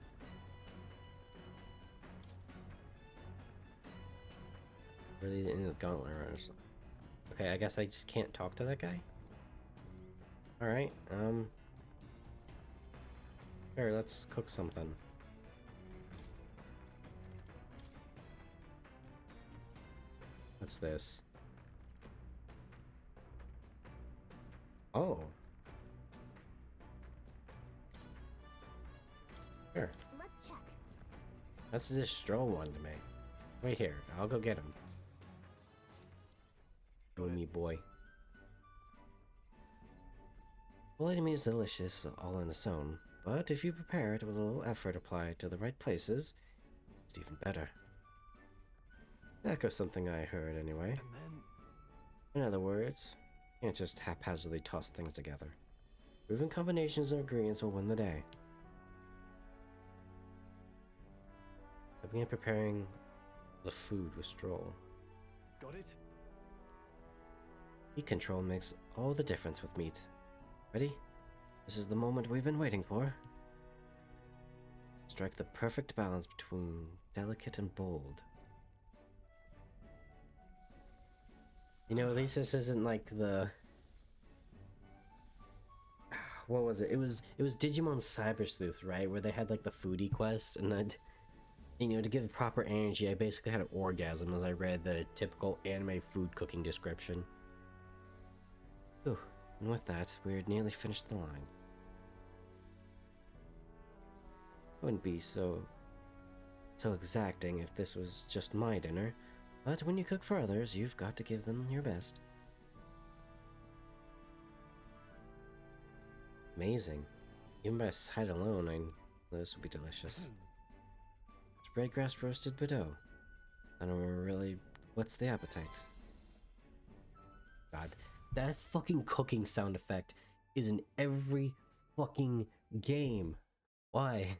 Really into the Gauntlet Runners. Okay, I guess I just can't talk to that guy? Alright, sure, let's cook something. What's this? Oh. Sure. Let's check. That's this Stroll one to me. Wait here, I'll go get him. Go me, boy. Well, meat is delicious all on its own, but if you prepare it with a little effort applied to the right places, it's even better. Echoes something I heard anyway. In other words, you can't just haphazardly toss things together. Proven combinations of ingredients will win the day. I began preparing the food with Stroll. Got it? Heat control makes all the difference with meat. Ready? This is the moment we've been waiting for. Strike the perfect balance between delicate and bold. You know, at least this isn't like the... What was it? It was Digimon Cyber Sleuth, right? Where they had like the foodie quest, and I'd... You know, to give it proper energy, I basically had an orgasm as I read the typical anime food cooking description. Ooh, and with that, we had nearly finished the line. I wouldn't be so exacting if this was just my dinner, but when you cook for others, you've got to give them your best. Amazing. Even by sight alone, I know this would be delicious. Breadgrass roasted Bordeaux. I don't really... What's the appetite? God, that fucking cooking sound effect is in every fucking game. Why?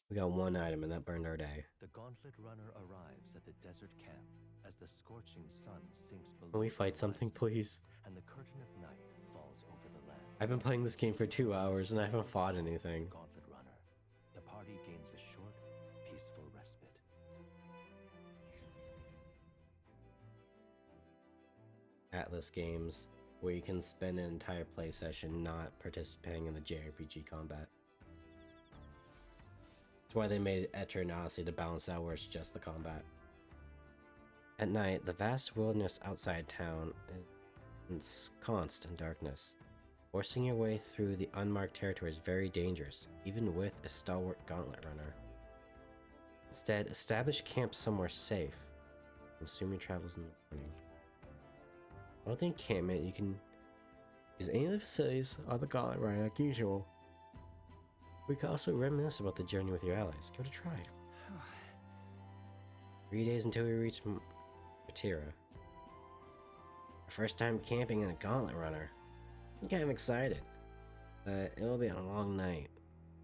We got one item and that burned our day. The Gauntlet Runner arrives at the desert camp as the scorching sun sinks below. Can we fight something, please? And the curtain of night falls over the land. I've been playing this game for 2 hours and I haven't fought anything. The party gains a short, peaceful respite. Atlas Games. where you can spend an entire play session not participating in the JRPG combat. That's why they made Etrian Odyssey to balance out where it's just the combat. At night, the vast wilderness outside town is ensconced in darkness. Forcing your way through the unmarked territory is very dangerous, even with a stalwart gauntlet runner. Instead, establish camp somewhere safe. Consume your travels in the morning. On the encampment, you can use any of the facilities on the gauntlet runner like usual. We can also reminisce about the journey with your allies. Give it a try. 3 days until we reach Matira. Our first time camping in a gauntlet runner. I'm kind of excited, but it will be a long night,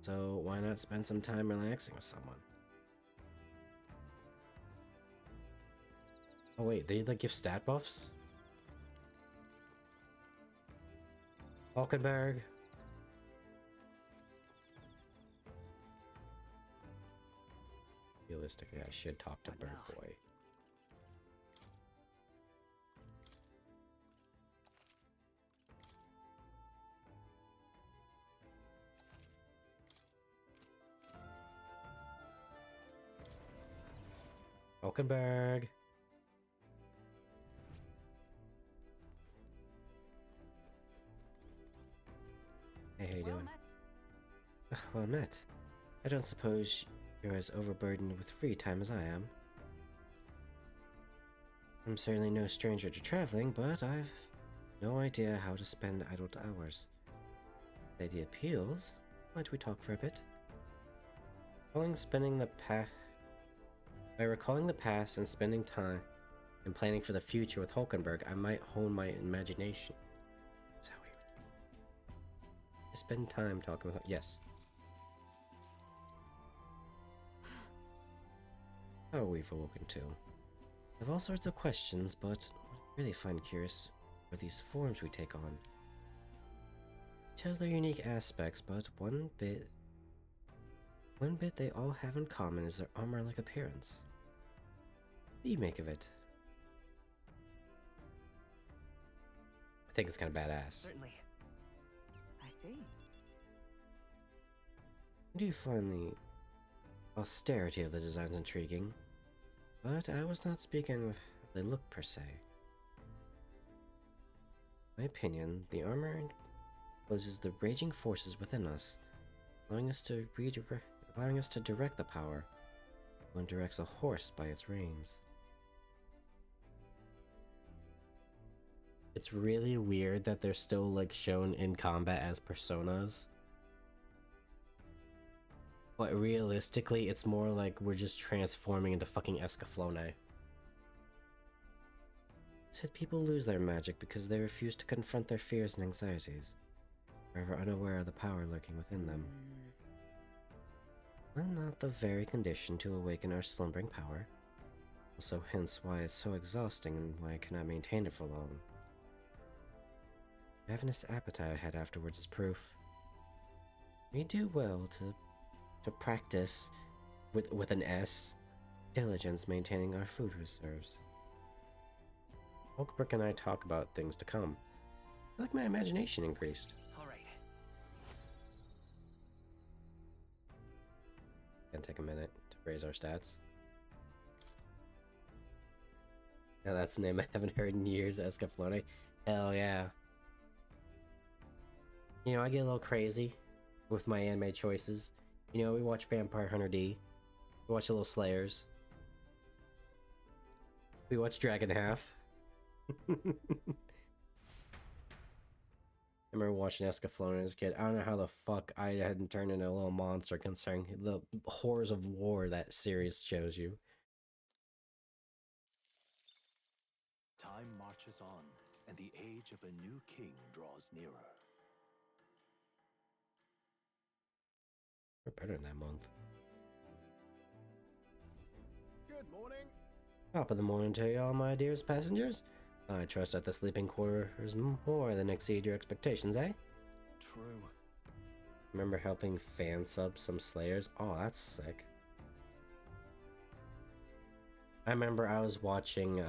so why not spend some time relaxing with someone? Oh wait, they like give stat buffs? Falkenberg. Realistically, I should talk to Bird Boy. Falkenberg. Hey, how you doing? Well met. I don't suppose you're as overburdened with free time as I am. I'm certainly no stranger to traveling, but I've no idea how to spend idle hours. If the idea appeals, might we talk for a bit? By recalling the past and spending time and planning for the future with Hulkenberg, I might hone my imagination. That's how we spend time talking with him. Yes. How are we awoken to? I have all sorts of questions, but what I really find curious are these forms we take on. Each has their unique aspects, but one bit they all have in common is their armor-like appearance. What do you make of it? I think it's kind of badass. Certainly. I see. I do find the austerity of the designs intriguing, but I was not speaking of how they look per se. In my opinion, the armor encloses the raging forces within us, allowing us to direct the power. One directs a horse by its reins. It's really weird that they're still like shown in combat as personas. But realistically, it's more like we're just transforming into fucking Escaflowne. It said people lose their magic because they refuse to confront their fears and anxieties, forever unaware of the power lurking within them. I'm not the very condition to awaken our slumbering power. Also, hence why it's so exhausting and why I cannot maintain it for long. The ravenous appetite I had afterwards is proof. We do well to practice, with an S, diligence maintaining our food reserves. Hulkbrick and I talk about things to come. I feel like my imagination increased. Alright. Can take a minute to raise our stats. Now that's a name I haven't heard in years, Escaflowne. Hell yeah. You know, I get a little crazy with my anime choices. You know, we watch Vampire Hunter D. We watch a little Slayers. We watch Dragon Half. I remember watching Escaflowne as a kid. I don't know how the fuck I hadn't turned into a little monster considering the horrors of war that series shows you. Time marches on, and the age of a new king draws nearer. We're better than that month. Good morning. Top of the morning to you all, my dearest passengers. I trust that the sleeping quarters more than exceed your expectations, eh? True. Remember helping fan sub some Slayers? Oh, that's sick. I remember I was watching,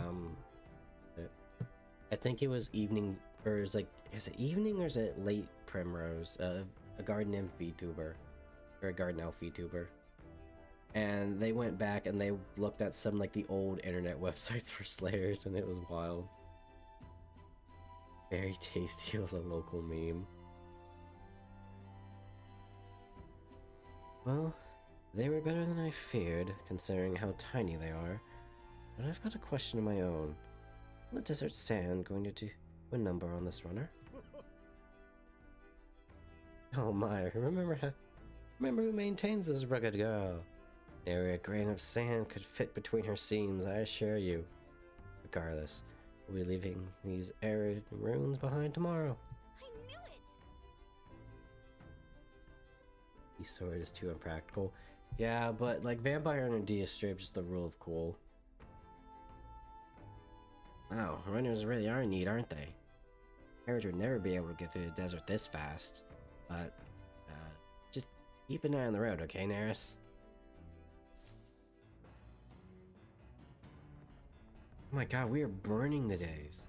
I think it was Evening or is it evening or is it late Primrose? A garden nymph VTuber, or a garden elf VTuber. And they went back and they looked at some like the old internet websites for Slayers, and it was wild. Very tasty was a local meme. Well, they were better than I feared, considering how tiny they are. But I've got a question of my own. The desert sand going to do a number on this runner? Oh my, remember who maintains this rugged girl? Nary a grain of sand could fit between her seams, I assure you. Regardless, we'll be leaving these arid ruins behind tomorrow. I knew it! This sword is too impractical. Yeah, but like Vampire Hunter is straight up just the rule of cool. Wow, runners really are neat, aren't they? Carriage would never be able to get through the desert this fast. But, just keep an eye on the road, okay, Neris? Oh my god, we are burning the days.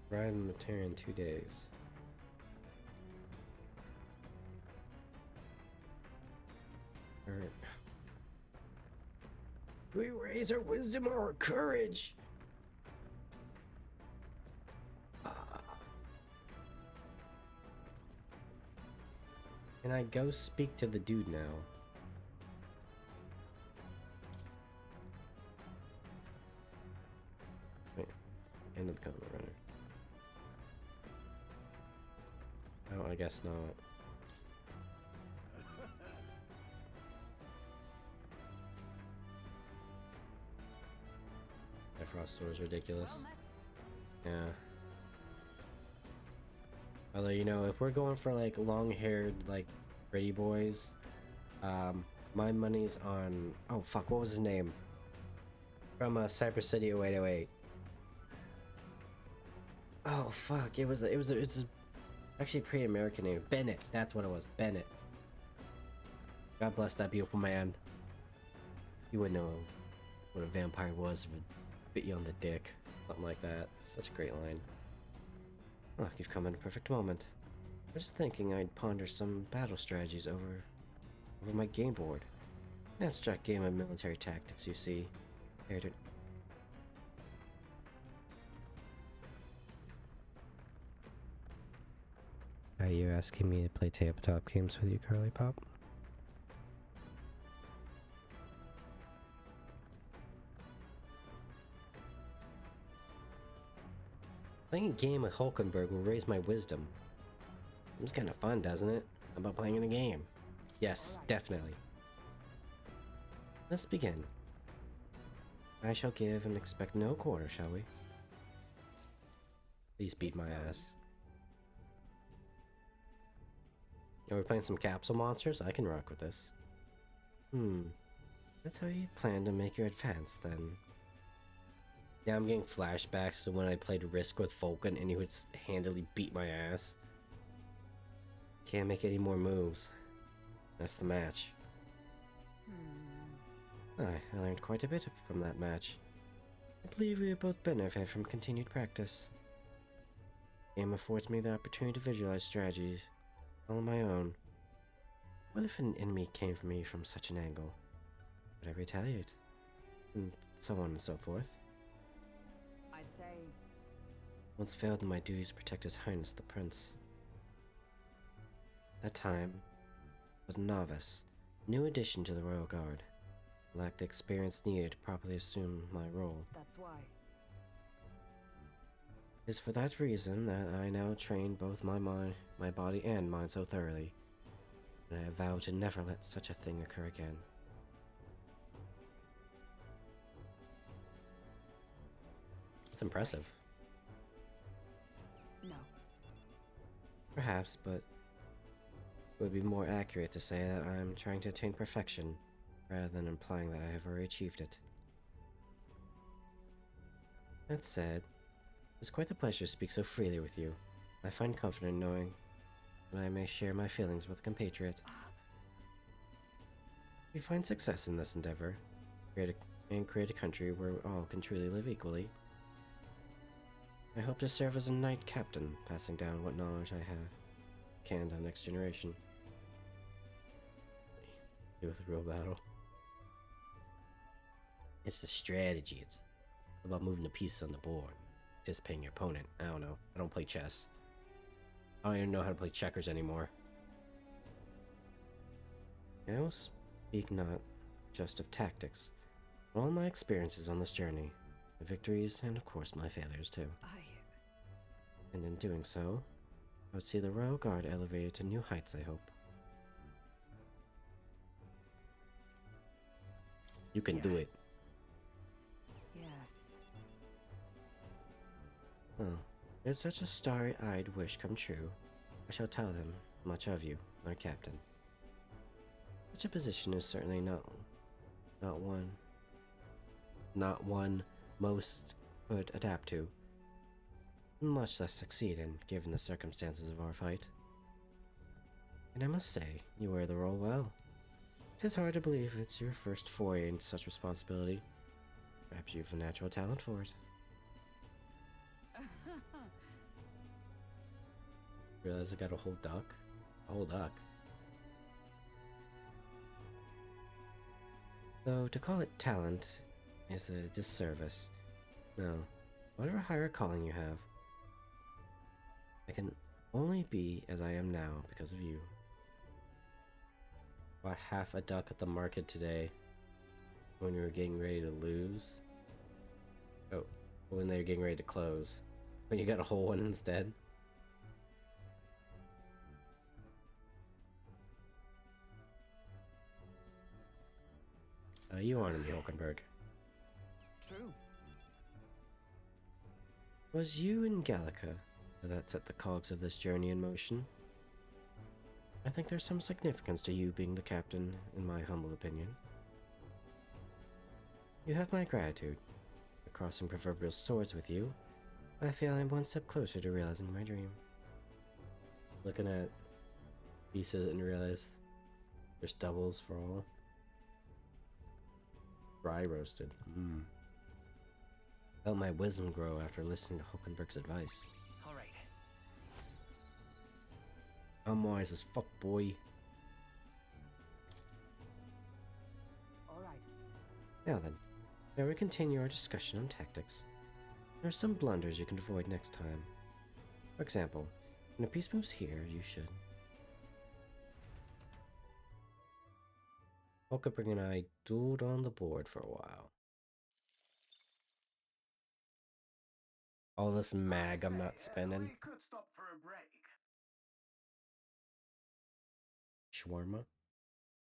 Riding Minotaur in 2 days. Alright. We raise our wisdom or our courage? Can I go speak to the dude now? Wait, end of the combat runner. Oh, I guess not. That frost sword is ridiculous. Yeah. Although, you know, if we're going for like long-haired, like pretty boys, my money's on. Oh fuck, what was his name? From Cypress City 0808. Oh fuck, it's actually a pretty American name. Bennett, that's what it was. Bennett. God bless that beautiful man. You wouldn't know what a vampire was if it bit you on the dick. Something like that. Such a great line. Oh, you've come at a perfect moment. I was thinking I'd ponder some battle strategies over my game board. An abstract game of military tactics, you see. Are you asking me to play tabletop games with you, Carly Pop? Playing a game with Hulkenberg will raise my wisdom. Seems kind of fun, doesn't it? How about playing in a game? Yes, definitely. Let's begin. I shall give and expect no quarter, shall we? Please beat my ass. Are we playing some capsule monsters? I can rock with this. That's how you plan to make your advance, then. Yeah, I'm getting flashbacks to when I played Risk with Vulcan and he would handily beat my ass. Can't make any more moves. That's the match. I learned quite a bit from that match. I believe we both benefit from continued practice. The game affords me the opportunity to visualize strategies all on my own. What if an enemy came for me from such an angle? Would I retaliate? And so on and so forth. I'd say... Once failed in my duties to protect His Highness the Prince. At that time, but a novice, new addition to the Royal Guard. Lacked the experience needed to properly assume my role. That's why. It is for that reason that I now train both my body and mind so thoroughly, and I vow to never let such a thing occur again. It's impressive. No. Perhaps, but it would be more accurate to say that I'm trying to attain perfection, rather than implying that I have already achieved it. That said, it's quite a pleasure to speak so freely with you. I find comfort in knowing that I may share my feelings with a compatriot. If you find success in this endeavor, create a country where all can truly live equally, I hope to serve as a knight captain, passing down what knowledge I have can to the next generation. Do with a real battle. It's the strategy. It's about moving the pieces on the board. Anticipating your opponent. I don't know. I don't play chess. I don't even know how to play checkers anymore. I will speak not just of tactics, but all my experiences on this journey, my victories, and of course my failures too. And in doing so, I would see the Royal Guard elevated to new heights, I hope. You can do it. Yes. Oh, if such a starry-eyed wish come true, I shall tell them much of you, my captain. Such a position is certainly not one most could adapt to, much less succeed in, given the circumstances of our fight. And I must say, you wear the role well. It is hard to believe it's your first foray into such responsibility. Perhaps you have a natural talent for it. Realize I got a whole duck? A whole duck. Though to call it talent is a disservice. No, whatever higher calling you have, I can only be as I am now because of you. Bought half a duck at the market today when we were getting ready to lose. Oh, when they were getting ready to close. When you got a whole one instead. You wanted me, Hulkenberg. True. Was you and Gallica that set the cogs of this journey in motion? I think there's some significance to you being the captain, in my humble opinion. You have my gratitude. For crossing proverbial swords with you, I feel I'm one step closer to realizing my dream. Looking at pieces and realize there's doubles for all. Dry roasted. Felt my wisdom grow after listening to Hulkenberg's advice. Alright. I'm wise as fuck, boy. Alright. Now then, shall we continue our discussion on tactics? There are some blunders you can avoid next time. For example, when a piece moves here, you should. Hulkenberg and I dueled on the board for a while. All this mag I'm not spending. We could stop for a break. Shawarma?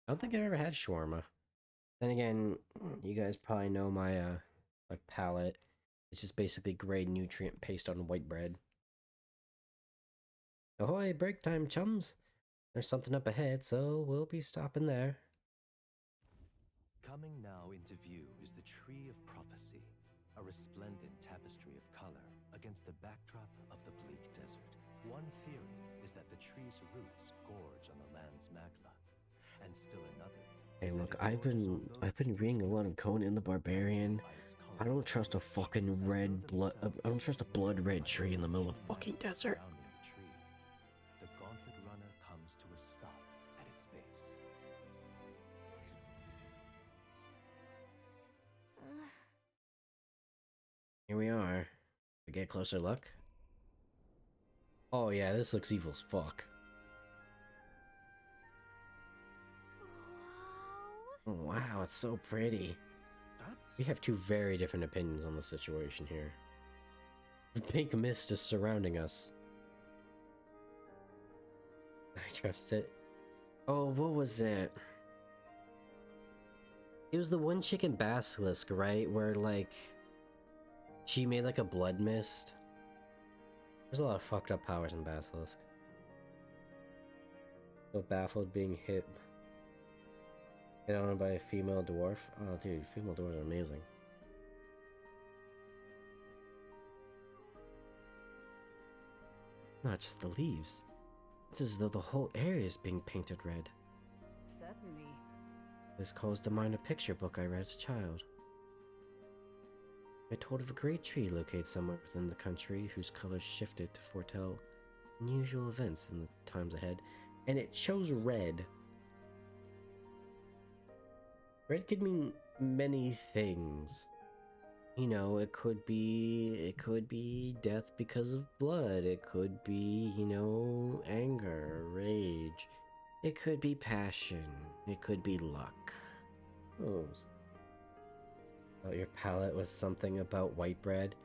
I don't think I've ever had shawarma. Then again, you guys probably know my my palate. It's just basically gray nutrient paste on white bread. Ahoy, break time, chums! There's something up ahead, so we'll be stopping there. Coming now into view is the Tree of Prophecy, a resplendent tapestry of color against the backdrop of the bleak desert. One theory is that the tree's roots gorge on the land's magma, and still another. Hey, look, I've been reading a lot of Conan the Barbarian. I don't trust a fucking red blood. I don't trust a blood red tree in the middle of the fucking desert. The gauntlet runner comes to a stop at its base. Here we are. We get a closer look. Oh yeah, this looks evil as fuck. Oh wow, it's so pretty. We have two very different opinions on the situation here. The pink mist is surrounding us. I trust it. Oh, what was it? It was the one chicken basilisk, right? Where like she made like a blood mist. There's a lot of fucked up powers in basilisk. So baffled being hit on by a female dwarf. Oh dude, female dwarves are amazing. Not just the leaves. It's as though the whole area is being painted red. Certainly. This calls to mind a picture book I read as a child. I told of a great tree located somewhere within the country whose colors shifted to foretell unusual events in the times ahead. And it shows red. Red could mean many things. You know, it could be death because of blood. It could be, you know, anger, rage. It could be passion. It could be luck. Oh. Oh, your palate was something about white bread.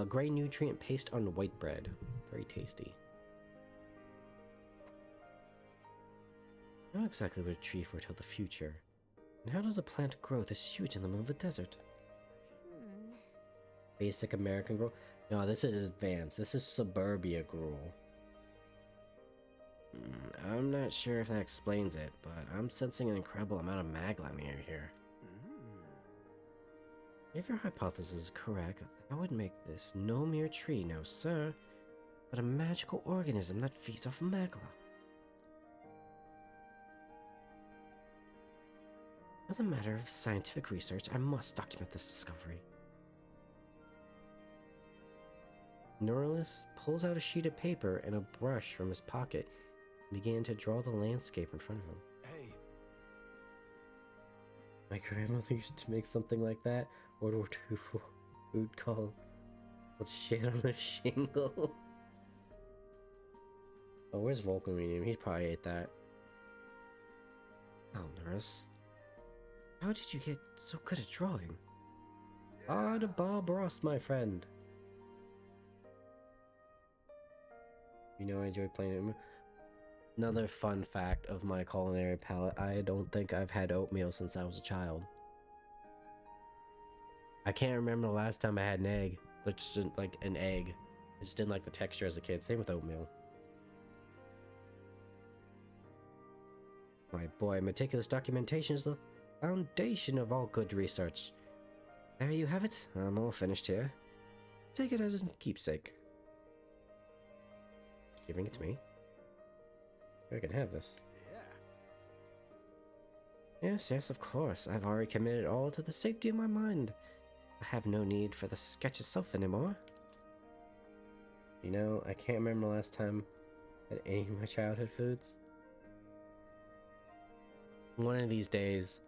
Gray nutrient paste on white bread. Very tasty. How exactly would a tree foretell the future? And how does a plant grow this huge in the middle of a desert? Basic American gruel? No, this is advanced. This is suburbia gruel. I'm not sure if that explains it, but I'm sensing an incredible amount of magma near here. If your hypothesis is correct, that would make this no mere tree, no sir, but a magical organism that feeds off magma. As a matter of scientific research, I must document this discovery. Neuralist pulls out a sheet of paper and a brush from his pocket and began to draw the landscape in front of him. Hey. My grandmother used to make something like that. World War II food called shit on a shingle. Oh, where's Vulcan Medium? He probably ate that. Oh, nurse. How did you get so good at drawing? Ah, the Bob Ross, my friend. You know I enjoy playing it. Another fun fact of my culinary palate, I don't think I've had oatmeal since I was a child. I can't remember the last time I had an egg. Which is like an egg. I just didn't like the texture as a kid. Same with oatmeal. My boy, meticulous documentation is the foundation of all good research. There you have it. I'm all finished here. Take it as a keepsake. Giving it to me? I can have this. Yes, yes, of course. I've already committed all to the safety of my mind. I have no need for the sketch itself anymore. You know, I can't remember the last time I had any of my childhood foods. One of these days,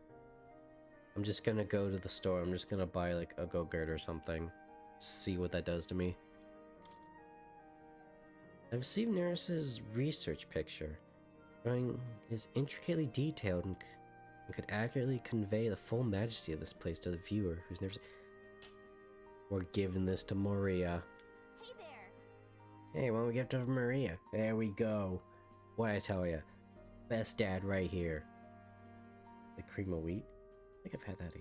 I'm just gonna go to the store. I'm just gonna buy like a Go-Gurt or something. See what that does to me. I've received Neris's research picture. Drawing is intricately detailed and could accurately convey the full majesty of this place to the viewer who's never seen. We're giving this to Maria. Hey there. Hey, why don't we give it to Maria? There we go. What I tell ya? Best dad right here. The cream of wheat? I think I've had that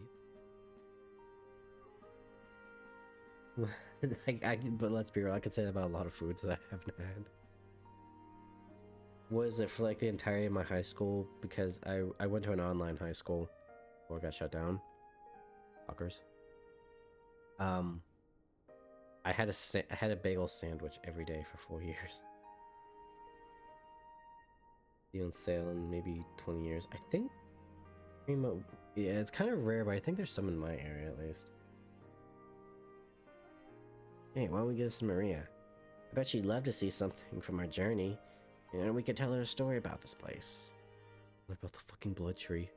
but let's be real, I could say that about a lot of foods that I haven't had. Was it for like the entirety of my high school? Because I went to an online high school before it got shut down. Fuckers. I had a bagel sandwich every day for 4 years. Be on sale in maybe 20 years. I think. Yeah, it's kind of rare, but I think there's some in my area at least. Hey, why don't we get this to Maria? I bet she'd love to see something from our journey, and we could tell her a story about this place. What about the fucking blood tree?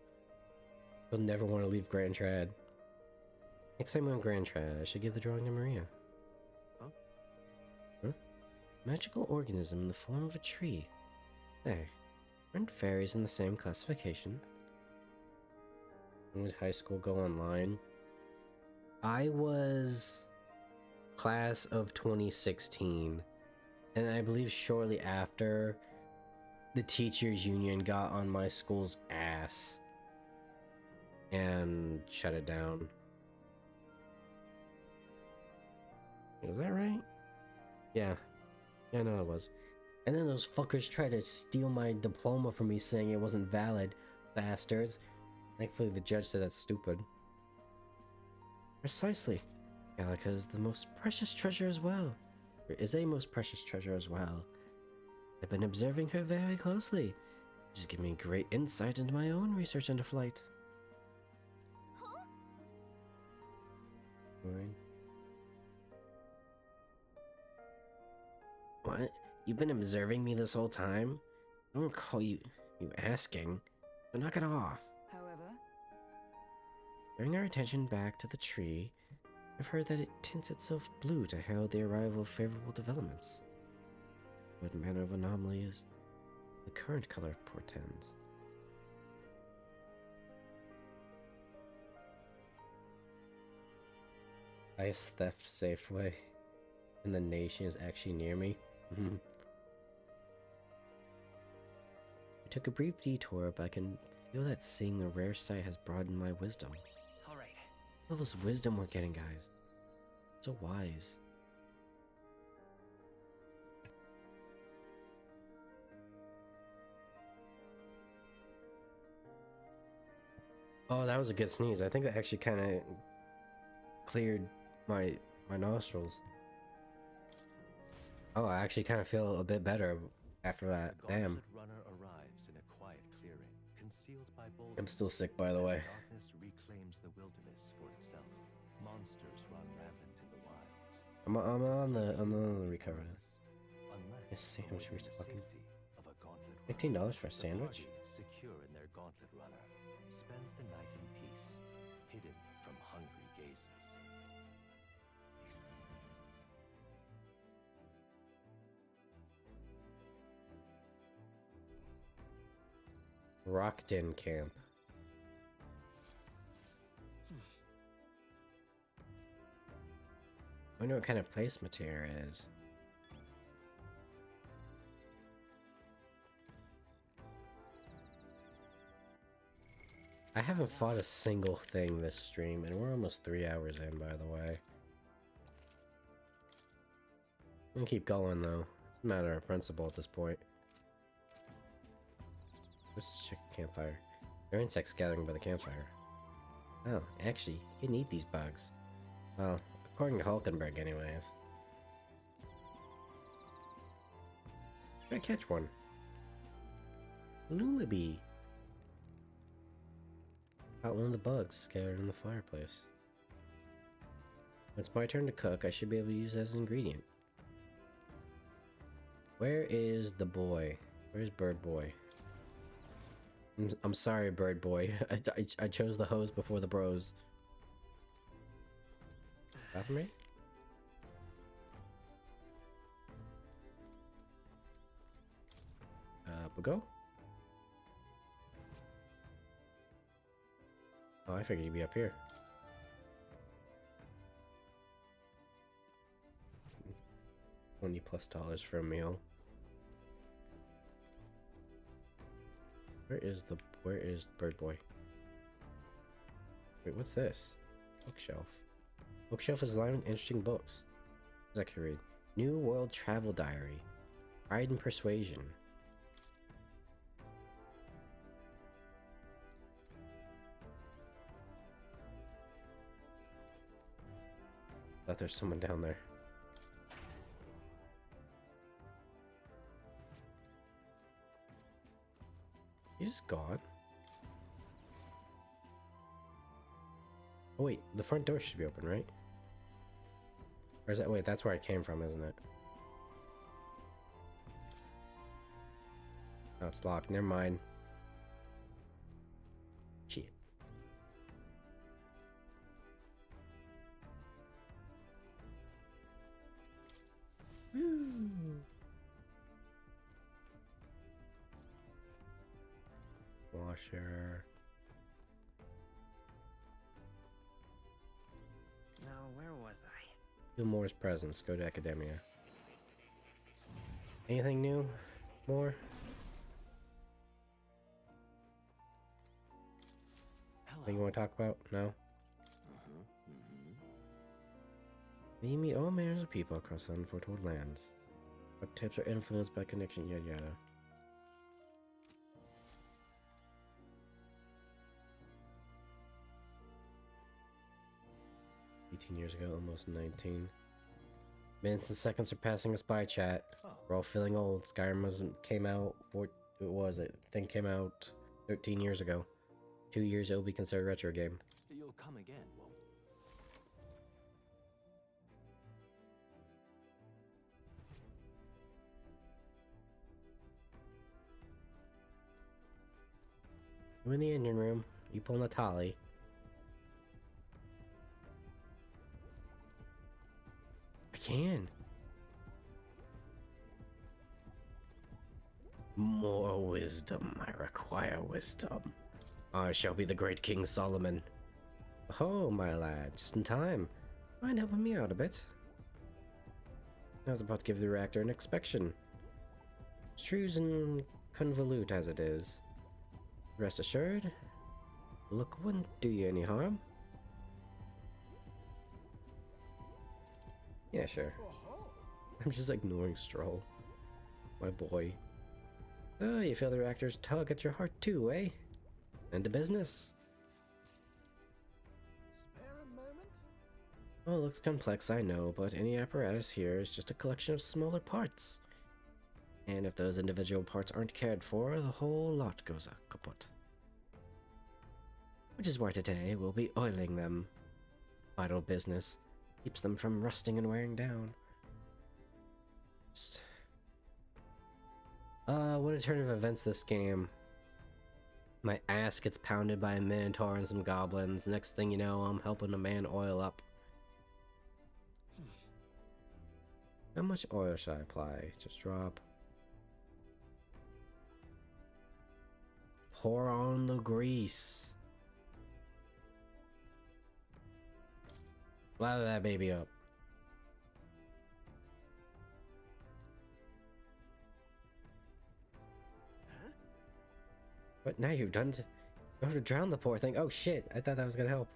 You'll never want to leave Grand Trad. Next time we're on Grand Trad, I should give the drawing to Maria. Huh? Magical organism in the form of a tree. There. Aren't fairies in the same classification? When did high school go online? I was class of 2016, and I believe shortly after, the teachers union got on my school's ass and shut it down. Was that right? Yeah, no, it was. And then those fuckers tried to steal my diploma from me, saying it wasn't valid. Bastards. Thankfully the judge said that's stupid. Precisely. Gallica is the most precious treasure as well. There is a most precious treasure as well. I've been observing her very closely, which has given me great insight into my own research into flight. Huh? Fine. What? You've been observing me this whole time? I don't recall you asking. So knock it off. However, Bring our attention back to the tree. I've heard that it tints itself blue to herald the arrival of favorable developments. What manner of anomaly is the current color portends? Ice theft Safeway in the nation is actually near me. I took a brief detour, but I can feel that seeing the rare sight has broadened my wisdom. All right. All this wisdom we're getting, guys. So wise. Oh, that was a good sneeze. I think that actually kind of cleared my nostrils. Oh, I actually kind of feel a bit better after that. The Damn. gauntlet runner arrives in a quiet clearing, concealed by boulders. I'm still sick, by the as way. Darkness reclaims the wilderness for itself. Monsters run rampant in the wilds. I'm on the recovery. Unless This sandwich from we're within the talking. safety of a gauntlet $15 runner. for a The sandwich? party, secure in their gauntlet runner, spends the night in peace, hidden from hungry gazes. Rockden Camp. Wonder what kind of place material is. I haven't fought a single thing this stream, and we're almost 3 hours in, by the way. I'm gonna keep going, though. It's a matter of principle at this point. Where's the chicken campfire? There are insects gathering by the campfire. Oh, actually, you can eat these bugs. Well, according to Hulkenberg, anyways. Try to catch one. Lullaby. Caught one of the bugs scattered in the fireplace. When it's my turn to cook, I should be able to use it as an ingredient. Where is the boy? Where's Bird Boy? I'm sorry, Bird Boy. I chose the hoes before the bros. Bathroom rate? We'll go? Oh, I figured you'd be up here. $20+ for a meal. Where is Bird Boy? Wait, what's this? Bookshelf. Bookshelf is lined with interesting books. What does that read? New World Travel Diary. Pride and Persuasion. Thought there's someone down there. He's just gone. Oh wait, the front door should be open, right? Or is that, wait, that's where I came from, isn't it? Oh, it's locked, never mind. Shit. Woo. Washer. Now, where was I? Gilmore's presence. Go to Academia. Anything new? More? Anything you want to talk about? No? May you meet all manners of people across the unforetold lands. What tips are influenced by connection, yada yada. Years ago, almost 19. Minutes and seconds are passing us by, chat. We're all feeling old. Skyrim came out, I think came out 13 years ago. 2 years it'll be considered a retro game. You'll come again, won't I'm in the engine room. You pulling the tolly. I can. More wisdom. I require wisdom. I shall be the great King Solomon. Oh, my lad, just in time. Mind helping me out a bit? I was about to give the reactor an inspection. Abstruse and convolute as it is. Rest assured, look wouldn't do you any harm. Yeah, sure. I'm just ignoring Stroll. My boy. Oh, you feel the reactor's tug at your heart too, eh? Into business. Spare a moment? Oh, it looks complex, I know, but any apparatus here is just a collection of smaller parts. And if those individual parts aren't cared for, the whole lot goes kaput. Which is why today we'll be oiling them. Vital business. Keeps them from rusting and wearing down. What a turn of events this game. My ass gets pounded by a Minotaur and some Goblins. Next thing you know, I'm helping a man oil up. How much oil should I apply? Just drop. Pour on the grease. Lather that baby up. But now you've done it. You have to drown the poor thing. Oh shit, I thought that was gonna help.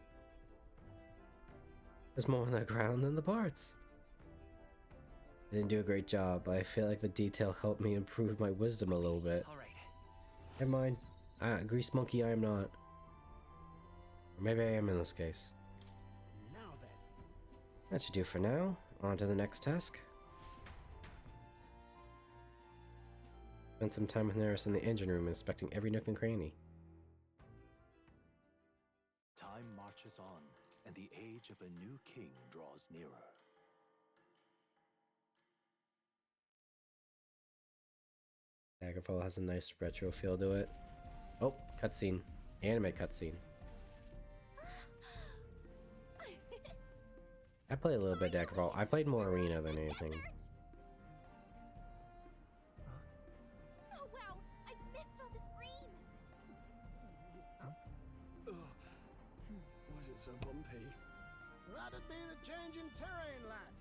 There's more on the ground than the parts. I didn't do a great job, but I feel like the detail helped me improve my wisdom a little bit. All right. Never mind. Grease monkey I am not. Or maybe I am in this case. Now then. That should do for now. On to the next task. Spent some time with Neris in the engine room inspecting every nook and cranny. Time marches on, and the age of a new king draws nearer. Daggerfall has a nice retro feel to it. Oh, cutscene. Anime cutscene. I played a little bit of Daggerfall. I played more Arena than anything. Oh wow, I missed all this green. Why is it so bumpy? That'd be the change in terrain, lad.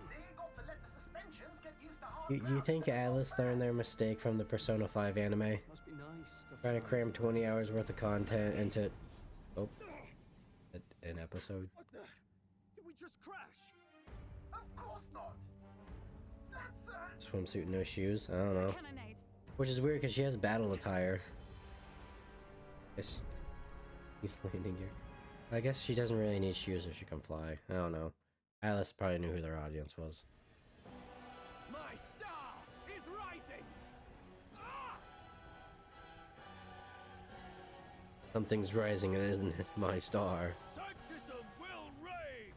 See, got to let the suspensions get used to hard You ground think instead of Atlas soft learned their ground. mistake from the Persona 5 anime? Must be nice to Trying to fly. cram 20 hours worth of content into... Oh. An episode. What the? Did we just crash? Of course not. That's Swimsuit, no shoes. I don't know. Cannonade. Which is weird because she has battle attire. He's landing here. I guess she doesn't really need shoes if she can fly. I don't know. Alice probably knew who their audience was. My star is rising. Ah! Something's rising and it isn't my star. Sanctism will reign!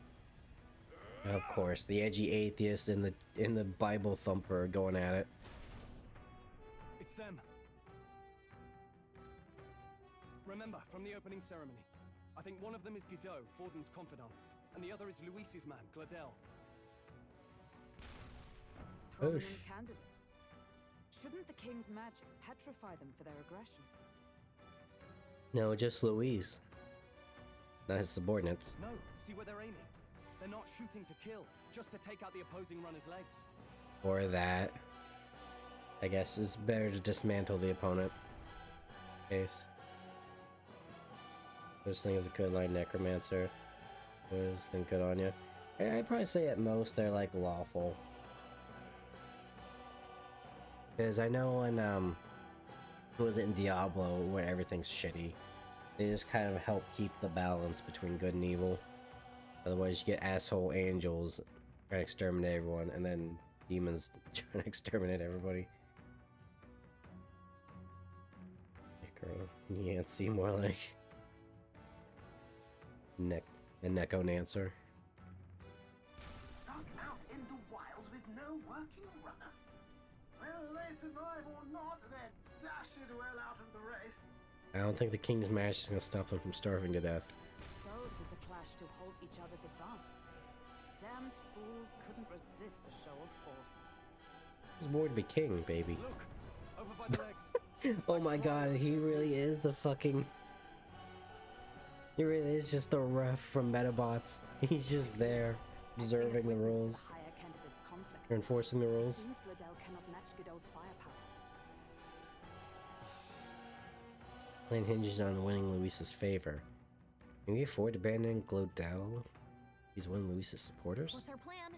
Of course, the edgy atheist and the Bible thumper are going at it. It's them. Remember, from the opening ceremony, I think one of them is Guido, Forden's confidant, and the other is Luis's man, Gladel. Prominent Oosh. candidates. Shouldn't the king's magic petrify them for their aggression? No, just Louise. Not his subordinates. No, see where they're aiming. They're not shooting to kill, just to take out the opposing runner's legs. Or that. I guess it's better to dismantle the opponent. Case. This thing is a good line necromancer. What is this thing good on you? I'd probably say at most they're like lawful. Because I know in who was it in Diablo where everything's shitty. They just kind of help keep the balance between good and evil. Otherwise you get asshole angels trying to exterminate everyone and then demons trying to exterminate everybody. Girl, Yancy more like Neckonancer. stuck out in the wilds with no working runner. Whether they survive or not, they're dashed well out of the race. I don't think the king's magic is gonna stop them from starving to death. So 'tis a clash to halt each other's advance. Damn fools couldn't resist a show of force. He's more to be king, baby. Look, over by the legs. Oh my god, he really is the fucking... He really is just the ref from Metabots. He's just there, observing the rules, or enforcing the rules. Seems Gladel cannot match Godot's firepower. Plan hinges on winning Luis's favor. Can we afford abandoning Glodell? He's one of Luis's supporters? What's our plan?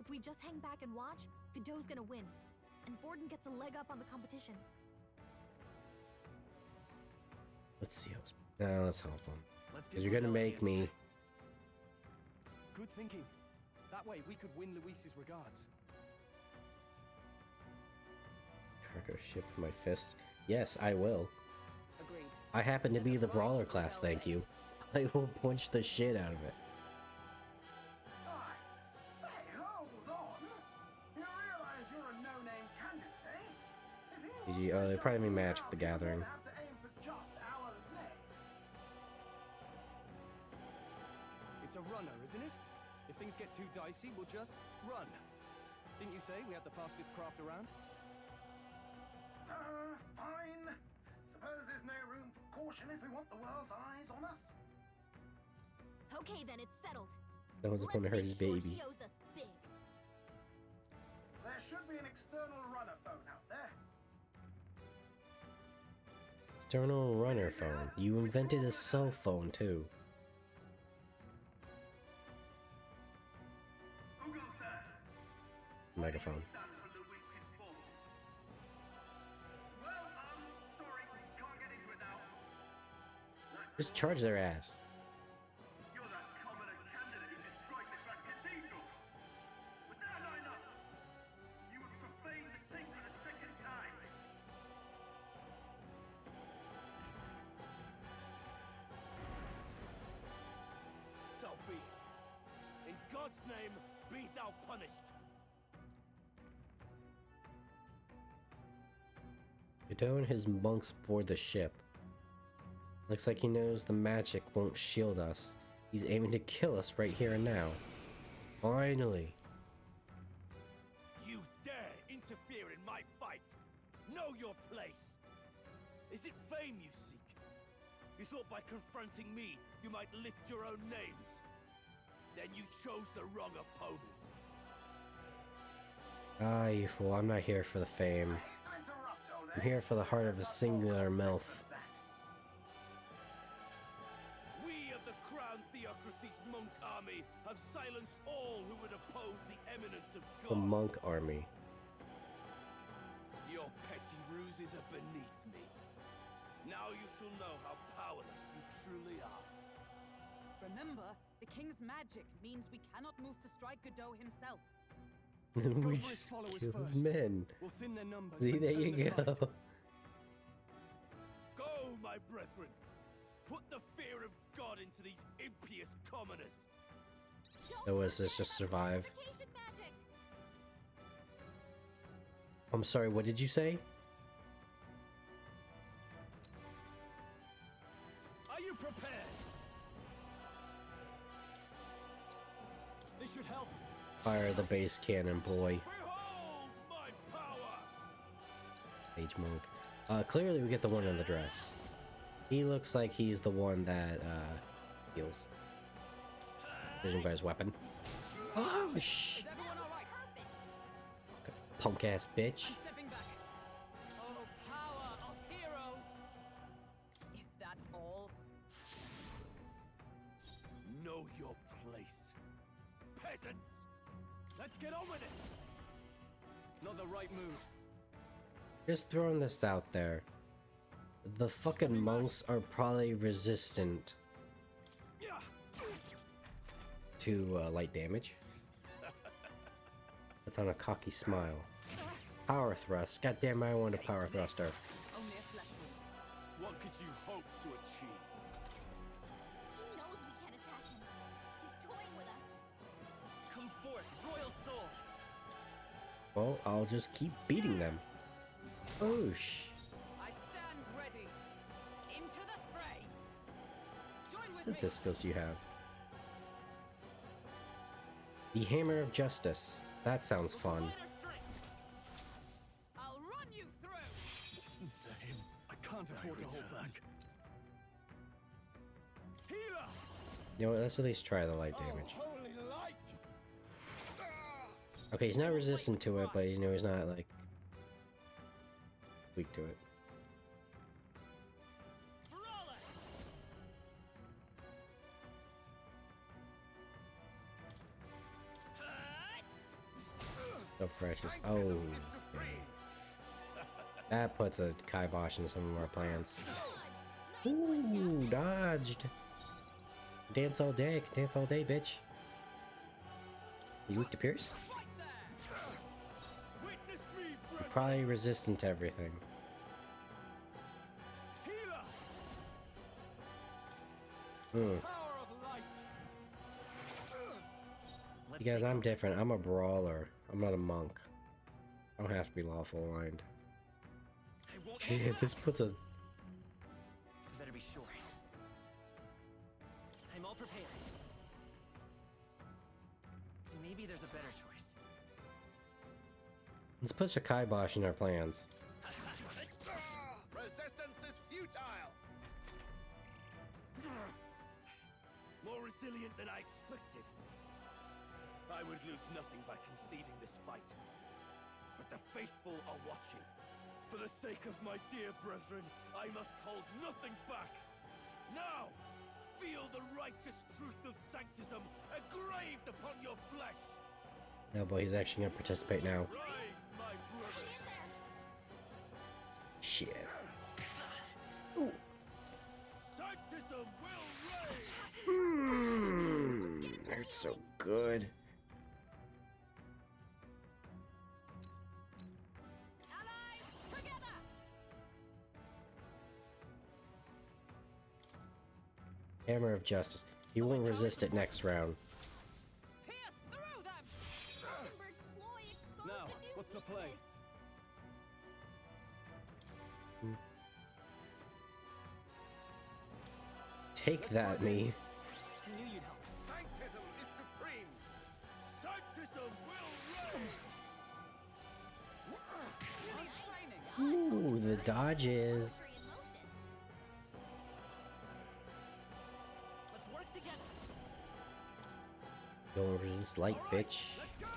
If we just hang back and watch, Godot's gonna win. And Forden gets a leg up on the competition. Let's see who's... No, let's help him. Let's Because get you're gonna Gladel make here. me... Good thinking. That way we could win Luis's regards. Cargo ship with my fist. Yes, I will. Agreed. I happen to be the brawler class, thank you. I will punch the shit out of it. I say, hold on. You realize you're a no-name candidate, eh? If he GG, oh, they probably mean Magic the Gathering. have to aim for just our legs. It's a runner, isn't it? If things get too dicey, we'll just run. Didn't you say we had the fastest craft around? Fine. Suppose there's no room for caution if we want the world's eyes on us. Okay, then it's settled. That was the point of Let's his make sure baby. he owes us big. There should be an external runner phone out there. External runner phone. You invented a cell phone too. Who goes there? Megaphone. Stand for Luis's forces. Well, sorry, can't get into it now. Just charge their ass. You're that commoner candidate who destroyed the Grand Cathedral. Was that not enough? You would profane the sacred a second time. So be it. In God's name, be thou punished. Godot and his monks board the ship. Looks like he knows the magic won't shield us. He's aiming to kill us right here and now. Finally. You dare interfere in my fight. Know your place. Is it fame you seek? You thought by confronting me, you might lift your own names. Then you chose the wrong opponent. Ah, you fool. I'm not here for the fame. I'm here for the heart of a singular MILF. We of the Crown Theocracy's monk army have silenced all who would oppose the eminence of God. The monk army. Your petty ruses are beneath me. Now you shall know how powerless you truly are. Remember, the king's magic means we cannot move to strike Godot himself. We for his just followers kill his first. men. We'll thin their numbers. See, and there turn you the go. tide. Go, my brethren. Put the fear of God into these impious commoners. So was this just survive? Purification magic. I'm sorry, what did you say? Are you prepared? This should help. Fire the base cannon, boy. Behold my power! Mage monk. Clearly we get the one in the dress. He looks like he's the one that, heals. Judging by his weapon. Oh, shh! Is everyone alright? Punk ass bitch. I'm stepping back. Oh, power of heroes! Is that all? Know your place. Peasants! Let's get on with it. Not the right move. Just throwing this out there. The fucking monks are probably resistant Yeah. to light damage. That's on a cocky smile. Power thrust. Goddamn, I want a power thruster. Only a flesh wound. What could you hope to achieve? He knows we can't attack him. He's toying with us. Come forth, royal sword! Well, I'll just keep beating them. Oosh. I stand ready. Into What skills do you have? The Hammer of Justice. That sounds fun. I'll run you through. To him, I can't afford to hold back. Healer. You know what? Let's at least try the light damage. Holy light. Okay, he's not resistant to it, but you know he's not like weak to it. So precious. Oh, dang. That puts a kibosh in some of our plans. Ooh, dodged. Dance all day, dance all day, bitch. You weak to pierce? You're probably resistant to everything. Hmm. You guys, I'm different. I'm a brawler. I'm not a monk. I don't have to be lawful aligned. Shit, this puts a... Better be sure. I'm all prepared. Maybe there's a better choice. Let's push a kibosh in our plans. Resistance is futile. More resilient than I expected. I would lose nothing by conceding this fight. But the faithful are watching. For the sake of my dear brethren, I must hold nothing back. Now, feel the righteous truth of Sanctism engraved upon your flesh. No, boy, he's actually gonna participate now. Rise, my brothers. Shit. Sanctism will reign. They're so good. Hammer of Justice. He won't resist it next round. Now, what's the play? Take that, me. Sanctism is supreme. Sanctism will reign. Ooh, the dodges. Let's work together. Don't resist light, bitch. Let's go.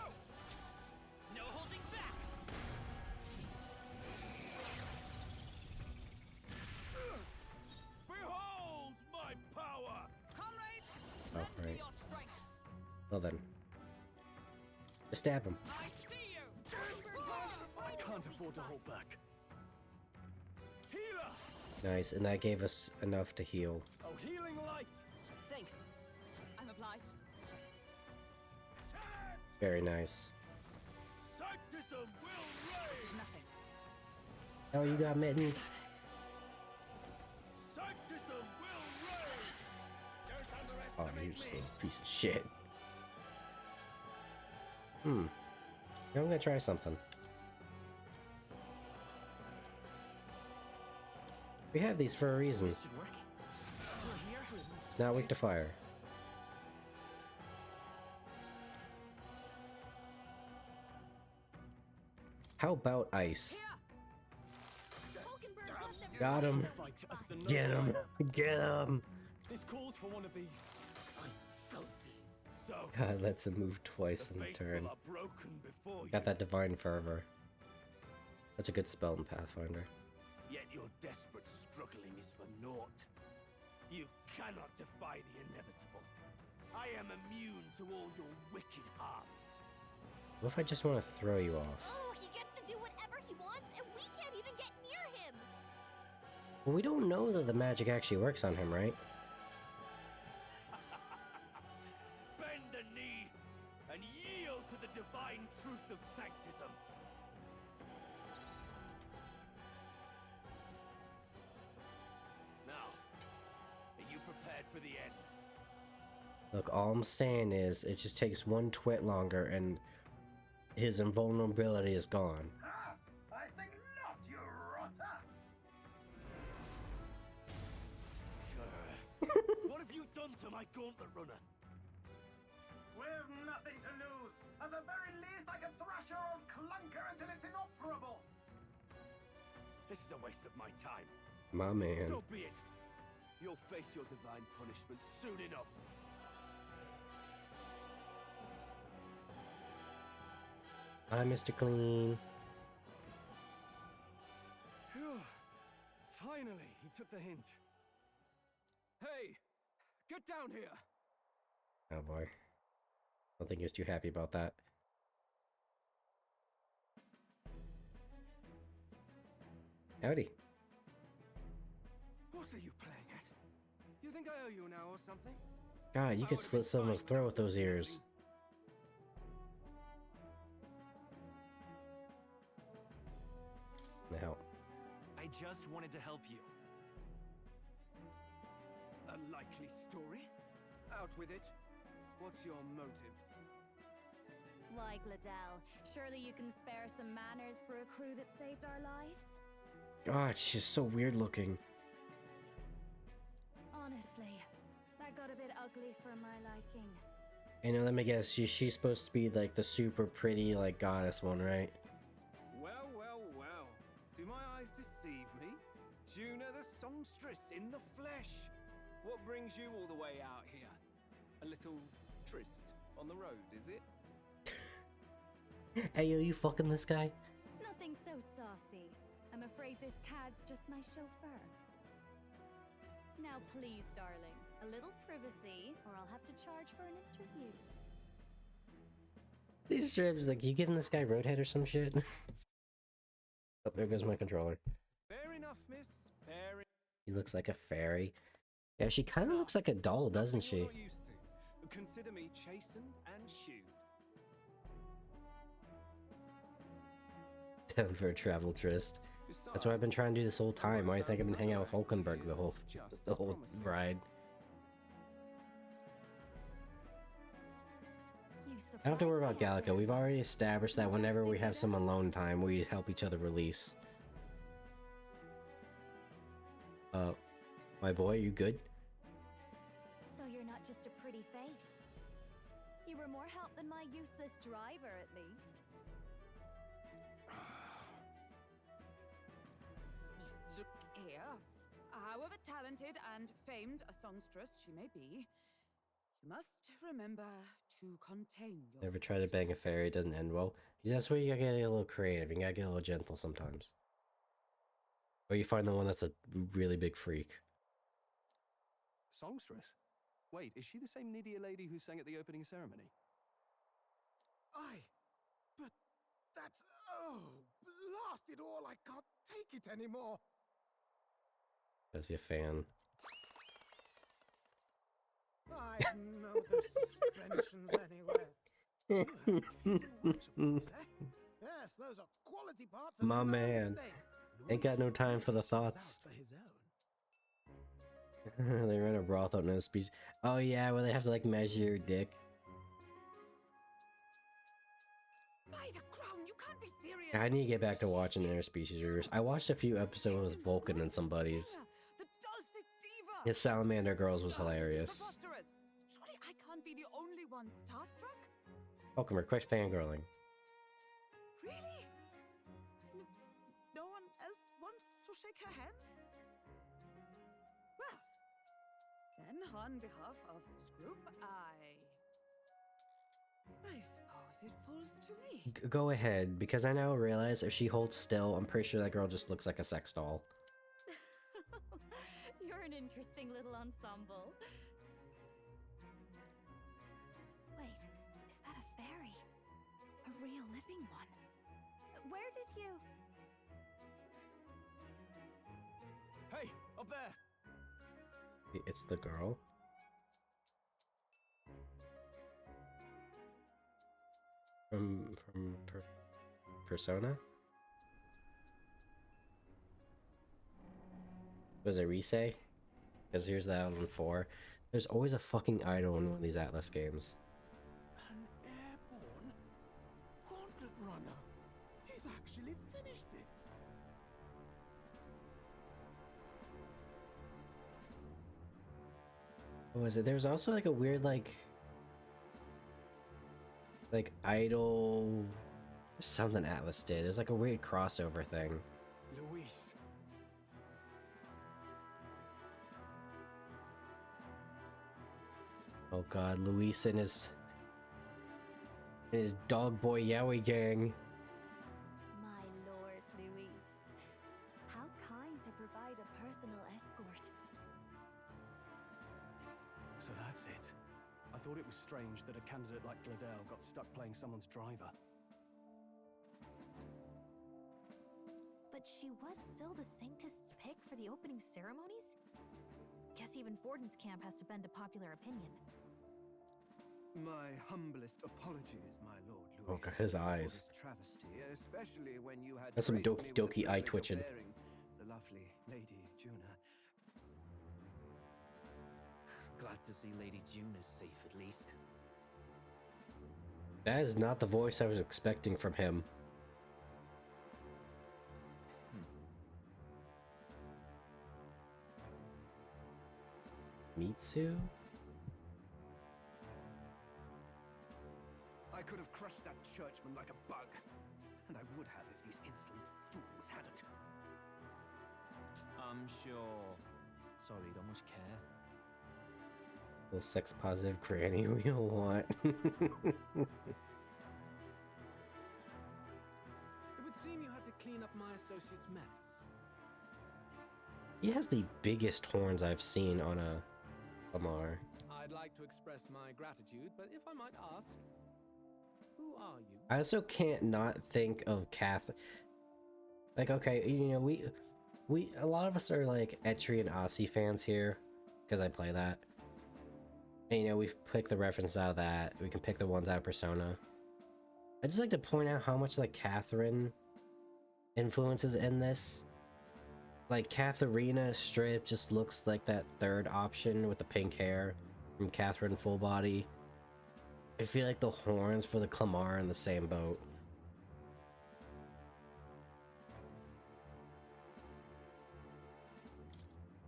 No holding back. Behold my power. Comrades, Oh, lend me right. your strength. Well then. Just stab him. I see you. I can't afford to hold back. Healer. Nice, and that gave us enough to heal. Oh, healing light. Thanks. I'm obliged. Very nice. Sanctism will reign. Nothing. Oh, you got mittens. Sanctism will reign. Don't Oh, underestimate you're just a me. piece of shit. I'm gonna try something. We have these for a reason. Should work. We're here. Not weak to fire. How about ice? Got him. Fight as the Get noble him. I am. Get him. This calls for one of these. So God lets him move twice the in the faithful turn. are broken before you. Got that divine fervor. That's a good spell in Pathfinder. Yet your desperate struggling is for naught. You cannot defy the inevitable. I am immune to all your wicked harms. What if I just want to throw you off? Oh, he gets to do whatever he wants, and we can't even get near him. Well, we don't know that the magic actually works on him, right? Bend the knee and yield to the divine truth of Sanctism. Now, are you prepared for the end? Look, all I'm saying is it just takes one twit longer and his invulnerability is gone. Ah, I think not, you rotter. What have you done to my gauntlet runner? We've nothing to lose. At the very least, I can thrash your old clunker until it's inoperable. This is a waste of my time. My man. So be it. You'll face your divine punishment soon enough. Hi, Mr. Clean. Phew. Finally, he took the hint. Hey, get down here. Oh boy. I don't think he was too happy about that. Howdy. What are you playing at? You think I owe you now or something? God, you could slit someone's throat with those ears. Now. I just wanted to help you. A likely story? Out with it. What's your motive? Why, Gladell, surely you can spare some manners for a crew that saved our lives? God, she's so weird looking. Honestly, that got a bit ugly for my liking. You know, let me guess, she's supposed to be like the super pretty, like, goddess one, right? Well, well, well. Do my eyes deceive me? Juna the songstress in the flesh. What brings you all the way out here? A little tryst on the road, is it? Hey, yo, you fucking this guy? Nothing so saucy. I'm afraid this cad's just my chauffeur. Now please, darling, a little privacy, or I'll have to charge for an interview. These strips, like, you giving this guy roadhead or some shit? Oh, there goes my controller. Fair enough, miss. Fair. He looks like a fairy. Yeah, she kind of looks like a doll, doesn't she? Not used to. Consider me chastened and shooed. Down for a travel tryst. That's what I've been trying to do this whole time. Why do you think I've been hanging out with Hulkenberg the whole ride? I don't have to worry about Gallica. We've already established that whenever we have some alone time, we help each other release. My boy, you good? So you're not just a pretty face. You were more help than my useless driver, at least. Look here. However talented and famed a songstress she may be, you must remember to contain yourself. Never try to bang a fairy, it doesn't end well. That's where you gotta get a little creative. You gotta get a little gentle sometimes. Or you find the one that's a really big freak. Songstress? Wait, is she the same Nydia lady who sang at the opening ceremony? Aye, but that's... oh, blast it all, I can't take it anymore. Is he a fan? I know the suspensions anywhere. Yes, those are quality parts. My man. Ain't got no time for the thoughts. They run a brothel, no speech. Oh yeah, where they have to like measure your dick. By the crown, you can't be serious. I need to get back to watching Interspecies Readers. I watched a few episodes with Vulcan and some buddies. His Salamander Girls was hilarious. Surely I can't be the only one starstruck? Welcome, quit fangirling. Really? No one else wants to shake her hand? Well, then on behalf of this group, I suppose it falls to me. Go ahead, because I now realize if she holds still, I'm pretty sure that girl just looks like a sex doll. You're an interesting little ensemble. Wait, is that a fairy? A real living one? Where did you... Hey, up there! It's the girl. From Persona? Was it Risei? Because here's that one 4. There's always a fucking idol in one of these Atlas games. An airborne gauntlet runner. He's actually finished it. What was it? There was also like a weird like idol something Atlas did. There's like a weird crossover thing. Luis. Oh god, Luis and his dog boy Yowie gang. My lord, Luis. How kind to provide a personal escort. So that's it. I thought it was strange that a candidate like Gladel got stuck playing someone's driver. But she was still the Sanctist's pick for the opening ceremonies? Guess even Forden's camp has to bend to popular opinion. My humblest apologies, my lord Louis. Oh god, his eyes. For this travesty, especially when you had That's some graced me with the doki eye privilege of twitching. bearing the lovely Lady Juna. Glad to see Lady June is safe at least. That is not the voice I was expecting from him. Mitsu? I could have crushed that churchman like a bug, and I would have if these insolent fools hadn't. I'm sure. Sorry, don't much care. Little sex positive granny we all want. It would seem you had to clean up my associate's mess. He has the biggest horns I've seen on a Lamar. I'd like to express my gratitude, but if I might ask, who are you? I also can't not think of Kath. Like, okay, you know, we a lot of us are like Etri and Aussie fans here because I play that. And, you know, we've picked the references out of that. We can pick the ones out of Persona. I just like to point out how much like Catherine influences in this. Like Katharina strip just looks like that third option with the pink hair from Catherine Full Body. I feel like the horns for the Clamar are in the same boat.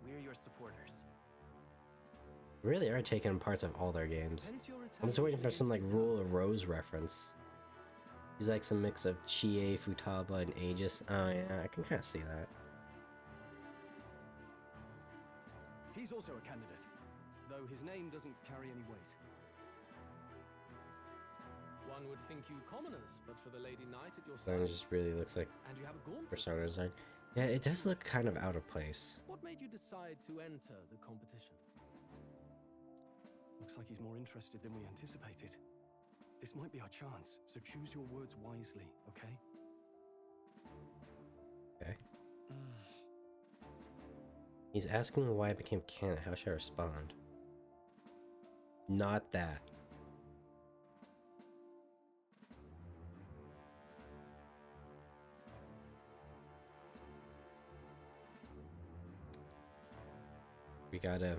We're your supporters. Really are taking parts of all their games. I'm just waiting for some like Rule of Rose reference. He's like some mix of Chie, Futaba, and Aegis. Oh yeah, I can kind of see that. He's also a candidate, though his name doesn't carry any weight. One would think you commoners, but for the Lady Knight at your Then it side. just really looks like And you have a gauntlet. Persona design. Yeah, it does look kind of out of place. What made you decide to enter the competition? Looks like he's more interested than we anticipated. This might be our chance, so choose your words wisely, okay? Okay. He's asking why I became canon. How should I respond? Not that. We gotta,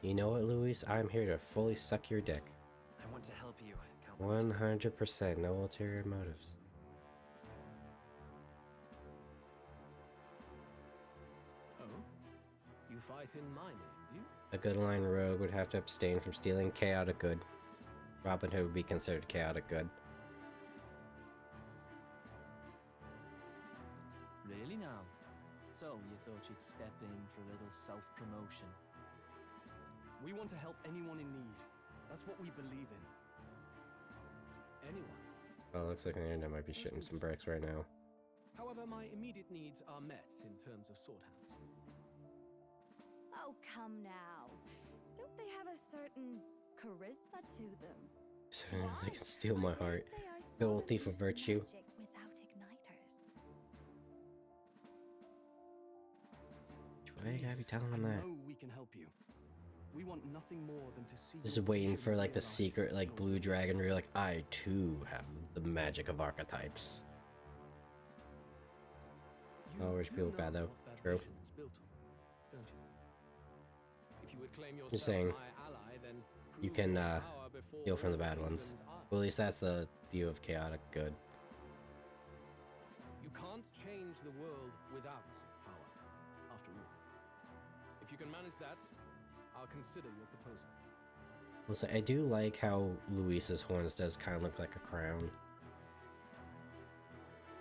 You know what, Luis? I'm here to fully suck your dick. I want to help you, Count. 100%, no ulterior motives. Oh? You fight in my name, do you? A good line rogue would have to abstain from stealing chaotic good. Robin Hood would be considered chaotic good. Really now? So, you thought you'd step in for a little self-promotion? We want to help anyone in need. That's what we believe in. Anyone. Oh, looks like the internet might be shitting some bricks right now. However, my immediate needs are met in terms of swordhands. Oh, come now. Don't they have a certain charisma to them? So they can steal my heart. The old thief of virtue. Magic without igniters. Why you gotta be telling them that? I know we can help you. We want nothing more than to see. Just waiting for like the secret like blue dragon where you're like, I too have the magic of archetypes. Oh, where's people bad though? True. Just saying, you can steal from the bad ones. Well, at least that's the view of chaotic good. You can't change the world without power, after all. If you can manage that, I'll consider your proposal. Also, I do like how Luis's horns does kind of look like a crown.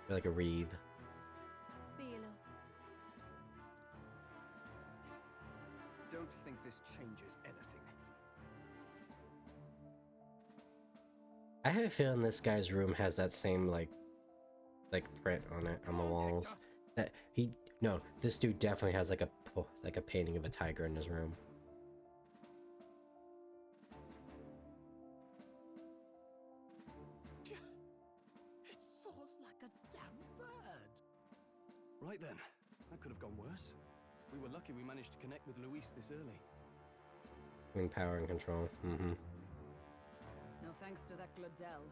Or like a wreath. See you, loves. Don't think this changes anything. I have a feeling this guy's room has that same like print on it on the walls. That no, this dude definitely has like a painting of a tiger in his room. It soars like a damn bird. Right then, that could have gone worse. We were lucky we managed to connect with Luis this early. Between power and control. Mm-hmm. No thanks to that Gladell.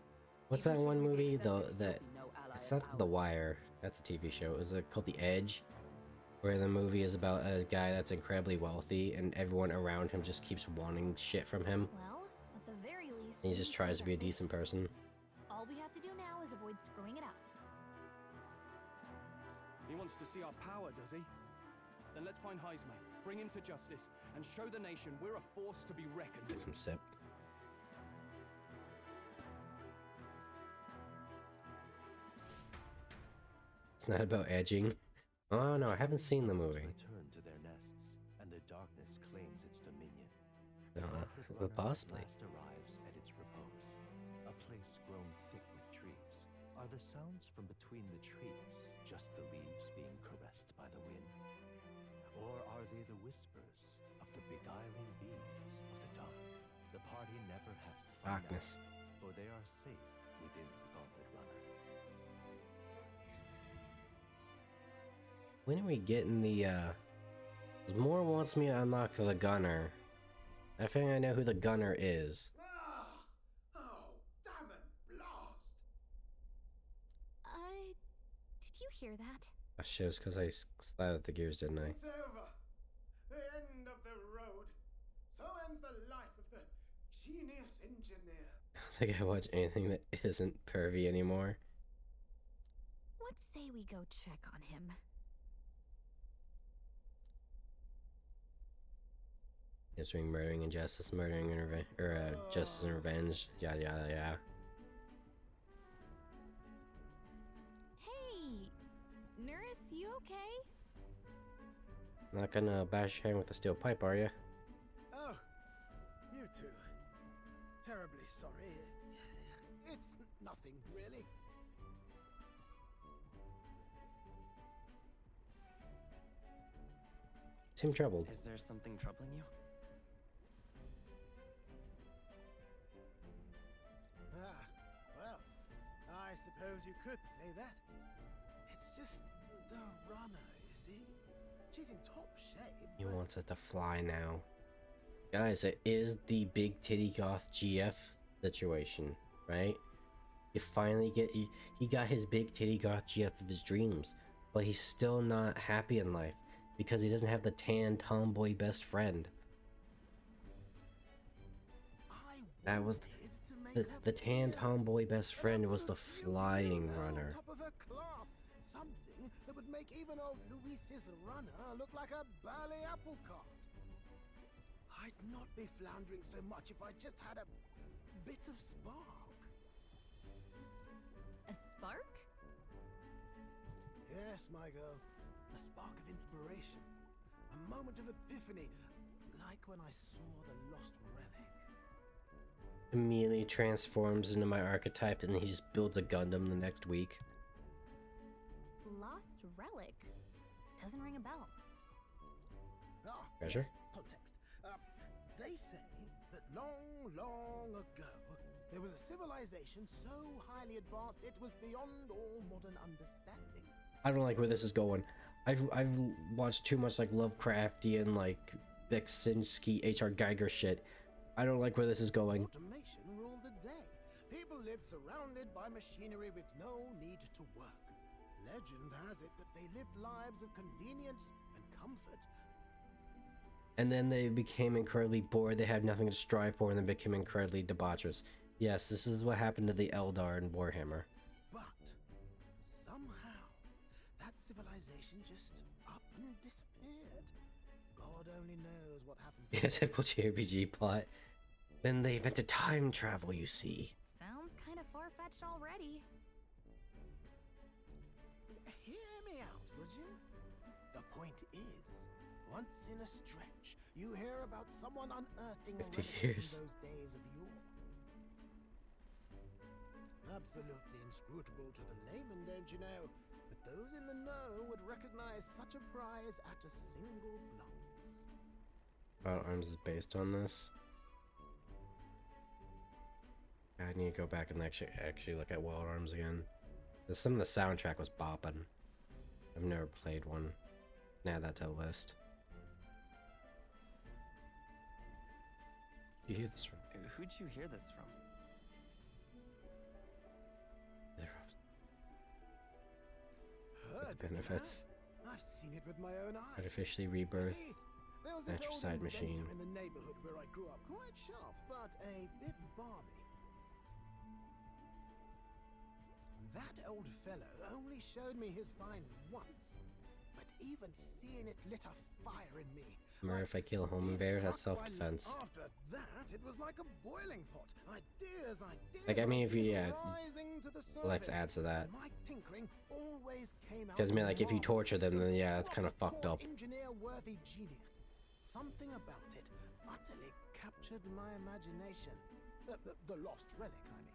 What's that one movie though that it's not The Wire, that's a TV show. It was called The Edge, where the movie is about a guy that's incredibly wealthy and everyone around him just keeps wanting shit from him. Well, at the very least, And he just tries to be a decent person. all we have to do now is avoid screwing it up. He wants to see our power, does he? Then let's find Heismay, bring him to justice, and show the nation we're a force to be reckoned with. Some sip. It's not about edging. Oh no, I haven't seen the movie. Return to their nests, and the darkness claims its dominion. Well, possibly. Last arrives at its repose, a place grown thick with trees. Are the sounds from between the trees just the leaves being caressed by the wind? Or are they the whispers of the beguiling beings of the dark? The party never has to find Darkness. out, for they are safe within the Gauntlet Runner. When are we getting the, 'cause Moore wants me to unlock the gunner. I think I know who the gunner is. Oh, damn it, blast! Did you hear that? That shows because I slatted the gears, didn't I? It's over. The end of the road. So ends the life of the genius engineer. I don't think I watch anything that isn't pervy anymore. Let's say we go check on him. Answering murdering and justice, murdering and revenge, or justice and revenge, yada yada yada. Hey, Nurse, you okay? Not gonna bash your head with a steel pipe, are you? Oh, you too. Terribly sorry. It's nothing, really. Seem troubled. Is there something troubling you? Ah, well, I suppose you could say that. It's just the runner, you see? She's in top shape. He but wants it to fly now. Guys, it is the big titty goth GF situation, right? You finally get, he got his big titty goth GF of his dreams, but he's still not happy in life because he doesn't have the tan tomboy best friend. That was the tan tomboy best friend was the flying runner. top of her class. Something that would make even old Luis's runner look like a bally apple cart. I'd not be floundering so much if I just had a bit of spark. A spark? Yes, my girl. A spark of inspiration. A moment of epiphany. Like when I saw the lost relic. Immediately transforms into my archetype and he just builds a Gundam the next week. Lost relic? Doesn't ring a bell. Ah, Treasure? Context. They say that long, long ago, there was a civilization so highly advanced it was beyond all modern understanding. I don't like where this is going. I've watched too much like Lovecraftian, like Beksinski, H.R. Geiger shit. I don't like where this is going. Automation ruled the day. People lived surrounded by machinery with no need to work. Legend has it that they lived lives of convenience and comfort. And then they became incredibly bored, they had nothing to strive for, and they became incredibly debaucherous. Yes, this is what happened to the Eldar in Warhammer. But somehow, that civilization just up and disappeared. God only knows what happened. Yeah, typical JRPG plot. Then they invented time travel, you see. Sounds kind of far-fetched already. Hear me out, would you? The point is, once in a stretch, you hear about someone unearthing a 50 relic years. from those days of yore. Absolutely inscrutable to the layman, don't you know? But those in the know would recognize such a prize at a single glance. Wild Arms is based on this. I need to go back and actually look at Wild Arms again. 'Cause some of the soundtrack was bopping. I've never played one. Add that to the list. You hear this from? Who'd you hear this from? Heard Benefits. it, huh? I've seen it with my own eyes. Artificially rebirth. See, there was this old Matricide machine. inventor in the neighborhood where I grew up, quite sharp, but a bit balmy. That old fellow only showed me his find once, but even seeing it lit a fire in me. Remember, if I kill a homing bear, that's self-defense. After that, it was like a boiling pot. Ideas. Like, I mean, if you, rising to the Lex surface. adds to that. And my tinkering always came out Because, I mean, like, if you torture them, then yeah, it's kind of proper fucked up. engineer-worthy genius. Something about it utterly captured my imagination. The lost relic, I mean.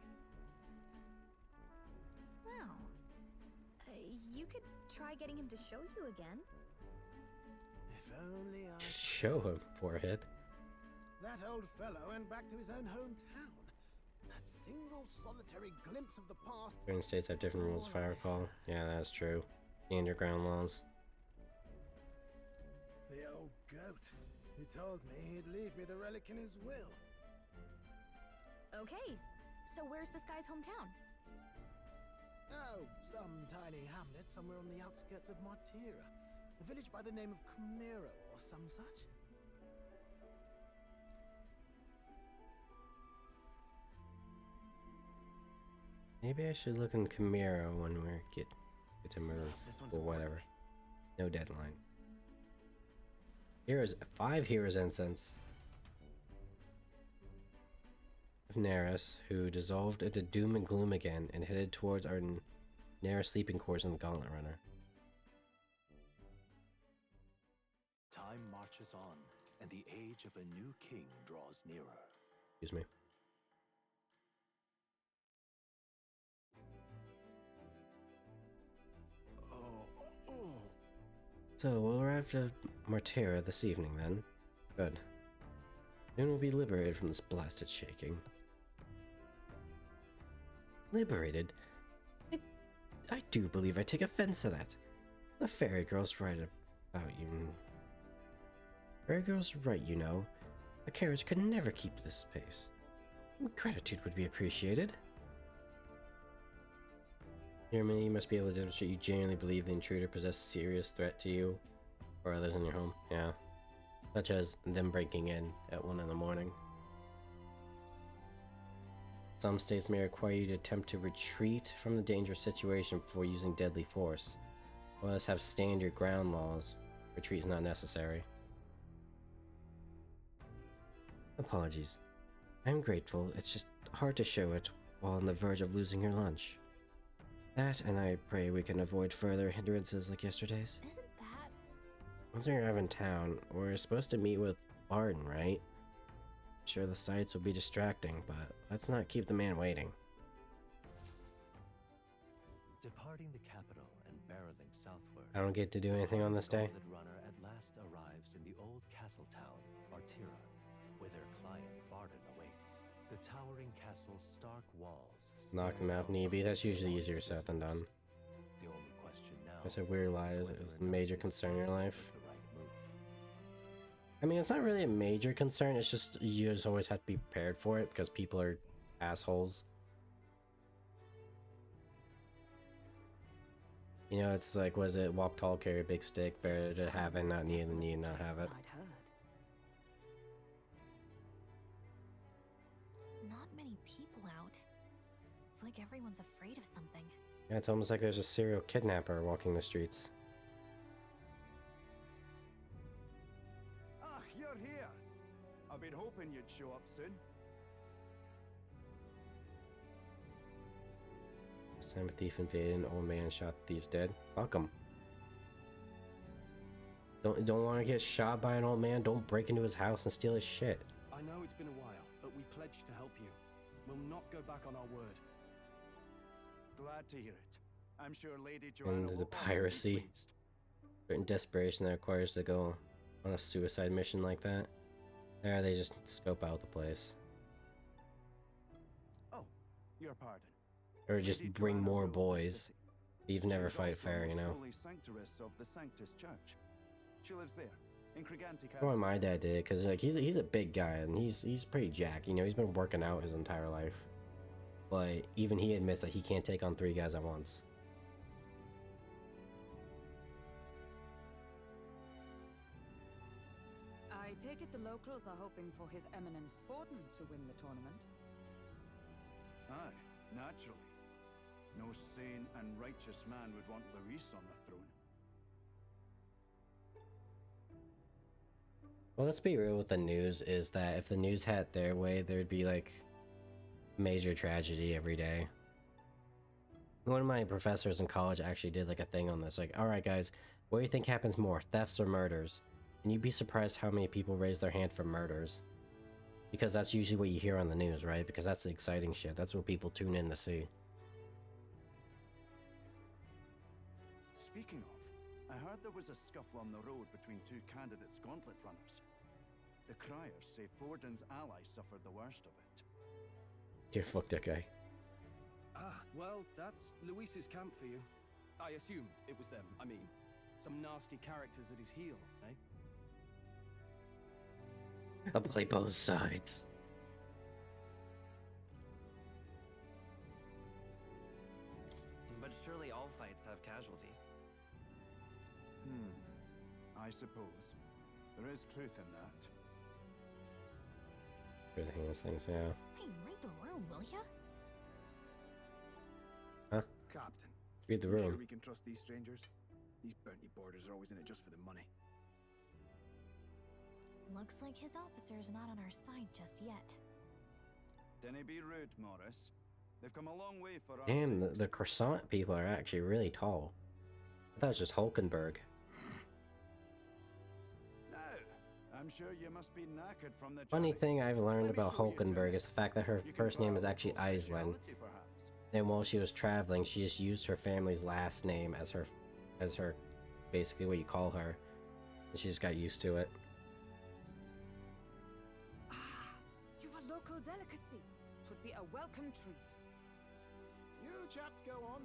Wow. You could try getting him to show you again. If only I... Just show him, forehead. That old fellow went back to his own hometown. That single solitary glimpse of the past. Certain states have different rules, if I recall. Yeah, that's true. The underground laws. The old goat. He told me he'd leave me the relic in his will. Okay, so where's this guy's hometown? Oh, some tiny hamlet somewhere on the outskirts of Martira. A village by the name of Camiro or some such. Maybe I should look in Camaro when we get to move or whatever. No deadline. Heroes 5 Heroes Incense. Neris, who dissolved into doom and gloom again and headed towards our narrow sleeping quarters in the Gauntlet Runner. Time marches on, and the age of a new king draws nearer. Excuse me. So we'll arrive at Martira this evening then. Good. Soon we'll be liberated from this blasted shaking. Liberated? I do believe I take offense to that. The fairy girl's right about you. Fairy girl's right, you know. A carriage could never keep this pace. Gratitude would be appreciated. Germany, you must be able to demonstrate you genuinely believe the intruder possesses a serious threat to you or others in your home. Yeah. Such as them breaking in at 1 in the morning. Some states may require you to attempt to retreat from the dangerous situation before using deadly force. Others have stand your ground laws. Retreat is not necessary. Apologies. I'm grateful, it's just hard to show it while on the verge of losing your lunch. That, and I pray we can avoid further hindrances like yesterday's. Isn't that... Once we arrive in town, we're supposed to meet with Barton, right? Sure, the sights will be distracting, but let's not keep the man waiting. Departing the capital and barreling southward, I don't get to do anything on this day. The runner at last arrives in the old castle town, Martira, where their client Barton awaits. The towering castle's stark walls. Knock them out, Neeby. That's usually easier said than done. The only question now. That's a weird lie. Is a major concern in your life? I mean, it's not really a major concern. It's just you just always have to be prepared for it because people are assholes. You know, it's like, was it walk tall, carry a big stick? Better to have it, not need, than need, not have it. Not many people out. It's like everyone's afraid of something. Yeah, it's almost like there's a serial kidnapper walking the streets. I've been hoping you'd show up soon. This time a thief invaded, an old man shot the thief dead. Fuck him. Don't want to get shot by an old man? Don't break into his house and steal his shit. I know it's been a while, but we pledged to help you. We'll not go back on our word. Glad to hear it. I'm sure Lady Joanna And the will also be piracy. pleased. Certain desperation that requires to go on a suicide mission like that. There, they just scope out the place. Oh, your pardon. Or just Lady bring Joanna more rules the boys. city. You've She never is fight also fair, you most know. holy sanctress of the Sanctus Church. She lives there, in Criganti That's why Castle. my dad did, because like he's a big guy and he's pretty jacked. You know, he's been working out his entire life. But even he admits that he can't take on 3 guys at once. I take it the locals are hoping for His Eminence Forden to win the tournament. Aye, naturally. No sane and righteous man would want Luis on the throne. Well, let's be real with the news, is that if the news had it their way, there'd be like major tragedy every day. One of my professors in college actually did like a thing on this, like, alright guys, what do you think happens more, thefts or murders? And you'd be surprised how many people raise their hand for murders. Because that's usually what you hear on the news, right? Because that's the exciting shit, that's what people tune in to see. Speaking of, I heard there was a scuffle on the road between 2 candidates gauntlet runners. The criers say Forden's ally suffered the worst of it. Yeah, fuck that guy. Ah, well, that's Luis's camp for you. I assume it was them. I mean, some nasty characters at his heel, eh? I'll play both sides. But surely all fights have casualties. I suppose. There is truth in that. Everything those things, yeah. Hey, read the room, will ya? Huh? Captain, Read the you sure room. we can trust these strangers? These bounty boarders are always in it just for the money. Looks like his officer's not on our side just yet. Dinna be rude, Morris. They've come a long way for our Damn, sakes. the croissant people are actually really tall. I thought it was just Hulkenberg. Now, I'm sure you must be knackered from the Funny journey. thing I've learned Let me about show you Hulkenberg to is the fact that her You can first name try is a actually local Iselin. speciality, perhaps. And while she was traveling, she just used her family's last name as her basically what you call her. And she just got used to it. You've a local delicacy. Twould be a welcome treat. You chaps go on.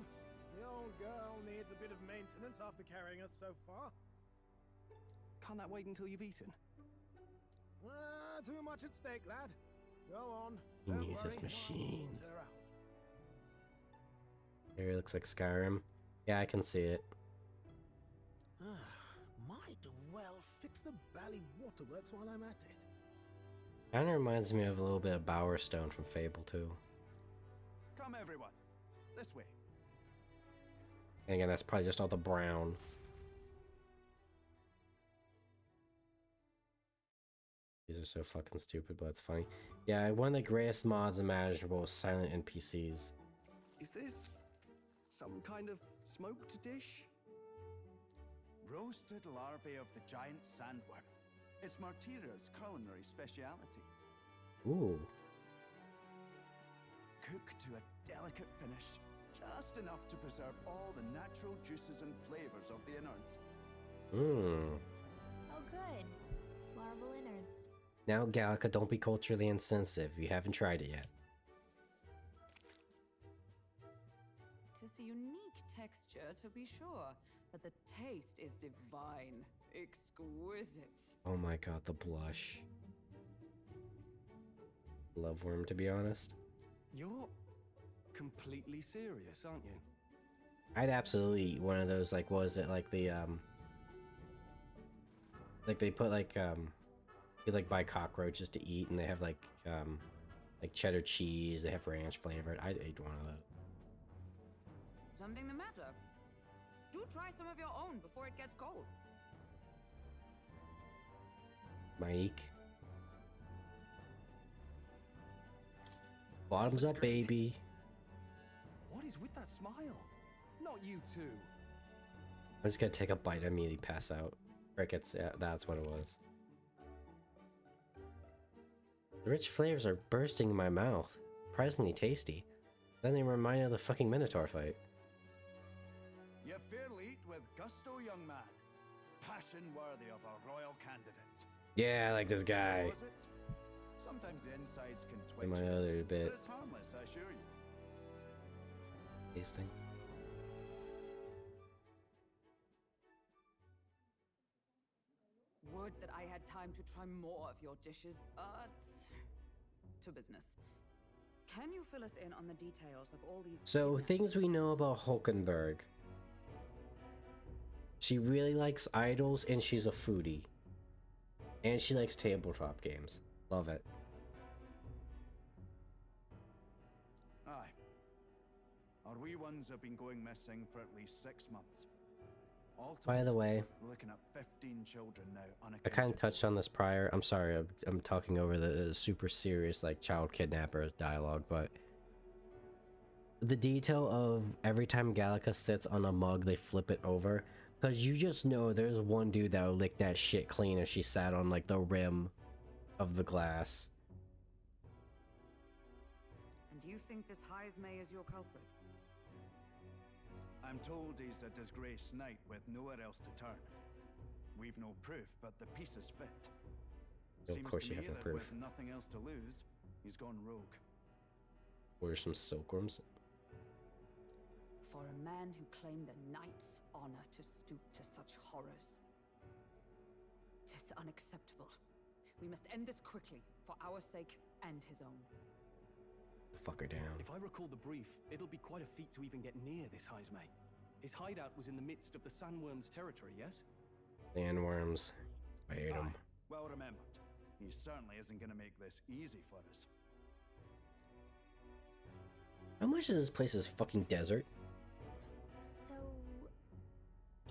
The old girl needs a bit of maintenance after carrying us so far. Can't that wait until you've eaten? Too much at stake, lad. Go on. He Don't needs his worry, I'll sort machines. her out. Here looks like Skyrim. Yeah, I can see it. Might well fix the Bally Waterworks while I'm at it. Kinda reminds me of a little bit of Bowerstone from Fable 2. Come, everyone. This way. And again, that's probably just all the brown. These are so fucking stupid, but it's funny. Yeah, one of the greatest mods imaginable was silent NPCs. Is this some kind of smoked dish? Roasted larvae of the giant sandworm. It's Martira's culinary speciality. Ooh. Cooked to a delicate finish, just enough to preserve all the natural juices and flavors of the innards. Mmm. Oh, good. Larval innards. Now, Gallica, don't be culturally insensitive. You haven't tried it yet. Tis a unique texture, to be sure, but the taste is divine. Exquisite. Oh my god, the blush. Love worm, to be honest. You're completely serious, aren't you? I'd absolutely eat one of those, like, what is it, like the, like they put, like, you, like, buy cockroaches to eat, and they have, like cheddar cheese, they have ranch flavored. I'd eat one of those. Something the matter? Do try some of your own before it gets cold. Mike. Bottoms up, baby. What is with that smile? Not you too. I'm just gonna take a bite and immediately pass out. Crickets, yeah, that's what it was. The rich flavors are bursting in my mouth. Surprisingly tasty. Then they remind me of the fucking Minotaur fight. You fairly eat with gusto, young man. Passion worthy of a royal candidate. Yeah, I like this guy. Was it? Sometimes the insides can twitch. In my other bit. But it's harmless, I assure you. Tasting. Would that I had time to try more of your dishes, but to business. Can you fill us in on the details of all these? So, things we know about Hulkenberg. She really likes idols and she's a foodie. And she likes tabletop games. Love it. Aye. Our wee ones have been going missing for at least 6 months. All By the way, we're looking at 15 children now I kind of touched on this prior. I'm sorry, I'm talking over the super serious like child kidnapper dialogue, but the detail of every time Gallica sits on a mug, they flip it over, because you just know there's one dude that would lick that shit clean if she sat on like the rim of the glass. And you think this Heismay is your culprit? I'm told he's a disgraced knight with nowhere else to turn. We've no proof, but the pieces fit. Of Seems course to you me have no that proof. with nothing else to lose, he's gone rogue. Order some silkworms. For a man who claimed a knight's honor to stoop to such horrors. 'Tis unacceptable. We must end this quickly, for our sake and his own. Fuck her down. If I recall the brief, it'll be quite a feat to even get near this Heismay. His hideout was in the midst of the sandworms' territory, yes? Sandworms. I hate them. Well remembered. He certainly isn't going to make this easy for us. How much is this place's fucking desert? So,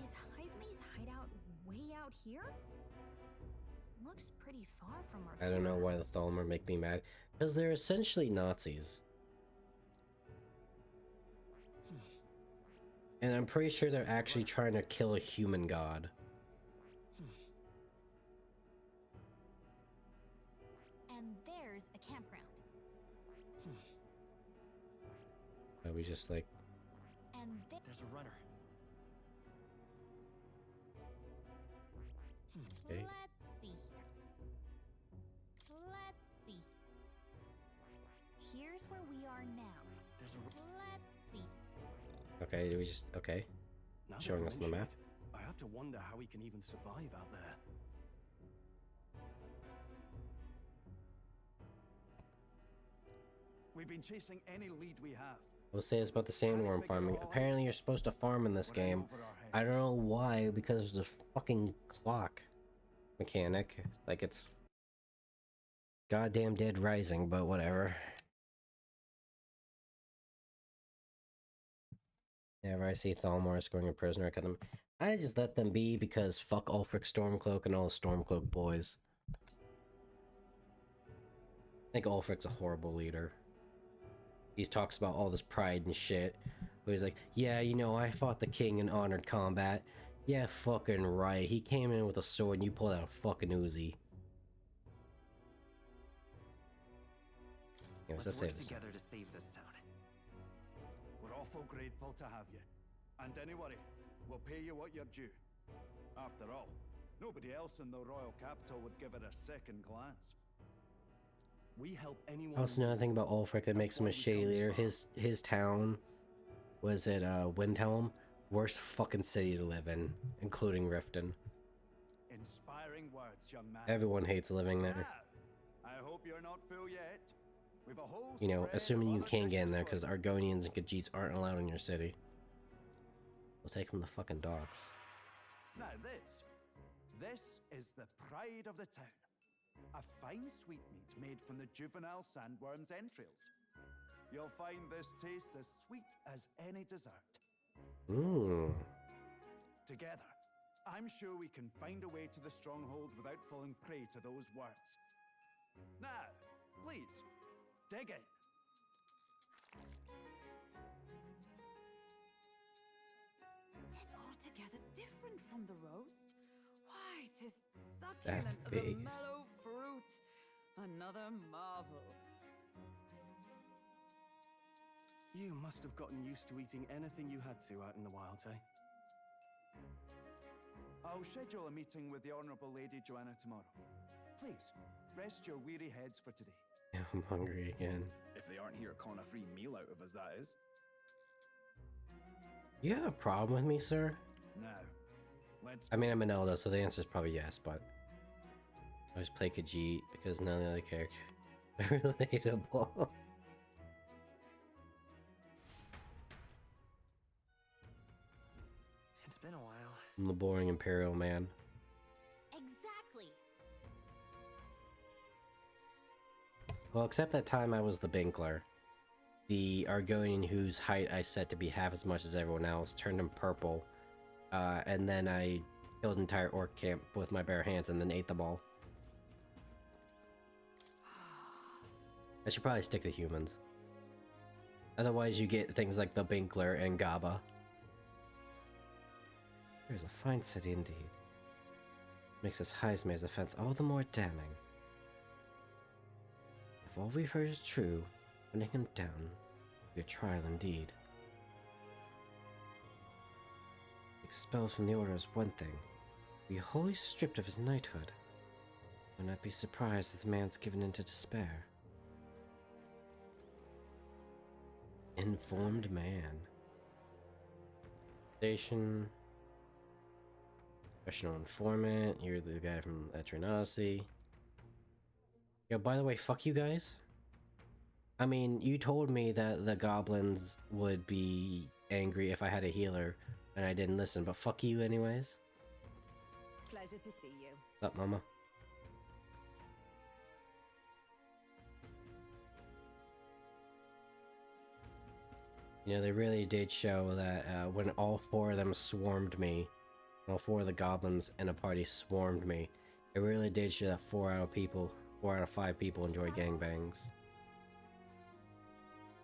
is Heismay's hideout way out here? Looks pretty far from our I don't know why the Thalmor make me mad. Because they're essentially Nazis. And I'm pretty sure they're actually trying to kill a human god. And there's a campground. Are we just like... And there's a runner. Okay. Let's see here. Let's see. Here's where we are now. Let's see. Okay, do we just... Okay. Now that Showing you us on the mention map. it, I have to wonder how he can even survive out there. We've been chasing any lead we have. We'll say it's about the sandworm farming. Apparently you're supposed to farm in this game. I don't know why, because there's a fucking clock mechanic. Like it's goddamn Dead Rising, but whatever. Whenever I see Thalmor escorting a prisoner, I just let them be because fuck Ulfric Stormcloak and all the Stormcloak boys. I think Ulfric's a horrible leader. He talks about all this pride and shit. But he's like, yeah, you know, I fought the king in honored combat. Yeah, fucking right. He came in with a sword and you pulled out a fucking Uzi. Anyways, let's save this. Together to save this town. We're awful grateful to have you. And don't worry, we'll pay you what you're due. After all, nobody else in the royal capital would give it a second glance. We help anyone. Also, another thing about Ulfric that makes him a shitty leader, his town, was it Windhelm? Worst fucking city to live in, including Riften. Inspiring words, young man. Everyone hates living there. I hope you're not full yet. We've a whole You know, spread assuming of you other can't get in there dishes because Argonians and Khajiits aren't allowed in your city. We'll take them to fucking docks. Now this is the pride of the town. A fine sweetmeat made from the juvenile sandworm's entrails. You'll find this tastes as sweet as any dessert. Mmm. Together, I'm sure we can find a way to the stronghold without falling prey to those worms. Now, please, dig in. altogether different from the roast. Why, 'tis That succulent as a face. mellow fruit. Another marvel. You must have gotten used to eating anything you had to out in the wilds, eh? I'll schedule a meeting with the Honourable Lady Joanna tomorrow. Please, rest your weary heads for today. I'm hungry again. If they aren't here calling a free meal out of us, that is. You have a problem with me, sir? Now, let's... I mean, I'm an Elda, so the answer is probably yes, but I always play Khajiit because none of the other characters are relatable. It's been a while. I'm the boring Imperial man. Exactly. Well, except that time I was the Binkler. The Argonian whose height I set to be half as much as everyone else turned him purple. And then I killed an entire orc camp with my bare hands and then ate them all. I should probably stick to humans. Otherwise you get things like the Binkler and Gaba. Here's a fine city indeed. Makes this Heisma's offense all the more damning. If all we've heard is true, putting him down will be a trial indeed. Expelled from the order is one thing. Be wholly stripped of his knighthood. I would not be surprised if the man's given into despair. Informed man. Station. Professional informant. You're the guy from Eternasi. Yo, by the way, fuck you guys. I mean, you told me that the goblins would be angry if I had a healer, and I didn't listen, but fuck you anyways. Pleasure to see you. What's up, mama? You know, they really did show that when all four of them swarmed me, all four of the goblins in a party swarmed me, it really did show that 4 out of 5 people enjoy gangbangs.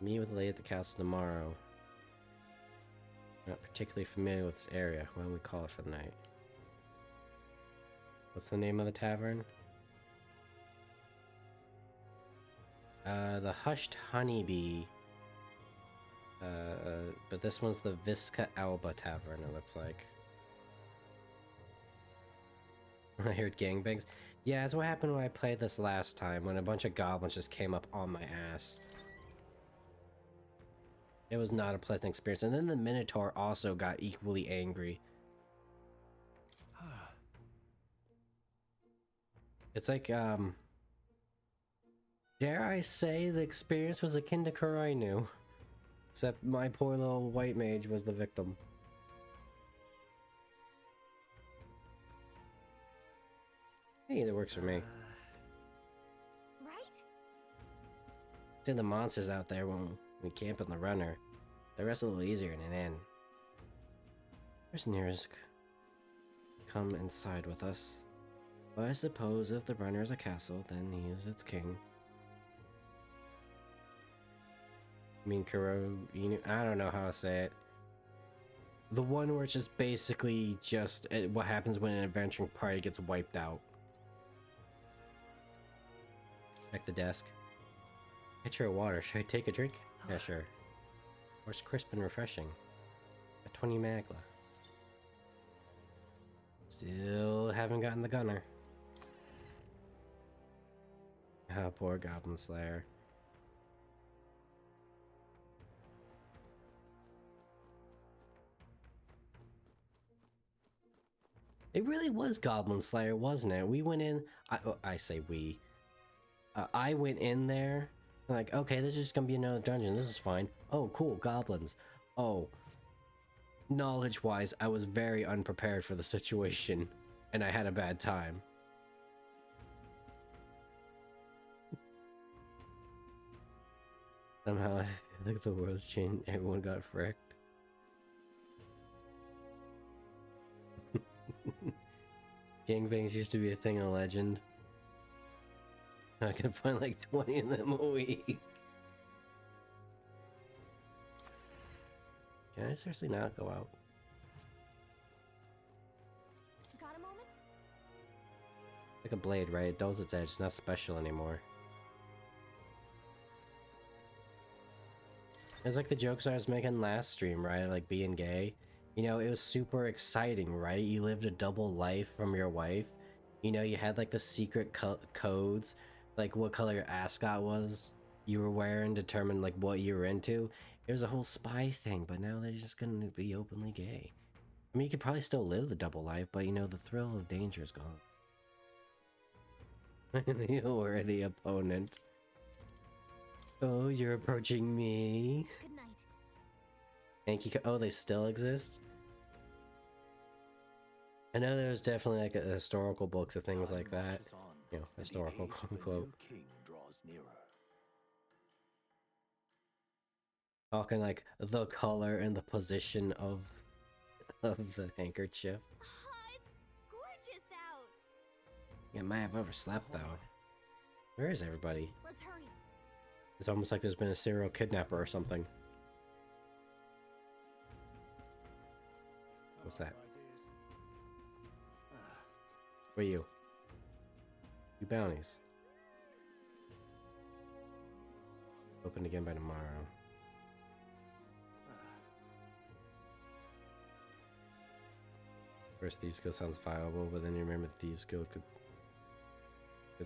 Meet with the lady at the castle tomorrow. Not particularly familiar with this area. Why don't we call it for the night? What's the name of the tavern? The Hushed Honeybee. But this one's the Visca Alba Tavern, it looks like. I heard gangbangs. Yeah, that's what happened when I played this last time, when a bunch of goblins just came up on my ass. It was not a pleasant experience. And then the Minotaur also got equally angry. It's like, dare I say the experience was akin to Kurainu. Except my poor little white mage was the victim. Hey, that works for me. Right? See the monsters out there when we camp in the runner. The rest a little easier in an inn. Where's Nirsk? Come inside with us. But I suppose if the runner is a castle, then he is its king. I mean, I don't know how to say it. The one where it's just basically just what happens when an adventuring party gets wiped out. Check the desk. Get your water. Should I take a drink? Yeah, sure. Or it's crisp and refreshing. A 20 magla. Still haven't gotten the gunner. Ah, poor Goblin Slayer. It really was Goblin Slayer, wasn't it? We went in... I say we. I went in there, and like, okay, this is just gonna be another dungeon. This is fine. Oh, cool, goblins. Oh. Knowledge-wise, I was very unprepared for the situation, and I had a bad time. Somehow, I feel like the world's changed. Everyone got fricked. Gangbangs used to be a thing in Legend. I can find like 20 of them a week. Can I seriously not go out? Like a blade, right? It dulls its edge. It's not special anymore. It's like the jokes I was making last stream, right? Like being gay. You know, it was super exciting, right? You lived a double life from your wife. You know, you had like the secret codes, like what color your ascot was you were wearing determined like what you were into. It was a whole spy thing, but now they're just gonna be openly gay. I mean, you could probably still live the double life, but you know, the thrill of danger is gone. The worthy opponent. Oh, you're approaching me. Good night. Yankee. Oh, they still exist? I know there's definitely like a historical books of things like that. You know, historical quote unquote. Talking like the color and the position of the handkerchief. It's gorgeous out. Yeah, might have overslept though. Where is everybody? Let's hurry. It's almost like there's been a serial kidnapper or something. What's that? Where are you? You bounties. Open again by tomorrow. First Thieves Guild sounds viable, but then you remember the Thieves Guild could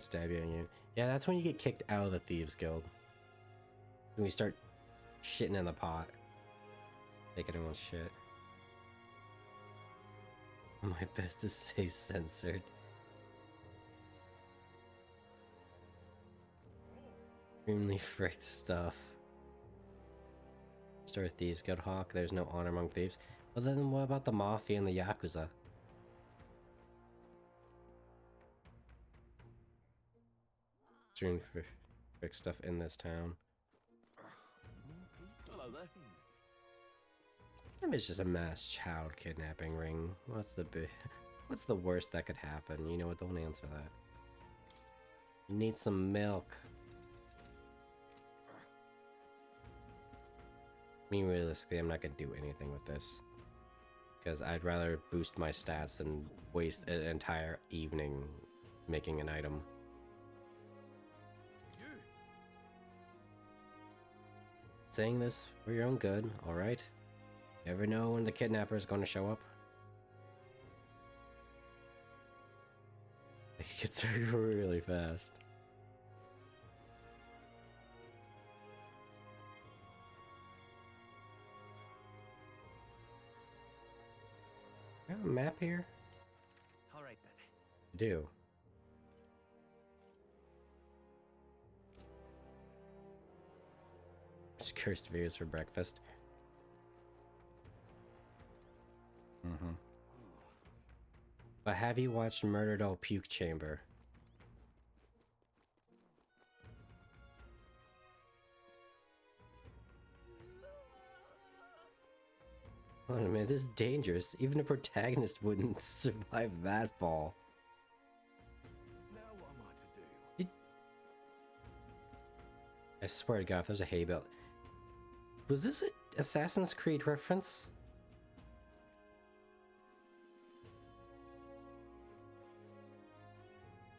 stab you. Yeah, that's when you get kicked out of the Thieves Guild. When we start shitting in the pot. Take anyone's shit. My best to stay censored. Extremely fricked stuff. Start Thieves Guild Hawk. There's no honor among thieves. But then what about the Mafia and the Yakuza? Extremely fricked stuff in this town. Hello there. It's just a mass child kidnapping ring. What's the worst that could happen? You know what? Don't answer that. You need some milk. I mean, realistically, I'm not gonna do anything with this because I'd rather boost my stats than waste an entire evening making an item. Saying this for your own good, alright? You ever know when the kidnapper is going to show up? It gets really fast. I have a map here? Alright then. I do. Just cursed views for breakfast. But have you watched Murder Doll Puke Chamber? Oh man, this is dangerous. Even a protagonist wouldn't survive that fall. Now what am I to do? I swear to God, if there's a hay bale. Was this an Assassin's Creed reference?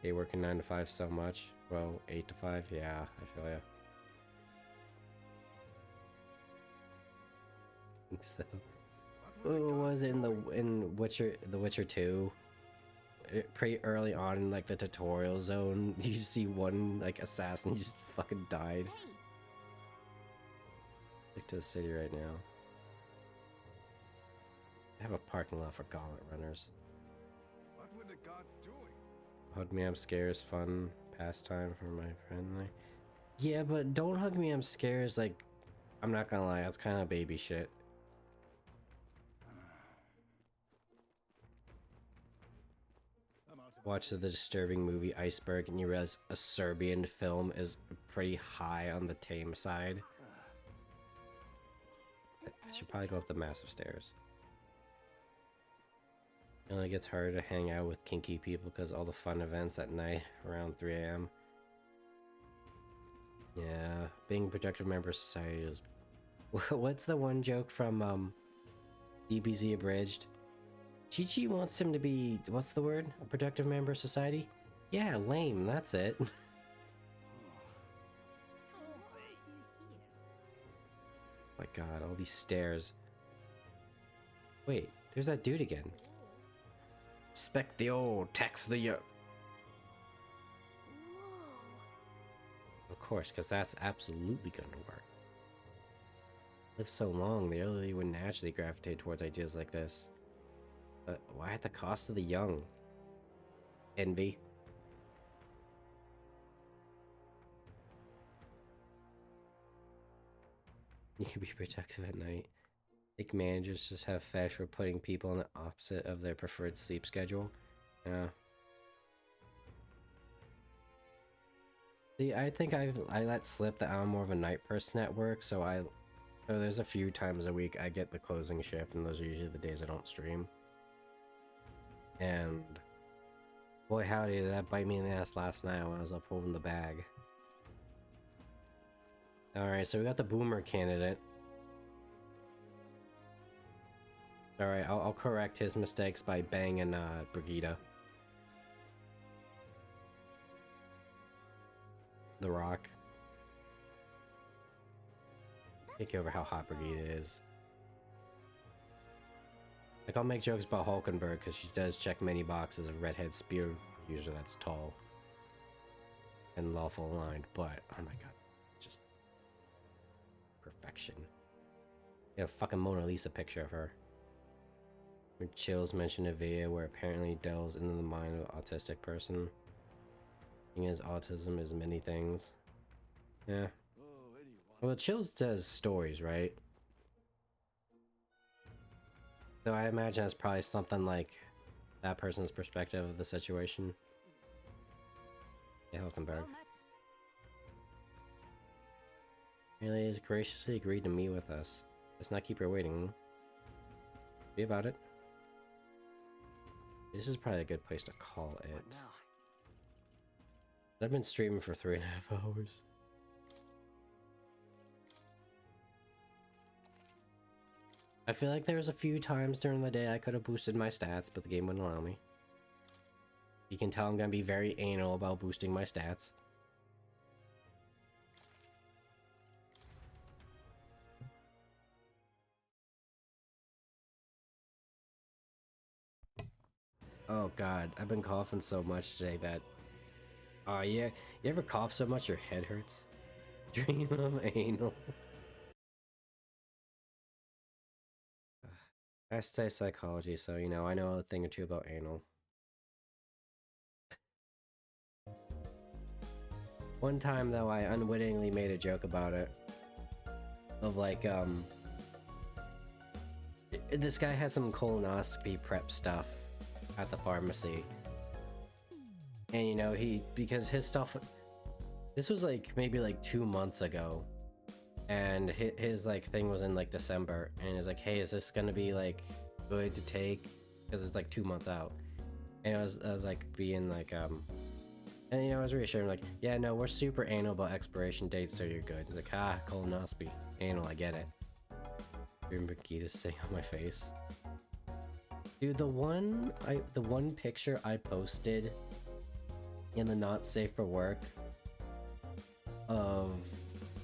Hey, working 9 to 5 so much. Well, 8 to 5, yeah, I feel ya. I think so. Oh, was it in the Witcher 2? Pretty early on in like the tutorial zone, you see one like assassin just fucking died. Stick to the city right now. I have a parking lot for gauntlet runners. What were the gods doing? Hug me, I'm scared is fun pastime for my friend. Yeah, but don't hug me, I'm scared is like, I'm not gonna lie, that's kind of baby shit. Watch the disturbing movie Iceberg and you realize a Serbian film is pretty high on the tame side. I should probably go up the massive stairs. It only gets harder to hang out with kinky people because all the fun events at night around 3 AM. Yeah, being a productive member of society is... What's the one joke from DBZ Abridged? Chi-Chi wants him to be, what's the word? A productive member of society? Yeah, lame, that's it. My god, all these stairs. Wait, there's that dude again. Respect the old, tax the young. Of course, because that's absolutely going to work. Live so long, the elderly would naturally gravitate towards ideas like this. But why at the cost of the young? Envy. You can be protective at night. I think managers just have fetish for putting people on the opposite of their preferred sleep schedule. Yeah. See, I think I let slip that I'm more of a night person at work, so there's a few times a week I get the closing shift, and those are usually the days I don't stream. And boy howdy, did that bite me in the ass last night when I was up holding the bag. Alright, so we got the boomer candidate. Alright, I'll correct his mistakes by banging Brigitte. The Rock. Can't get over how hot Brigitte is. Like, I'll make jokes about Hulkenberg because she does check many boxes of redhead spear user that's tall and lawful aligned, but oh my god, just perfection. Get a fucking Mona Lisa picture of her. When Chills mentioned a video where apparently delves into the mind of an autistic person. Thing is, autism is many things. Yeah. Well, Chills does stories, right? So I imagine that's probably something like that person's perspective of the situation. Yeah, Hulkenberg. Really has graciously agreed to meet with us. Let's not keep her waiting. Be about it. This is probably a good place to call it. I've been streaming for 3.5 hours. I feel like there was a few times during the day I could have boosted my stats, but the game wouldn't allow me. You can tell I'm gonna be very anal about boosting my stats. Oh god, I've been coughing so much today that... Oh yeah, you ever cough so much your head hurts? Dream of anal. I study psychology, so you know, I know a thing or two about anal. One time though, I unwittingly made a joke about it. Of like, this guy had some colonoscopy prep stuff at the pharmacy. And you know, because his stuff, this was like maybe like 2 months ago. And his like thing was in like December, and he's like, hey, is this gonna be like good to take? Because it's like 2 months out. And I was like being like, and you know, I was reassuring like, yeah, no, we're super anal about expiration dates, so you're good. He's like, ah, colonoscopy, anal, I get it. Remember Gita's sitting on my face. Dude, the one picture I posted in the not safe for work of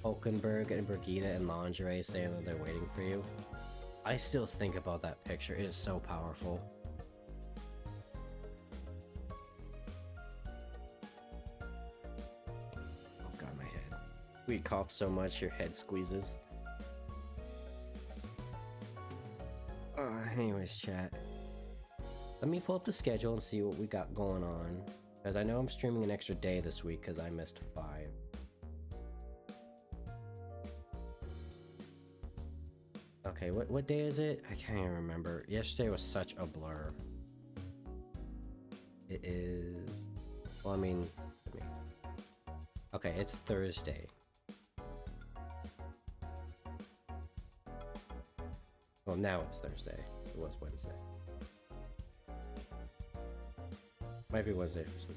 Hulkenberg and Brigitte in lingerie saying that they're waiting for you. I still think about that picture. It is so powerful. Oh god, my head. We cough so much your head squeezes. Anyways, chat. Let me pull up the schedule and see what we got going on. Because I know I'm streaming an extra day this week because I missed 5. Okay, what day is it? I can't even remember. Yesterday was such a blur. It is... Well, I mean... Okay, it's Thursday. Well, now it's Thursday. It was Wednesday. Might be Wednesday for some.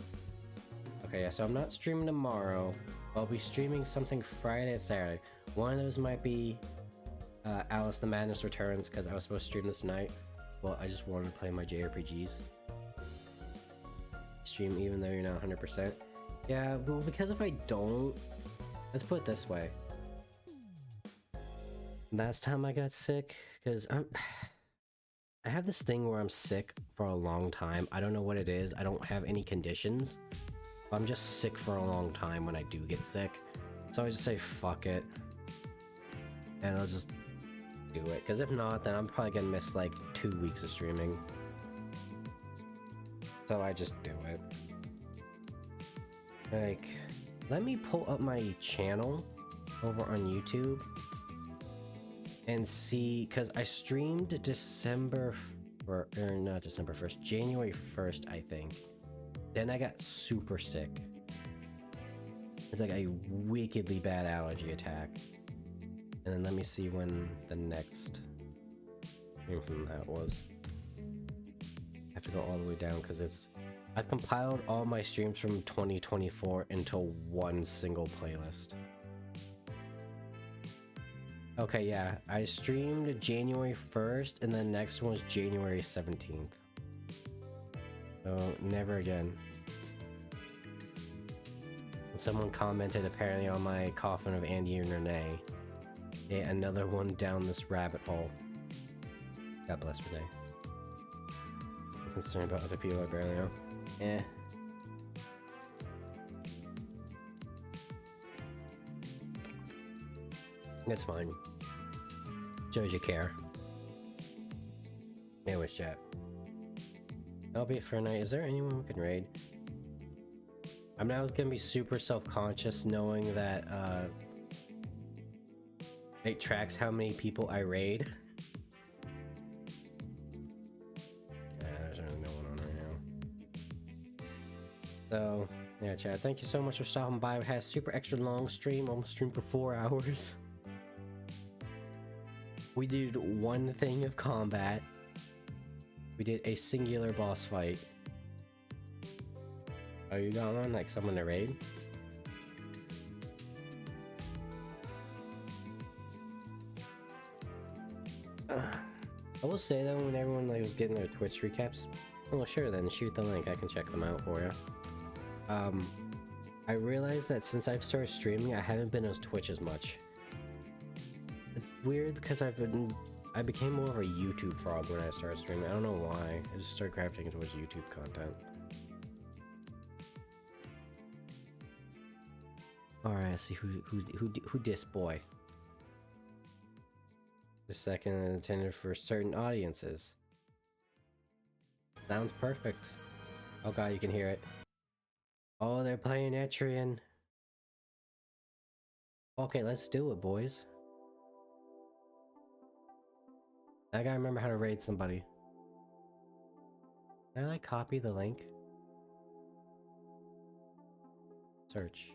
Okay, yeah, so I'm not streaming tomorrow. I'll be streaming something Friday and Saturday. One of those might be Alice the Madness Returns, because I was supposed to stream this tonight. Well, I just wanted to play my JRPGs. stream even though you're not 100%. Yeah, well, because if I don't, let's put it this way. Last time I got sick, because I have this thing where I'm sick for a long time. I don't know what it is. I don't have any conditions. I'm just sick for a long time when I do get sick. So I just say fuck it. And I'll just do it. Because if not, then I'm probably gonna miss like 2 weeks of streaming. So I just do it. Like, let me pull up my channel over on YouTube and see, because I streamed not December 1st, January 1st, I think. Then I got super sick. It's like a wickedly bad allergy attack. And then let me see when the next stream from that was. I have to go all the way down because I've compiled all my streams from 2024 into one single playlist. Okay, yeah, I streamed January 1st, and the next one was January 17th. So, never again. And someone commented apparently on my Coffin of Andy and Renee. Yeah, another one down this rabbit hole. God bless Renee. I'm concerned about other people I barely know. Eh. That's fine. Shows you care. Anyways, chat. That'll be it for tonight. Is there anyone we can raid? I'm now gonna be super self-conscious knowing that it tracks how many people I raid. Yeah, there's really no one on right now. So, yeah, chat. Thank you so much for stopping by. We had a super extra long stream. Almost streamed for 4 hours. We did one thing of combat. We did a singular boss fight. Oh, you got one? Like someone to raid? I will say though, when everyone like was getting their Twitch recaps, well sure then, shoot the link, I can check them out for you. I realized that since I've started streaming, I haven't been on Twitch as much. It's weird because I became more of a YouTube frog when I started streaming. I don't know why. I just started gravitating towards YouTube content. Alright, let's see who this boy. The second intended for certain audiences. Sounds perfect. Oh god, you can hear it. Oh, they're playing Etrian. Okay, let's do it, boys. I gotta remember how to raid somebody. Can I like copy the link? Search.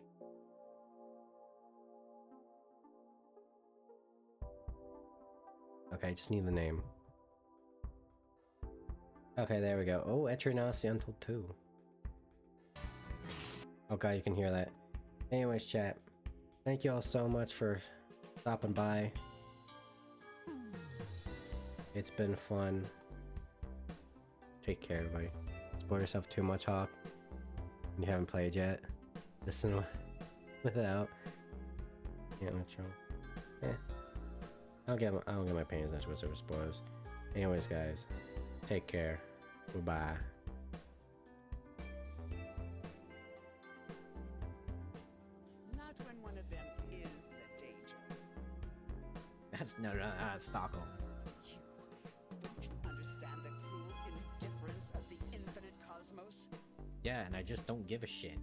Okay, I just need the name. Okay, there we go. Oh, Etrinasi Untold 2. Oh god, you can hear that. Anyways, chat. Thank you all so much for stopping by. It's been fun. Take care, everybody. Spoil yourself too much, Hawk. You haven't played yet. Listen without. Yeah, that's wrong. Yeah. I don't get my opinions into whatsoever spoilers. Anyways, guys, take care. Goodbye. Not when one of them is the danger. That's no, Stockholm. Don't you understand the cruel indifference of the infinite cosmos? Yeah, and I just don't give a shit.